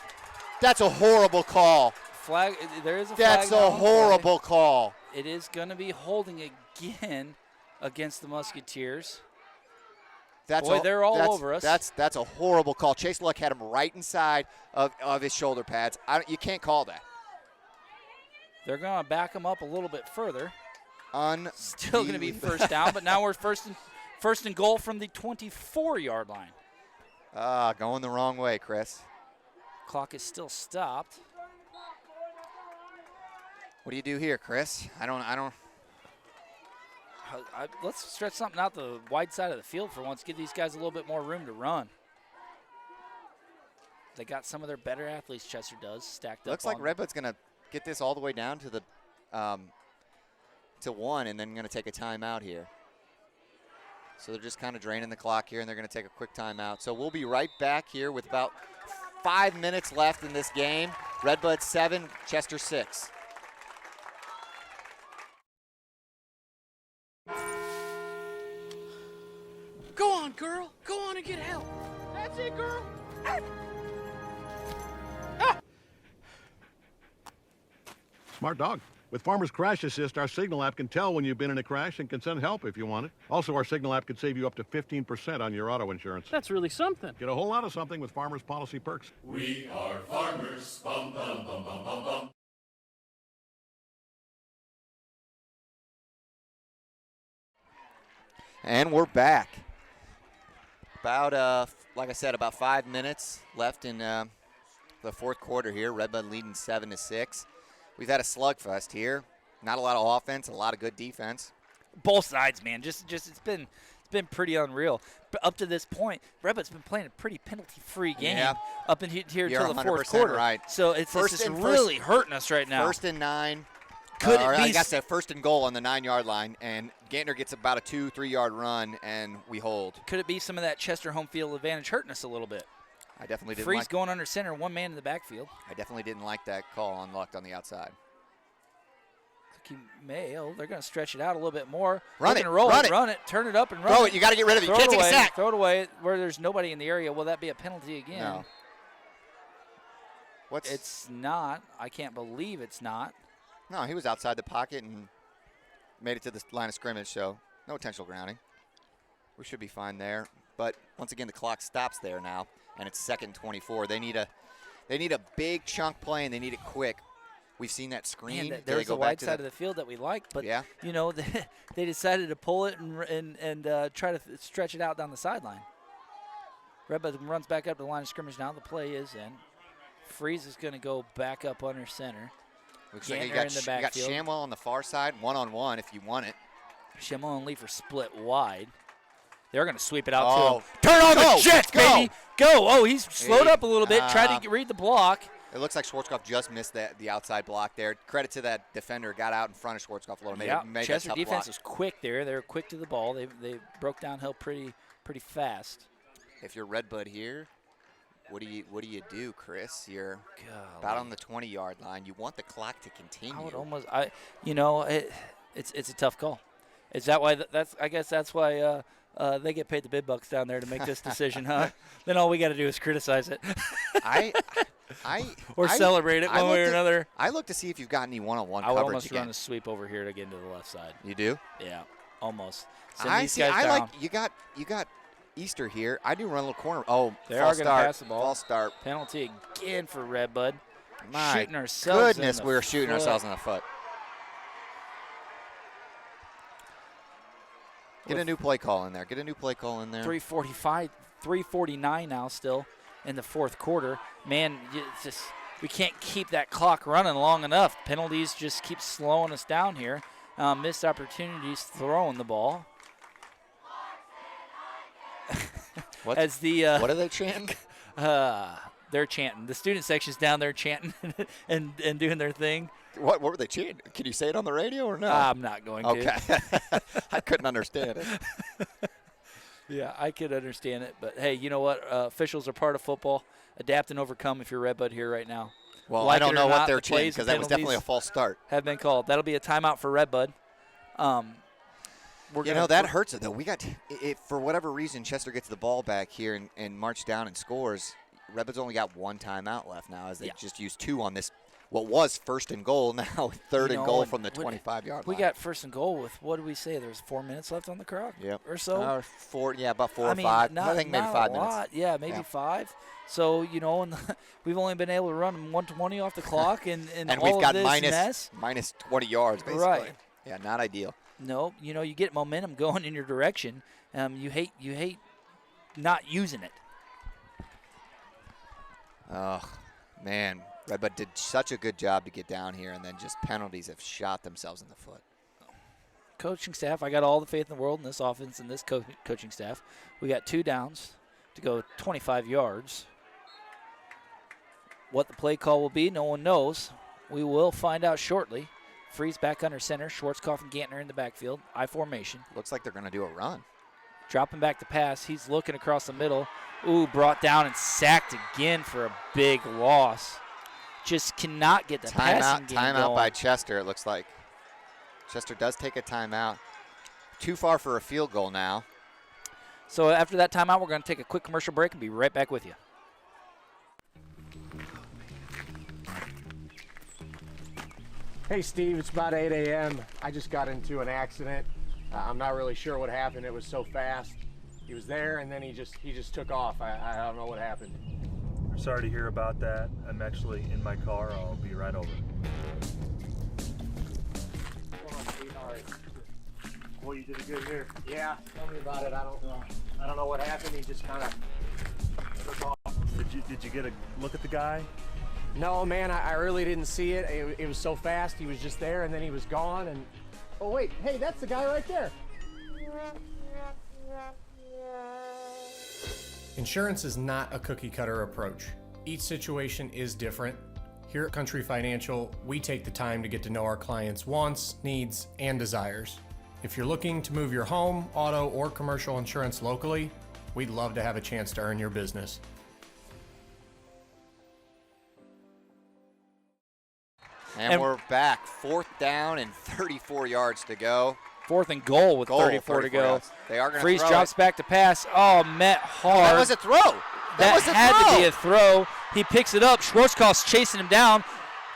That's a horrible call. There is a flag. That's a horrible call. It is going to be holding again against the Musketeers. They're all over us. That's a horrible call. Chase Luck had him right inside of his shoulder pads. You can't call that. They're going to back him up a little bit further. Still going to be first down, but now we're first and goal from the 24-yard line. Going the wrong way, Chris. Clock is still stopped. What do you do here, Chris? I don't. Let's stretch something out the wide side of the field for once. Give these guys a little bit more room to run. They got some of their better athletes, Chester does, stacked up. Looks like Red Bud's going to get this all the way down to the to 1 and then going to take a timeout here. So they're just kind of draining the clock here, and they're going to take a quick timeout. So we'll be right back here with about 5 minutes left in this game. Red Bud 7, Chester 6. Go on, girl. Go on and get help. That's it, girl. Smart dog. With Farmer's Crash Assist, our Signal app can tell when you've been in a crash and can send help if you want it. Also, our Signal app could save you up to 15% on your auto insurance. That's really something. Get a whole lot of something with Farmer's Policy Perks. We are farmers. Bum, bum, bum, bum, bum, bum. And we're back. About, like I said, about 5 minutes left in the fourth quarter here. Red Bud leading 7-6. We've had a slugfest here. Not a lot of offense, a lot of good defense. Both sides, man. Just it's been pretty unreal. But up to this point, Red Bud's been playing a pretty penalty-free game up in here until the fourth quarter. Right. So it's just really hurting us right now. 1st and 9. Could it be? I guess that 1st and goal on the 9-yard line, and Gantner gets about a 2-3 yard run, and we hold. Could it be some of that Chester home field advantage hurting us a little bit? I definitely didn't Freeze going under center, one man in the backfield. I definitely didn't like that call unlocked on the outside. They're going to stretch it out a little bit more. Run it, run it, turn it up and run Throw it. You got to get rid of it. You can't take a sack. Throw it away where there's nobody in the area. Will that be a penalty again? No. It's not. I can't believe it's not. No, he was outside the pocket and made it to the line of scrimmage, so no intentional grounding. We should be fine there. But once again, the clock stops there now, and it's 2nd and 24. They need a big chunk play, and they need it quick. We've seen that screen. Man, there's the wide side of the field that we like, but you know they decided to pull it and try to stretch it out down the sideline. Red Bud runs back up to the line of scrimmage now. The play is in. Freeze is going to go back up under center. Looks like you got Shamwell on the far side, one-on-one if you want it. Shamwell and Leaf are split wide. They're going to sweep it out to him. Turn on the Jets, baby! Go! Oh, he's slowed up a little bit, tried to read the block. It looks like Schwarzkopf just missed the outside block there. Credit to that defender, got out in front of Schwarzkopf a little. Made Chester that tough defense block. was quick there. They were quick to the ball. They broke downhill pretty fast. If you're Red Bud here, what do you do, Chris? You're about on the 20-yard line. You want the clock to continue. I would almost, it's a tough call. Is that why? I guess that's why they get paid the big bucks down there to make this decision, huh? Then all we got to do is criticize it. Or celebrate it one way or another. I look to see if you've got any one-on-one coverage. coverage I would almost again. run a sweep over here to get into the left side. You do? Yeah, almost. I like you got Easter here. I do run a little corner. Oh, they are going to pass the ball. False start. Penalty again for Red Bud. My shooting ourselves goodness, we were shooting ourselves in the foot. Get a new play call in there. 3:49 now still in the fourth quarter. Man, we can't keep that clock running long enough. Penalties just keep slowing us down here. Missed opportunities throwing the ball. What are they chanting? They're chanting. The student section's down there chanting and doing their thing. What were they chanting? Can you say it on the radio or no? I'm not going to. Okay. I couldn't understand it. Yeah, I could understand it. But, hey, you know what? Officials are part of football. Adapt and overcome if you're Red Bud here right now. Well, I don't know what they're chanting because that was definitely a false start. Have been called. That'll be a timeout for Red Bud. That hurts it, though. We got for whatever reason, Chester gets the ball back here and march down and scores. Red Bud's only got one timeout left now as they just used 2 on this. What was 1st and goal, now 3rd and goal from the 25-yard line. We got 1st and goal with, what did we say? There's 4 minutes left on the clock or so? About 4 or 5. I think maybe 5 minutes. Lot. Yeah, maybe 5. So, we've only been able to run 120 off the clock and and all we've got of this mess. minus 20 yards, basically. Right. Yeah, not ideal. No, you know, you get momentum going in your direction. You hate not using it. Oh, man. Red Bud did such a good job to get down here, and then just penalties have shot themselves in the foot. Coaching staff, I got all the faith in the world in this offense and this coaching staff. We got 2 downs to go 25 yards. What the play call will be, no one knows. We will find out shortly. Freeze back under center. Schwarzkopf and Gantner in the backfield. I formation. Looks like they're going to do a run. Dropping back to pass. He's looking across the middle. Ooh, brought down and sacked again for a big loss. Just cannot get the passing game going. Timeout by Chester, it looks like. Chester does take a timeout. Too far for a field goal now. So after that timeout, we're going to take a quick commercial break and be right back with you. Hey, Steve, it's about 8 a.m. I just got into an accident. I'm not really sure what happened. It was so fast. He was there, and then he just took off. I don't know what happened. Sorry to hear about that. I'm actually in my car. I'll be right over. Boy, you did a good here. Yeah, tell me about it. I don't know what happened. He just kind of took off. Did you get a look at the guy? No, man, I really didn't see it. It was so fast. He was just there, and then he was gone. And oh wait, hey, that's the guy right there. Insurance is not a cookie cutter approach. Each situation is different. Here at Country Financial, we take the time to get to know our clients' wants, needs, and desires. If you're looking to move your home, auto, or commercial insurance locally, we'd love to have a chance to earn your business. And we're back. 4th down and 34 yards to go. 4th and goal with 34 to go. Yards. They are going to Freeze throw drops it. back to pass. Oh, met hard. That was a throw. That had to be a throw. He picks it up. Schwarzkopf's chasing him down.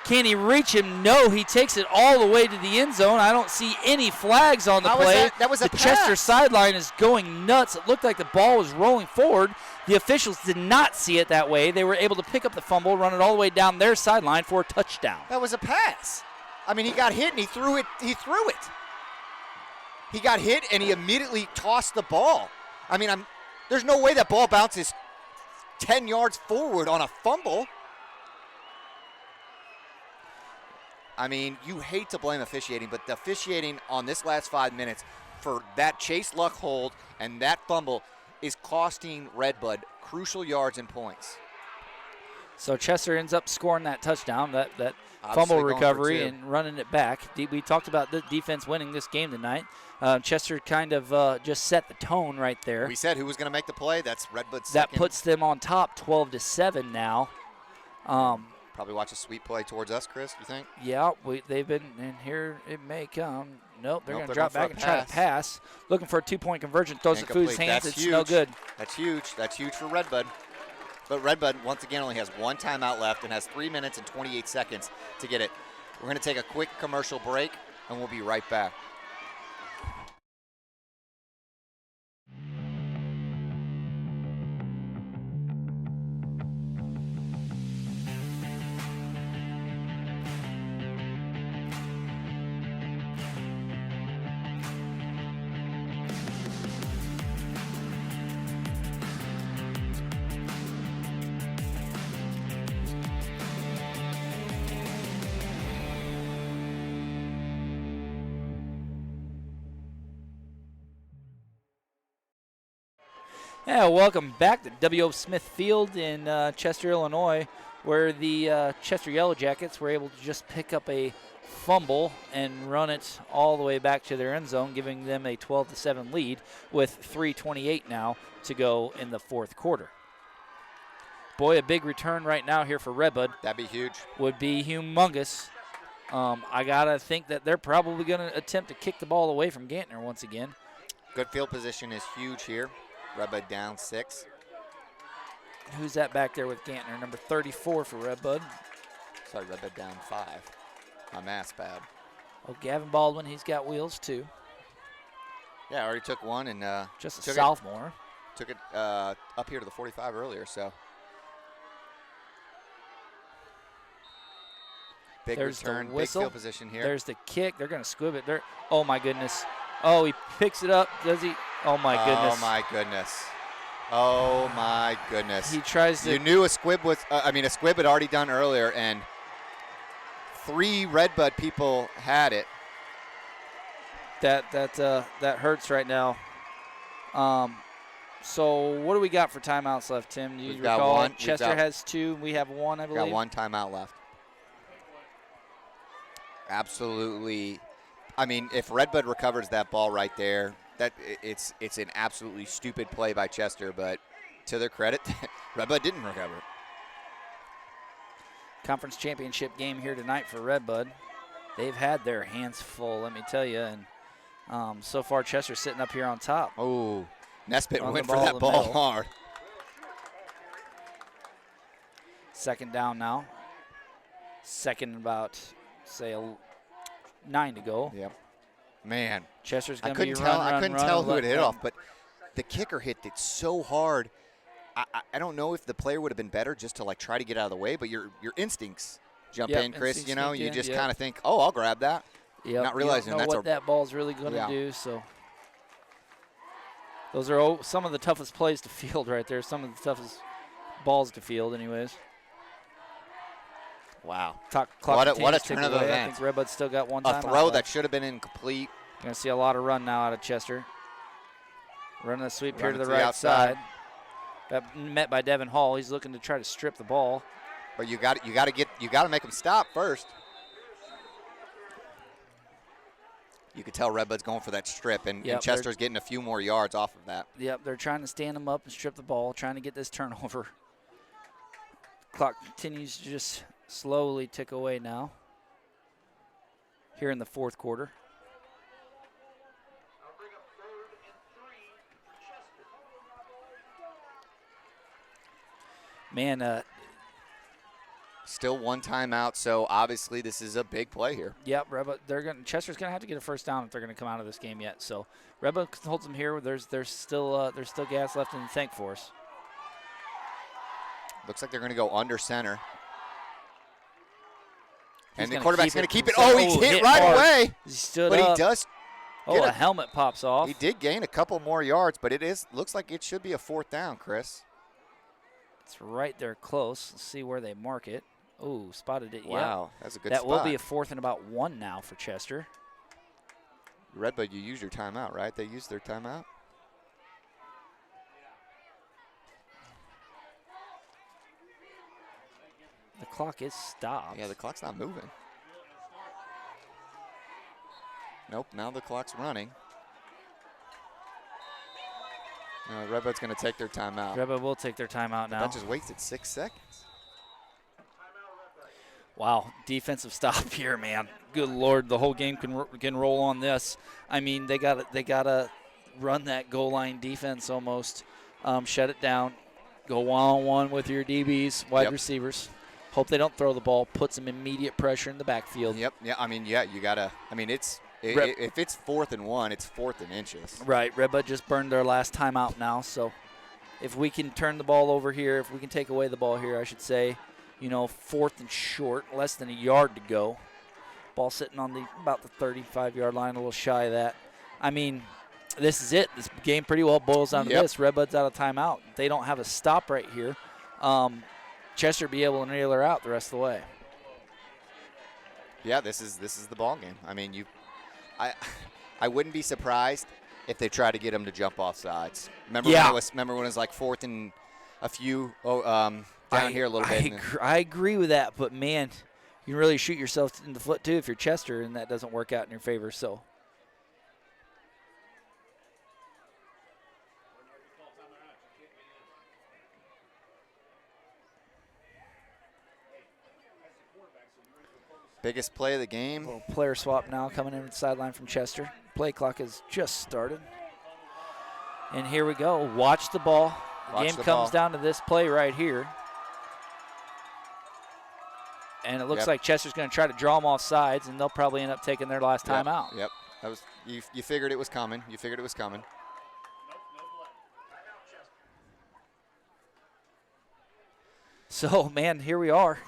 Can he reach him? No, he takes it all the way to the end zone. I don't see any flags on the play. That was a the pass. Chester sideline is going nuts. It looked like the ball was rolling forward. The officials did not see it that way. They were able to pick up the fumble, run it all the way down their sideline for a touchdown. That was a pass. I mean, he got hit and he threw it. He got hit and he immediately tossed the ball. I mean, there's no way that ball bounces 10 yards forward on a fumble. I mean, you hate to blame officiating, but the officiating on this last 5 minutes for that Chase Luck hold and that fumble is costing Red Bud crucial yards and points. So Chester ends up scoring that touchdown, that fumble recovery and running it back. We talked about the defense winning this game tonight. Chester kind of just set the tone right there. We said who was going to make the play. That's Red Bud's that second. puts them on top 12-7 now. Probably watch a sweep play towards us, Chris, you think? Yeah, they've been, and here it may come. Nope, they're going to drop back and try to pass. Looking for a 2-point conversion. Throws it through his hands. It's no good. That's huge. That's huge for Red Bud. But Red Bud, once again, only has 1 timeout left and has 3 minutes and 28 seconds to get it. We're going to take a quick commercial break, and we'll be right back. Yeah, welcome back to W.O. Smith Field in Chester, Illinois, where the Chester Yellow Jackets were able to just pick up a fumble and run it all the way back to their end zone, giving them a 12-7 lead with 3:28 now to go in the fourth quarter. Boy, a big return right now here for Red Bud. That'd be huge. Would be humongous. I got to think that they're probably going to attempt to kick the ball away from Gantner once again. Good field position is huge here. Red Bud down 6. Who's that back there with Gantner? Number 34 for Red Bud. Sorry, Red Bud down 5. My math's bad. Oh, Gavin Baldwin, he's got wheels too. Yeah, I already took one and just a sophomore. Took it up here to the 45 earlier, so. Big There's return, the big whistle. field position here. There's the kick. They're going to squib it. Oh, my goodness. Oh, he picks it up. Does he? Oh, my goodness. Oh, my goodness. Oh, my goodness. He tries to. You knew a squib was, a squib had already done earlier, and 3 Red Bud people had it. That hurts right now. So what do we got for timeouts left, Tim? Do you We've got recall? one. Chester has 2. We have 1, I believe. Got 1 timeout left. Absolutely. I mean, if Red Bud recovers that ball right there, it's an absolutely stupid play by Chester, but to their credit, Red Bud didn't recover. Conference championship game here tonight for Red Bud. They've had their hands full, let me tell you, and so far Chester's sitting up here on top. Oh, Nesbitt went for ball that in the ball middle. hard. Second down now. Second about, say, 9 to go. Yep. Man. Chester's going to be I couldn't tell who it hit run. off, but the kicker hit it so hard. I don't know if the player would have been better just to, like, try to get out of the way, but your instincts jump in, Chris. instincts You know, kick you in, just yep. kind of think, oh, I'll grab that. Yep. Not realizing you don't know that's what that ball's really going to do, so. Those are some of the toughest plays to field right there, some of the toughest balls to field anyways. Wow. Clock what a continues to turn tick of away. I events. think Red Bud's still got 1 A time throw out that left. should have been incomplete. Going to see a lot of run now out of Chester. Running a sweep here to the Running to the right outside. side. Got met by Devin Hall. He's looking to try to strip the ball. But you got to make him stop first. You could tell Red Bud's going for that strip, and Chester's getting a few more yards off of that. Yep, they're trying to stand him up and strip the ball, trying to get this turnover. Clock continues to just slowly tick away now. Here in the 4th quarter. Man, still 1 timeout, so obviously this is a big play here. Yep, Chester's going to have to get a first down if they're going to come out of this game yet. So Red Bud holds them here. There's still gas left in the tank for us. Looks like they're going to go under center. He's and the gonna quarterback's keep going it. to keep it. Oh, He's hit hit right hard. away. He stood but up. He does. A helmet pops off. He did gain a couple more yards, but looks like it should be a 4th down, Chris. It's right there close. Let's see where they mark it. Oh, spotted it. Wow, that's a good that spot. That will be a 4th and about 1 now for Chester. Red Bud, you used your timeout, right? They used their timeout? The clock is stopped. Yeah, the clock's not moving. Nope, now the clock's running. Red Bud's going to take their timeout. Red Bud will take their timeout now. That just wasted 6 seconds. Wow, defensive stop here, man. Good Lord, the whole game can roll on this. I mean, they gotta run that goal line defense almost. Shut it down. Go one-on-one with your DBs, wide receivers. Hope they don't throw the ball. Put some immediate pressure in the backfield. Yep. Yeah. I mean, you gotta. I mean, if it's 4th and 1, it's 4th and inches. Right. Red Bud just burned their last timeout now. So, if we can turn the ball over here, if we can take away the ball here, I should say, 4th and short, less than a yard to go. Ball sitting on about the 35-yard line, a little shy of that. I mean, this is it. This game pretty well boils down to this. Red Bud's out of timeout. They don't have a stop right here. Chester be able to nail her out the rest of the way. Yeah, this is the ball game. I mean, I wouldn't be surprised if they try to get him to jump off sides. Remember when it was like 4th and a few down here a little bit. I agree with that, but man, you can really shoot yourself in the foot too if you're Chester, and that doesn't work out in your favor. So. Biggest play of the game. Little player swap now coming in the sideline from Chester. Play clock has just started. And here we go. Watch the ball. The game comes down to this play right here. And it looks like Chester's going to try to draw them off sides, and they'll probably end up taking their last time out. Yep. That was you figured it was coming. So, man, here we are.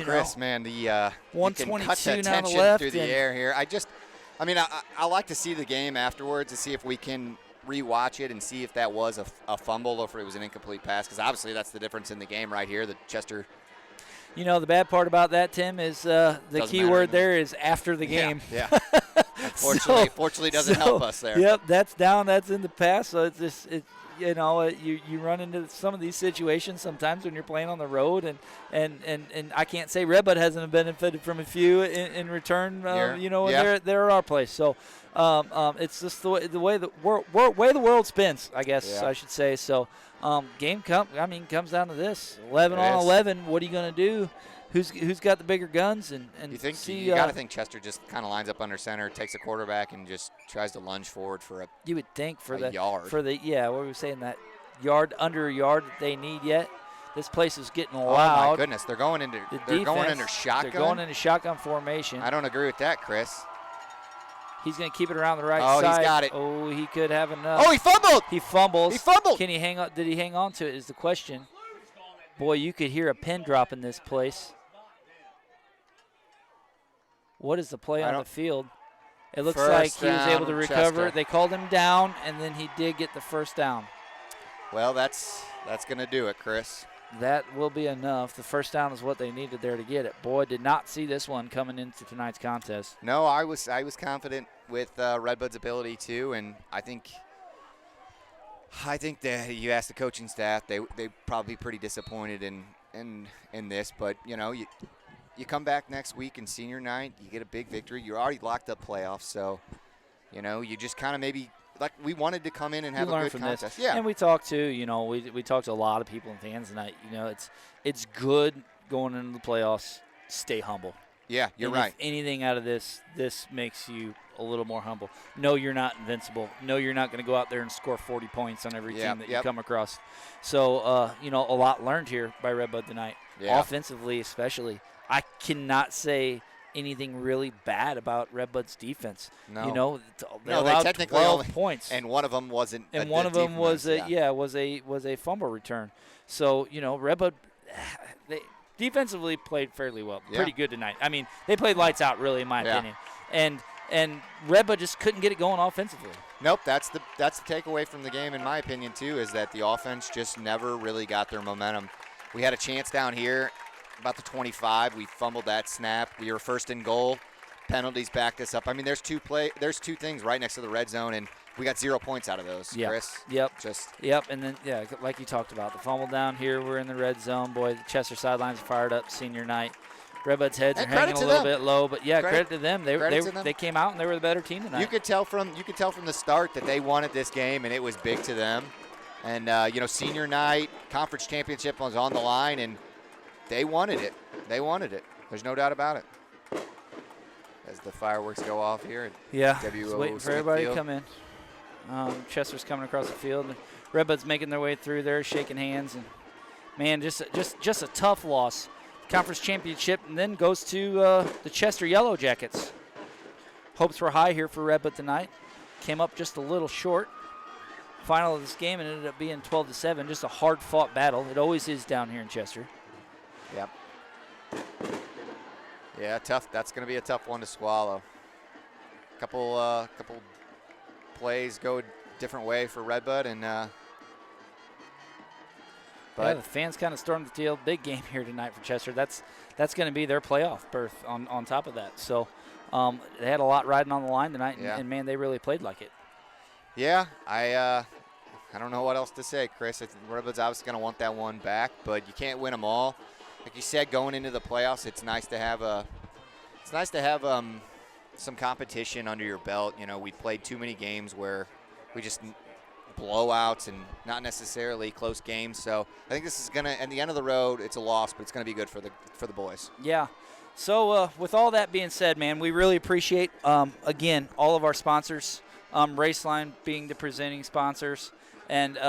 Chris, man, the you can 122 cut that now to tension left through the air here. I like to see the game afterwards to see if we can rewatch it and see if that was a fumble or if it was an incomplete pass, because obviously that's the difference in the game right here. The Chester. The bad part about that, Tim, is the key word there is after the game. Yeah. Unfortunately, doesn't help us there. Yep, that's down. That's in the past. So it's just you run into some of these situations sometimes when you're playing on the road, and I can't say Red Bud hasn't benefited from a few in return. They're our place. So it's just the way the world spins, I guess I should say. So game comes down to this 11 on 11. What are you going to do? Who's got the bigger guns? And you got to think Chester just kind of lines up under center, takes a quarterback, and just tries to lunge forward for a. You would think for the yard. What were we saying, that under a yard that they need yet? This place is getting loud. Oh my goodness, they're going into shotgun. They're going into shotgun formation. I don't agree with that, Chris. He's going to keep it around the right side. Oh, he's got it. Oh, he could have enough. Oh, he fumbled. He fumbles. He fumbled. Can he hang on? Did he hang on to it is the question. Boy, you could hear a pin drop in this place. What is the play on the field? It looks like he was able to recover. Chester. They called him down, and then he did get the first down. Well, that's going to do it, Chris. That will be enough. The first down is what they needed there to get it. Boy, did not see this one coming into tonight's contest. No, I was confident with Red Bud's ability too, and I think that you ask the coaching staff, they probably pretty disappointed in this, but you come back next week in senior night, you get a big victory. You're already locked up playoffs, so you just kind of maybe. Like, we wanted to come in and have a good contest. This. Yeah. And we talked to, we talked to a lot of people and fans tonight. It's good going into the playoffs. Stay humble. Yeah, you're and right. If anything out of this makes you a little more humble. No, you're not invincible. No, you're not going to go out there and score 40 points on every team that you come across. So, a lot learned here by Red Bud tonight. Yeah. Offensively especially. I cannot say anything really bad about Red Bud's defense. No. They allowed technically 12 points. And one of them wasn't. And one of them was a fumble return. So, Red Bud they defensively played fairly well. Yeah. Pretty good tonight. I mean, they played lights out really in my opinion. And Red Bud just couldn't get it going offensively. Nope, that's the takeaway from the game in my opinion too, is that the offense just never really got their momentum. We had a chance down here about the 25. We fumbled that snap. We were first and goal. Penalties backed us up. I mean, there's two things right next to the red zone, and we got 0 points out of those, Chris. Yep. And then, like you talked about, the fumble down here, we're in the red zone. Boy, the Chester sidelines are fired up senior night. Red Bud's heads are hanging a little bit low, but credit to them. They came out and they were the better team tonight. You could tell from the start that they wanted this game, and it was big to them. And senior night, conference championship was on the line, and they wanted it. There's no doubt about it. As the fireworks go off here. Just waiting for everybody to come in. Chester's coming across the field. Red Bud's making their way through there, shaking hands, and man, just a tough loss. Conference championship, and then goes to the Chester Yellow Jackets. Hopes were high here for Red Bud tonight. Came up just a little short. Final of this game, and ended up being 12-7. Just a hard-fought battle. It always is down here in Chester. Yep. Yeah, tough. That's going to be a tough one to swallow. Couple plays go a different way for Red Bud, and the fans kind of stormed the field. Big game here tonight for Chester. That's going to be their playoff berth on top of that. So they had a lot riding on the line tonight, and man, they really played like it. Yeah, I don't know what else to say, Chris. I think Red Bud's obviously going to want that one back, but you can't win them all. Like you said, going into the playoffs, it's nice to have some competition under your belt. We played too many games where we just blowouts and not necessarily close games. So I think this is gonna, at the end of the road, it's a loss, but it's gonna be good for the boys. Yeah. So with all that being said, man, we really appreciate again all of our sponsors, Raceline being the presenting sponsors, and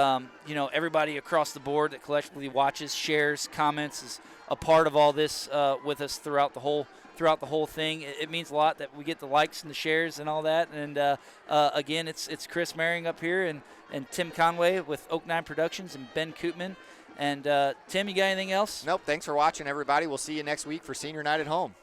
everybody across the board that collectively watches, shares, comments, is a part of all this with us throughout the whole thing. It means a lot that we get the likes and the shares and all that. And again, it's Chris Merring up here and Tim Conway with Oak 9 Productions and Ben Kootman. And Tim, you got anything else? Nope. Thanks for watching, everybody. We'll see you next week for Senior Night at Home.